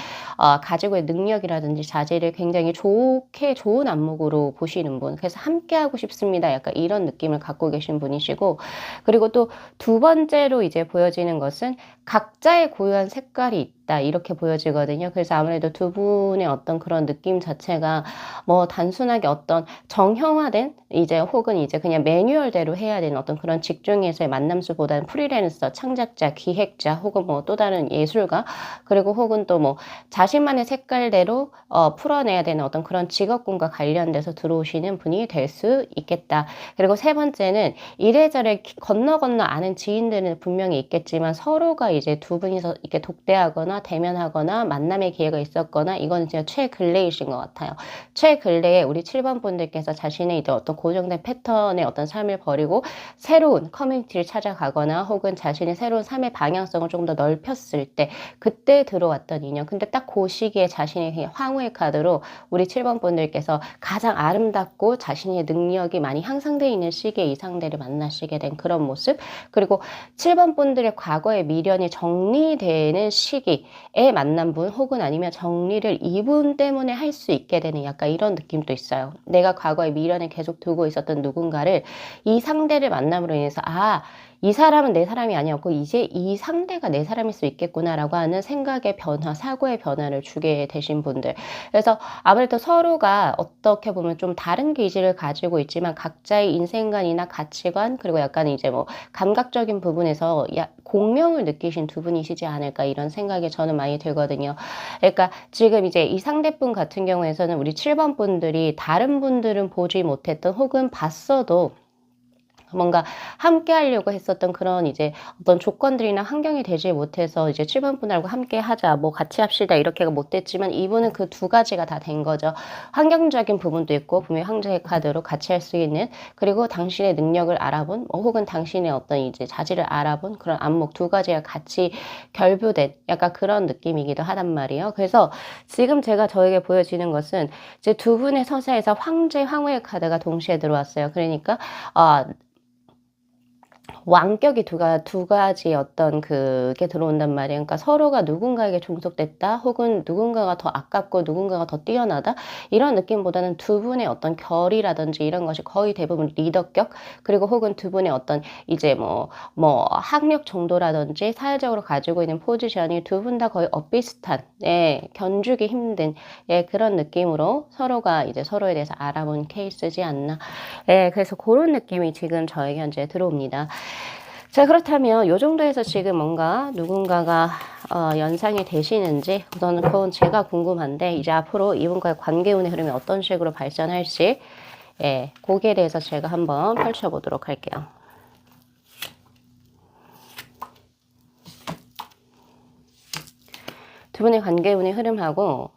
가지고 있는 능력이라든지 자질을 굉장히 좋은 안목으로 보시는 분. 그래서 함께하고 싶습니다. 약간 이런 느낌을 갖고 계신 분이시고 그리고 또 두 번째로 이제 보여지는 것은 각자의 고유한 색깔이 있다 이렇게 보여지거든요. 그래서 아무래도 두 분의 어떤 그런 느낌 자체가 뭐 단순하게 어떤 정형화된 이제 혹은 이제 그냥 매뉴얼대로 해야 되는 어떤 그런 직종에서의 만남수보다는 프리랜서, 창작자, 기획자 혹은 뭐 또 다른 예술가 그리고 혹은 또 뭐 자신만의 색깔대로 풀어내야 되는 어떤 그런 직업군과 관련돼서 들어오시는 분이 될 수 있겠다. 그리고 세 번째는 이래저래 건너 아는 지인들은 분명히 있겠지만 서로가 이제 두 분이서 이렇게 독대하거나 대면하거나 만남의 기회가 있었거나 이거는 진짜 최근래이신 것 같아요. 최근래에 우리 7번 분들께서 자신의 이제 어떤 고정된 패턴의 어떤 삶을 버리고 새로운 커뮤니티를 찾아가거나 혹은 자신의 새로운 삶의 방향성을 조금 더 넓혔을 때 그때 들어왔던 인연. 근데 딱 그 시기에 자신의 황후의 카드로 우리 7번 분들께서 가장 아름답고 자신의 능력이 많이 향상되어 있는 시기에 이 상대를 만나시게 된 그런 모습. 그리고 7번 분들의 과거의 미련이 정리되는 시기에 만난 분 혹은 아니면 정리를 이분 때문에 할 수 있게 되는 약간 이런 느낌도 있어요. 내가 과거에 미련을 계속 두고 있었던 누군가를 이 상대를 만남으로 인해서 이 사람은 내 사람이 아니었고 이제 이 상대가 내 사람일 수 있겠구나라고 하는 생각의 변화, 사고의 변화를 주게 되신 분들. 그래서 아무래도 서로가 어떻게 보면 좀 다른 기질을 가지고 있지만 각자의 인생관이나 가치관 그리고 약간 이제 뭐 감각적인 부분에서 공명을 느끼신 두 분이시지 않을까 이런 생각이 저는 많이 들거든요. 그러니까 지금 이제 이 상대분 같은 경우에서는 우리 7번 분들이 다른 분들은 보지 못했던 혹은 봤어도 뭔가 함께 하려고 했었던 그런 이제 어떤 조건들이나 환경이 되지 못해서 이제 7번 분하고 함께 하자, 뭐 같이 합시다 이렇게가 못 됐지만 이분은 그 두 가지가 다 된 거죠. 환경적인 부분도 있고 분명히 황제의 카드로 같이 할 수 있는, 그리고 당신의 능력을 알아본 혹은 당신의 어떤 이제 자질을 알아본 그런 안목 두 가지가 같이 결부된 약간 그런 느낌이기도 하단 말이에요. 그래서 지금 제가 저에게 보여지는 것은 이제 두 분의 서사에서 황제, 황후의 카드가 동시에 들어왔어요. 그러니까 완격이 두 가지 어떤 그게 들어온단 말이에요. 그러니까 서로가 누군가에게 종속됐다, 혹은 누군가가 더 아깝고 누군가가 더 뛰어나다, 이런 느낌보다는 두 분의 어떤 결이라든지 이런 것이 거의 대부분 리더격, 그리고 혹은 두 분의 어떤 이제 학력 정도라든지 사회적으로 가지고 있는 포지션이 두 분 다 거의 엇비슷한, 견주기 힘든, 그런 느낌으로 서로가 이제 서로에 대해서 알아본 케이스지 않나. 그래서 그런 느낌이 지금 저에게 현재 들어옵니다. 자, 그렇다면 요 정도에서 지금 뭔가 누군가가 연상이 되시는지 우선은 그건 제가 궁금한데, 이제 앞으로 이분과의 관계운의 흐름이 어떤 식으로 발전할지, 거기에 대해서 제가 한번 펼쳐보도록 할게요. 두 분의 관계운의 흐름하고,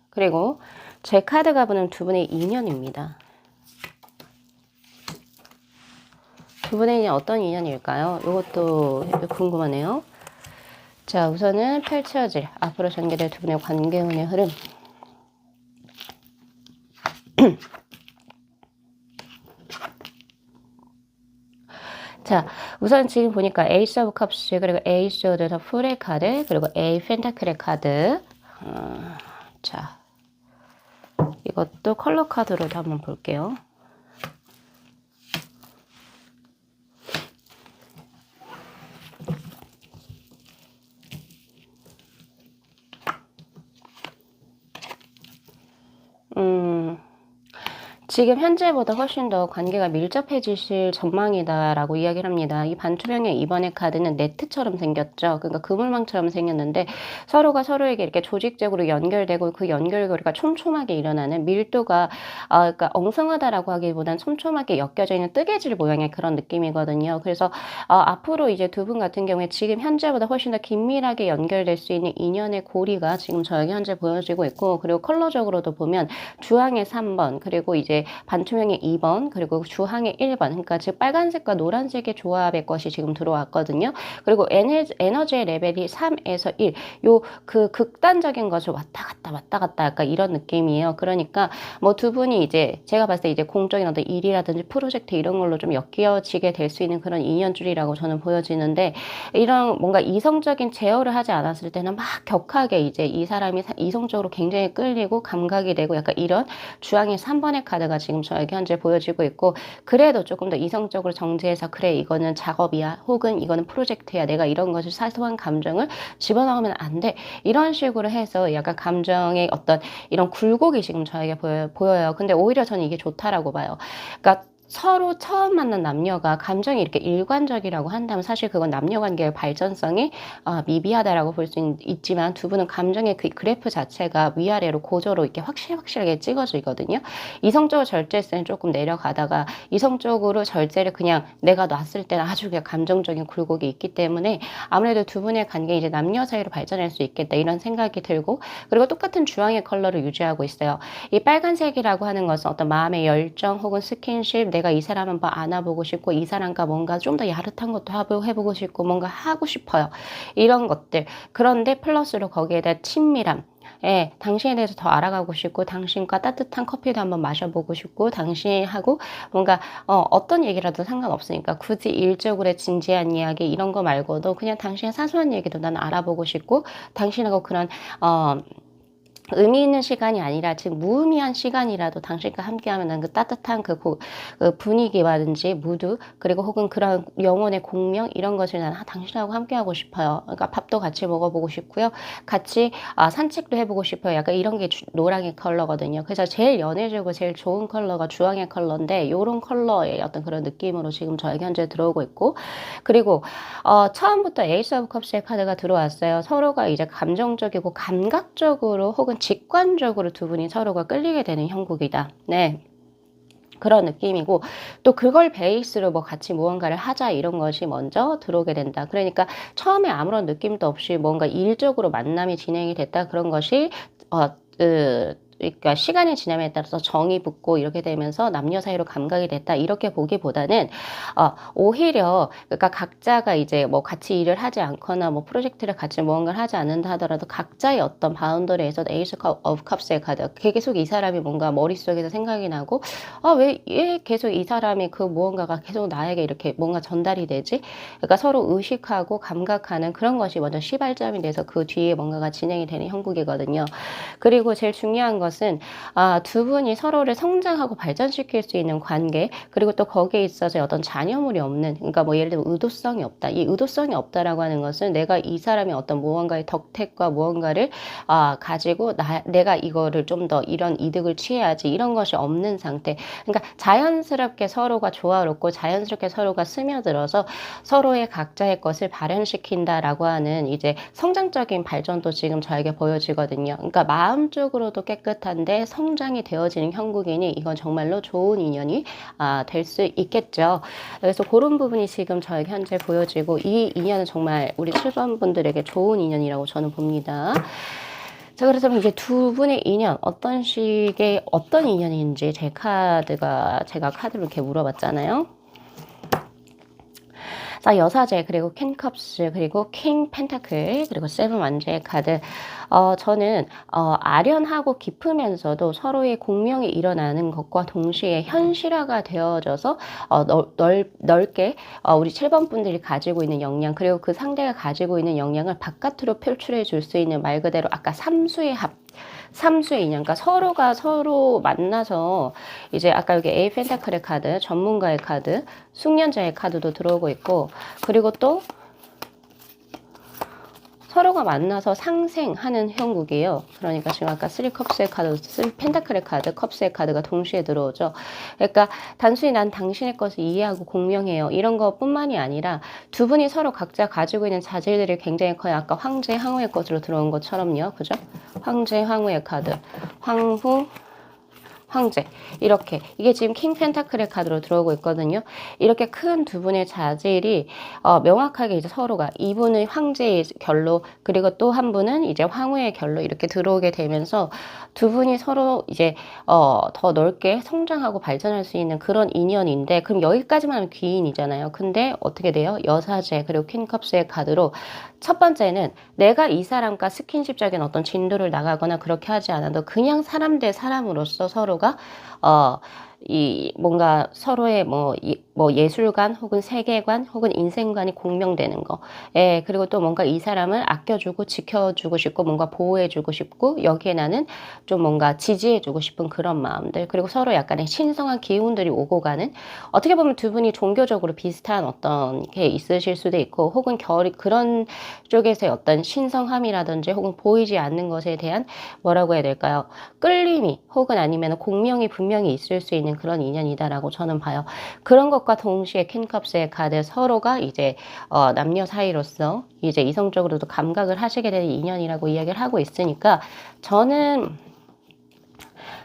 그리고 제 카드가 보는 두 분의 인연입니다. 두 분의 인연 어떤 인연일까요? 이것도 궁금하네요. 자, 우선은 펼쳐질 앞으로 전개될 두 분의 관계운의 흐름. 자, 우선 지금 보니까 에이스 오브 컵스, 그리고 에이스 오브 더 풀의 카드, 그리고 에이 펜타클의 카드. 자, 이것도 컬러 카드로도 한번 볼게요. 지금 현재보다 훨씬 더 관계가 밀접해지실 전망이다라고 이야기를 합니다. 이 반투명의 이번의 카드는 네트처럼 생겼죠. 그러니까 그물망처럼 생겼는데 서로가 서로에게 이렇게 조직적으로 연결되고 그 연결고리가 촘촘하게 일어나는, 밀도가 그러니까 엉성하다라고 하기보단 촘촘하게 엮여져 있는 뜨개질 모양의 그런 느낌이거든요. 그래서 앞으로 이제 두 분 같은 경우에 지금 현재보다 훨씬 더 긴밀하게 연결될 수 있는 인연의 고리가 지금 저에게 현재 보여지고 있고, 그리고 컬러적으로도 보면 주황의 3번, 그리고 이제 반투명의 2번, 그리고 주황의 1번, 그러니까 즉 빨간색과 노란색의 조합의 것이 지금 들어왔거든요. 그리고 에너지의 레벨이 3에서 1, 요 그 극단적인 것을 왔다 갔다 약간 이런 느낌이에요. 그러니까 뭐 두 분이 이제 제가 봤을 때 이제 공적인 어떤 일이라든지 프로젝트 이런 걸로 좀 엮여지게 될 수 있는 그런 인연줄이라고 저는 보여지는데, 이런 뭔가 이성적인 제어를 하지 않았을 때는 막 격하게 이제 이 사람이 이성적으로 굉장히 끌리고 감각이 되고 약간 이런 주황의 3번의 카드가 지금 저에게 현재 보여지고 있고, 그래도 조금 더 이성적으로 정제해서 그래 이거는 작업이야, 혹은 이거는 프로젝트야, 내가 이런 것을 사소한 감정을 집어넣으면 안 돼, 이런 식으로 해서 약간 감정의 어떤 이런 굴곡이 지금 저에게 보여요. 근데 오히려 저는 이게 좋다라고 봐요. 그러니까 서로 처음 만난 남녀가 감정이 이렇게 일관적이라고 한다면 사실 그건 남녀관계의 발전성이 미비하다라고 볼 수 있지만, 두 분은 감정의 그 그래프 자체가 위아래로 고저로 이렇게 확실하게 찍어지거든요. 이성적으로 절제했을 때는 조금 내려가다가 이성적으로 절제를 그냥 내가 놨을 때는 아주 그냥 감정적인 굴곡이 있기 때문에 아무래도 두 분의 관계 이제 남녀 사이로 발전할 수 있겠다 이런 생각이 들고, 그리고 똑같은 주황의 컬러를 유지하고 있어요. 이 빨간색이라고 하는 것은 어떤 마음의 열정 혹은 스킨십, 내가 이 사람 한번 안아보고 싶고 이 사람과 뭔가 좀 더 야릇한 것도 해보고 싶고 뭔가 하고 싶어요, 이런 것들. 그런데 플러스로 거기에다 친밀함, 당신에 대해서 더 알아가고 싶고, 당신과 따뜻한 커피도 한번 마셔보고 싶고, 당신하고 뭔가 어떤 얘기라도 상관없으니까 굳이 일적으로 진지한 이야기 이런 거 말고도 그냥 당신의 사소한 얘기도 난 알아보고 싶고, 당신하고 그런 의미 있는 시간이 아니라 지금 무의미한 시간이라도 당신과 함께하면 난 그 따뜻한 그 분위기라든지 무드, 그리고 혹은 그런 영혼의 공명 이런 것을 난 당신하고 함께하고 싶어요. 그러니까 밥도 같이 먹어보고 싶고요, 같이 산책도 해보고 싶어요. 약간 이런 게 노랑의 컬러거든요. 그래서 제일 연해지고 제일 좋은 컬러가 주황의 컬러인데, 요런 컬러의 어떤 그런 느낌으로 지금 저에게 현재 들어오고 있고, 그리고 처음부터 에이스 오브 컵스의 카드가 들어왔어요. 서로가 이제 감정적이고 감각적으로 혹은 직관적으로 두 분이 서로가 끌리게 되는 형국이다. 네. 그런 느낌이고, 또 그걸 베이스로 뭐 같이 무언가를 하자 이런 것이 먼저 들어오게 된다. 그러니까 처음에 아무런 느낌도 없이 뭔가 일적으로 만남이 진행이 됐다. 그런 것이 그러니까 시간이 지남에 따라서 정이 붙고 이렇게 되면서 남녀 사이로 감각이 됐다. 이렇게 보기보다는 오히려 그러니까 각자가 이제 뭐 같이 일을 하지 않거나 뭐 프로젝트를 같이 무언가를 하지 않는다 하더라도 각자의 어떤 바운더리에서 에이스 오브 컵스의 카드, 계속 이 사람이 뭔가 머릿속에서 생각이 나고, 왜 계속 이 사람이 그 무언가가 계속 나에게 이렇게 뭔가 전달이 되지? 그러니까 서로 의식하고 감각하는 그런 것이 먼저 시발점이 돼서 그 뒤에 뭔가가 진행이 되는 형국이거든요. 그리고 제일 중요한 것은 두 분이 서로를 성장하고 발전시킬 수 있는 관계, 그리고 또 거기에 있어서 어떤 잔여물이 없는, 그러니까 뭐 예를 들면 의도성이 없다. 이 의도성이 없다라고 하는 것은 내가 이 사람이 어떤 무언가의 덕택과 무언가를 가지고 내가 이거를 좀 더 이런 이득을 취해야지, 이런 것이 없는 상태. 그러니까 자연스럽게 서로가 조화롭고 자연스럽게 서로가 스며들어서 서로의 각자의 것을 발현시킨다라고 하는 이제 성장적인 발전도 지금 저에게 보여지거든요. 그러니까 마음적으로도 깨끗한데 성장이 되어지는 형국이니 이건 정말로 좋은 인연이 될 수 있겠죠. 그래서 그런 부분이 지금 저에게 현재 보여지고, 이 인연은 정말 우리 7번 분들에게 좋은 인연이라고 저는 봅니다. 자, 그래서 이제 두 분의 인연, 어떤 식의 어떤 인연인지 제가 카드를 이렇게 물어봤잖아요. 자, 여사제, 그리고 캔컵스, 그리고 킹 펜타클, 그리고 세븐 완제의 카드. 저는 아련하고 깊으면서도 서로의 공명이 일어나는 것과 동시에 현실화가 되어져서 넓게 우리 7번 분들이 가지고 있는 역량, 그리고 그 상대가 가지고 있는 역량을 바깥으로 표출해 줄 수 있는, 말 그대로 아까 삼수의 인연, 그러니까 서로가 서로 만나서 이제 아까 여기 A 펜타클의 카드, 전문가의 카드, 숙련자의 카드도 들어오고 있고, 그리고 또 서로가 만나서 상생하는 형국이에요. 그러니까 지금 아까 3컵스의 카드, 3펜타클의 카드, 컵스의 카드가 동시에 들어오죠. 그러니까 단순히 난 당신의 것을 이해하고 공명해요, 이런 것뿐만이 아니라 두 분이 서로 각자 가지고 있는 자질들이 굉장히 커요. 아까 황제, 황후의 것으로 들어온 것처럼요. 그죠? 황제, 황후의 카드, 황후, 황제, 이렇게 이게 지금 킹 펜타클의 카드로 들어오고 있거든요. 이렇게 큰 두 분의 자질이 명확하게 이제 서로가, 이분의 황제의 결로, 그리고 또 한 분은 이제 황후의 결로 이렇게 들어오게 되면서 두 분이 서로 이제 더 넓게 성장하고 발전할 수 있는 그런 인연인데, 그럼 여기까지만 하면 귀인이잖아요. 근데 어떻게 돼요? 여사제, 그리고 퀸컵스의 카드로 첫 번째는 내가 이 사람과 스킨십적인 어떤 진도를 나가거나 그렇게 하지 않아도 그냥 사람 대 사람으로서 서로가 이 뭔가 서로의 뭐 예술관 혹은 세계관 혹은 인생관이 공명되는 거. 예, 그리고 또 뭔가 이 사람을 아껴주고 지켜주고 싶고 뭔가 보호해주고 싶고, 여기에 나는 좀 뭔가 지지해주고 싶은 그런 마음들, 그리고 서로 약간의 신성한 기운들이 오고 가는, 어떻게 보면 두 분이 종교적으로 비슷한 어떤 게 있으실 수도 있고, 혹은 그런 쪽에서의 어떤 신성함이라든지 혹은 보이지 않는 것에 대한 뭐라고 해야 될까요? 끌림이 혹은 아니면 공명이 분명히 있을 수 있는 그런 인연이다라고 저는 봐요. 그런 것과 동시에 퀸컵스의 카드, 서로가 이제 남녀 사이로서 이제 이성적으로도 감각을 하시게 되는 인연이라고 이야기를 하고 있으니까, 저는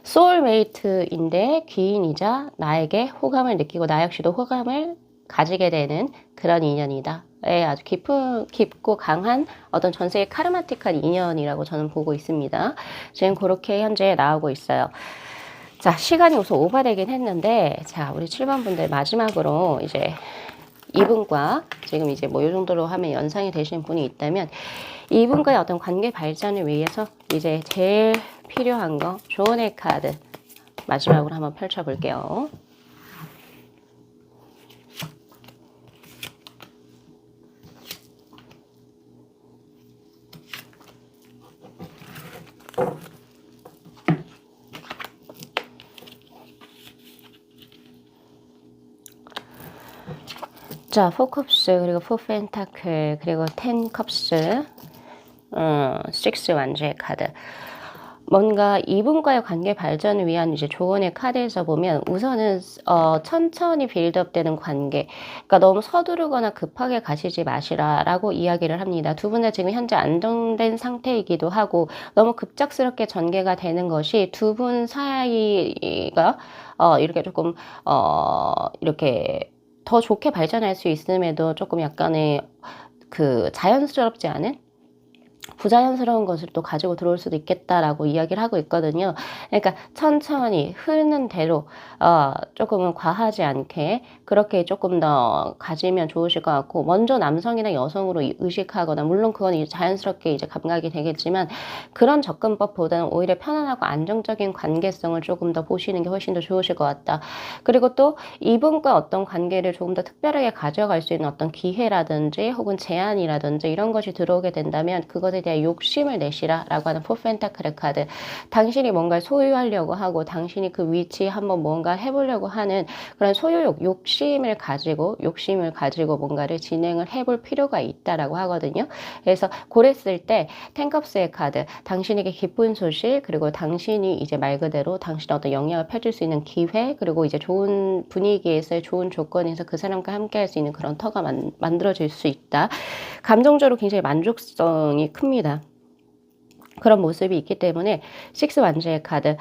소울메이트인데 귀인이자 나에게 호감을 느끼고 나 역시도 호감을 가지게 되는 그런 인연이다. 예, 아주 깊고 강한 어떤 전세의 카르마틱한 인연이라고 저는 보고 있습니다. 지금 그렇게 현재 나오고 있어요. 자, 시간이 우선 오버되긴 했는데, 자, 우리 7번 분들 마지막으로 이제 이분과 지금 이제 뭐 이 정도로 하면 연상이 되시는 분이 있다면, 이분과의 어떤 관계 발전을 위해서 이제 제일 필요한 거, 조언의 카드 마지막으로 한번 펼쳐볼게요. 자, 4컵스, 그리고 4펜타클, 그리고 10컵스, 6 완주의 카드. 뭔가 이분과의 관계 발전을 위한 이제 조언의 카드에서 보면 우선은 천천히 빌드업되는 관계, 그러니까 너무 서두르거나 급하게 가시지 마시라라고 이야기를 합니다. 두 분 다 지금 현재 안정된 상태이기도 하고 너무 급작스럽게 전개가 되는 것이 두 분 사이가 이렇게 조금 이렇게 더 좋게 발전할 수 있음에도 조금 약간의 그 자연스럽지 않은 부자연스러운 것을 또 가지고 들어올 수도 있겠다라고 이야기를 하고 있거든요. 그러니까 천천히 흐르는 대로 조금은 과하지 않게 그렇게 조금 더 가지면 좋으실 것 같고, 먼저 남성이나 여성으로 의식하거나, 물론 그건 이제 자연스럽게 이제 감각이 되겠지만, 그런 접근법보다는 오히려 편안하고 안정적인 관계성을 조금 더 보시는 게 훨씬 더 좋으실 것 같다. 그리고 또 이분과 어떤 관계를 조금 더 특별하게 가져갈 수 있는 어떤 기회라든지 혹은 제안이라든지 이런 것이 들어오게 된다면 그것에 대한 욕심을 내시라라고 하는 포 펜타클의 카드. 당신이 뭔가를 소유하려고 하고 당신이 그 위치에 한번 뭔가 해보려고 하는 그런 소유욕, 욕심을 가지고 뭔가를 진행을 해볼 필요가 있다라고 하거든요. 그래서 그랬을 때 텐컵스의 카드, 당신에게 기쁜 소식, 그리고 당신이 이제 말 그대로 당신의 어떤 영향을 펼칠 수 있는 기회, 그리고 이제 좋은 분위기에서의 좋은 조건에서 그 사람과 함께 할 수 있는 그런 터가 만들어질 수 있다. 감정적으로 굉장히 만족성이 큽니다. 그런 모습이 있기 때문에 식스 완즈의 카드,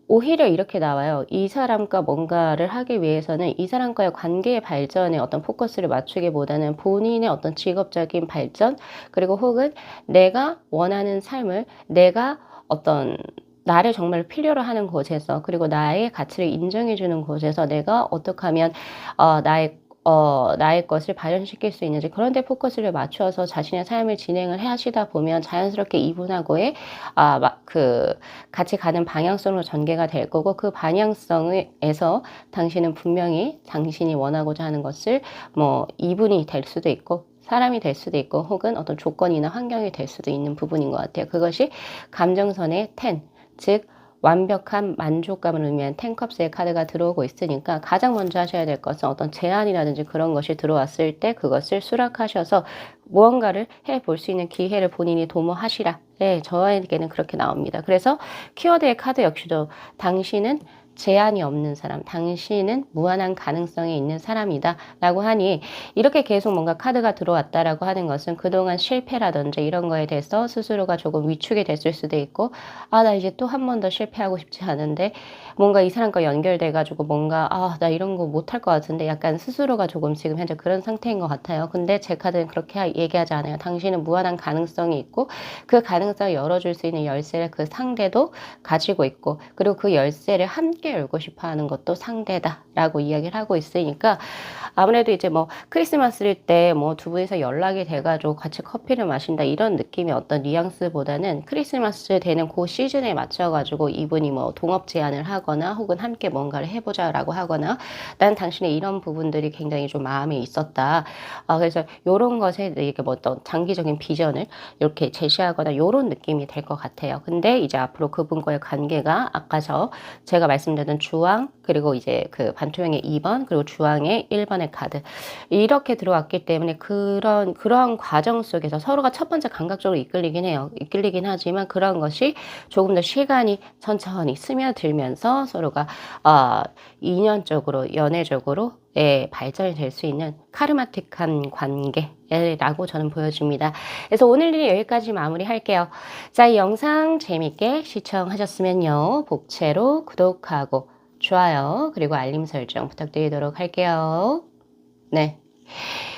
오히려 이렇게 나와요. 이 사람과 뭔가를 하기 위해서는 이 사람과의 관계의 발전에 어떤 포커스를 맞추기보다는 본인의 어떤 직업적인 발전, 그리고 혹은 내가 원하는 삶을, 내가 어떤 나를 정말 필요로 하는 곳에서, 그리고 나의 가치를 인정해주는 곳에서 내가 어떻게 하면 나의 것을 발현시킬 수 있는지, 그런 데 포커스를 맞춰서 자신의 삶을 진행을 하시다 보면 자연스럽게 이분하고의 같이 가는 방향성으로 전개가 될 거고, 그 방향성에서 당신은 분명히 당신이 원하고자 하는 것을 이분이 될 수도 있고 사람이 될 수도 있고 혹은 어떤 조건이나 환경이 될 수도 있는 부분인 것 같아요. 그것이 감정선의 10, 즉 완벽한 만족감을 의미한 텐컵스의 카드가 들어오고 있으니까 가장 먼저 하셔야 될 것은 어떤 제안이라든지 그런 것이 들어왔을 때 그것을 수락하셔서 무언가를 해볼 수 있는 기회를 본인이 도모하시라. 네, 저에게는 그렇게 나옵니다. 그래서 키워드의 카드 역시도 당신은 제한이 없는 사람, 당신은 무한한 가능성이 있는 사람이다 라고 하니, 이렇게 계속 뭔가 카드가 들어왔다라고 하는 것은 그동안 실패라든지 이런 거에 대해서 스스로가 조금 위축이 됐을 수도 있고, 나 이제 또 한 번 더 실패하고 싶지 않은데 뭔가 이 사람과 연결돼 가지고 뭔가 나 이런 거 못할 것 같은데, 약간 스스로가 조금 지금 현재 그런 상태인 것 같아요. 근데 제 카드는 그렇게 얘기하지 않아요. 당신은 무한한 가능성이 있고 그 가능성을 열어줄 수 있는 열쇠를 그 상대도 가지고 있고, 그리고 그 열쇠를 함께 열고 싶어 하는 것도 상대다라고 이야기를 하고 있으니까, 아무래도 이제 크리스마스일 때 두 분이서 연락이 돼가지고 같이 커피를 마신다 이런 느낌의 어떤 뉘앙스보다는, 크리스마스 되는 그 시즌에 맞춰가지고 이분이 동업 제안을 하거나 혹은 함께 뭔가를 해보자라고 하거나, 난 당신의 이런 부분들이 굉장히 좀 마음에 있었다. 그래서 요런 것에 이렇게 어떤 장기적인 비전을 이렇게 제시하거나 요런 느낌이 될 것 같아요. 근데 이제 앞으로 그분과의 관계가 아까 제가 말씀드렸던 주황, 그리고 이제 그 반투명의 2번, 그리고 주황의 1번의 카드, 이렇게 들어왔기 때문에 그런 과정 속에서 서로가 첫 번째 감각적으로 이끌리긴 하지만 그런 것이 조금 더 시간이 천천히 스며들면서 서로가 인연적으로, 연애적으로 발전이 될 수 있는 카르마틱한 관계라고 저는 보여집니다. 그래서 오늘 일 여기까지 마무리할게요. 자, 이 영상 재밌게 시청하셨으면요, 복채로 구독하고 좋아요, 그리고 알림 설정 부탁드리도록 할게요. 네,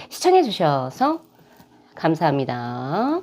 시청해주셔서 감사합니다.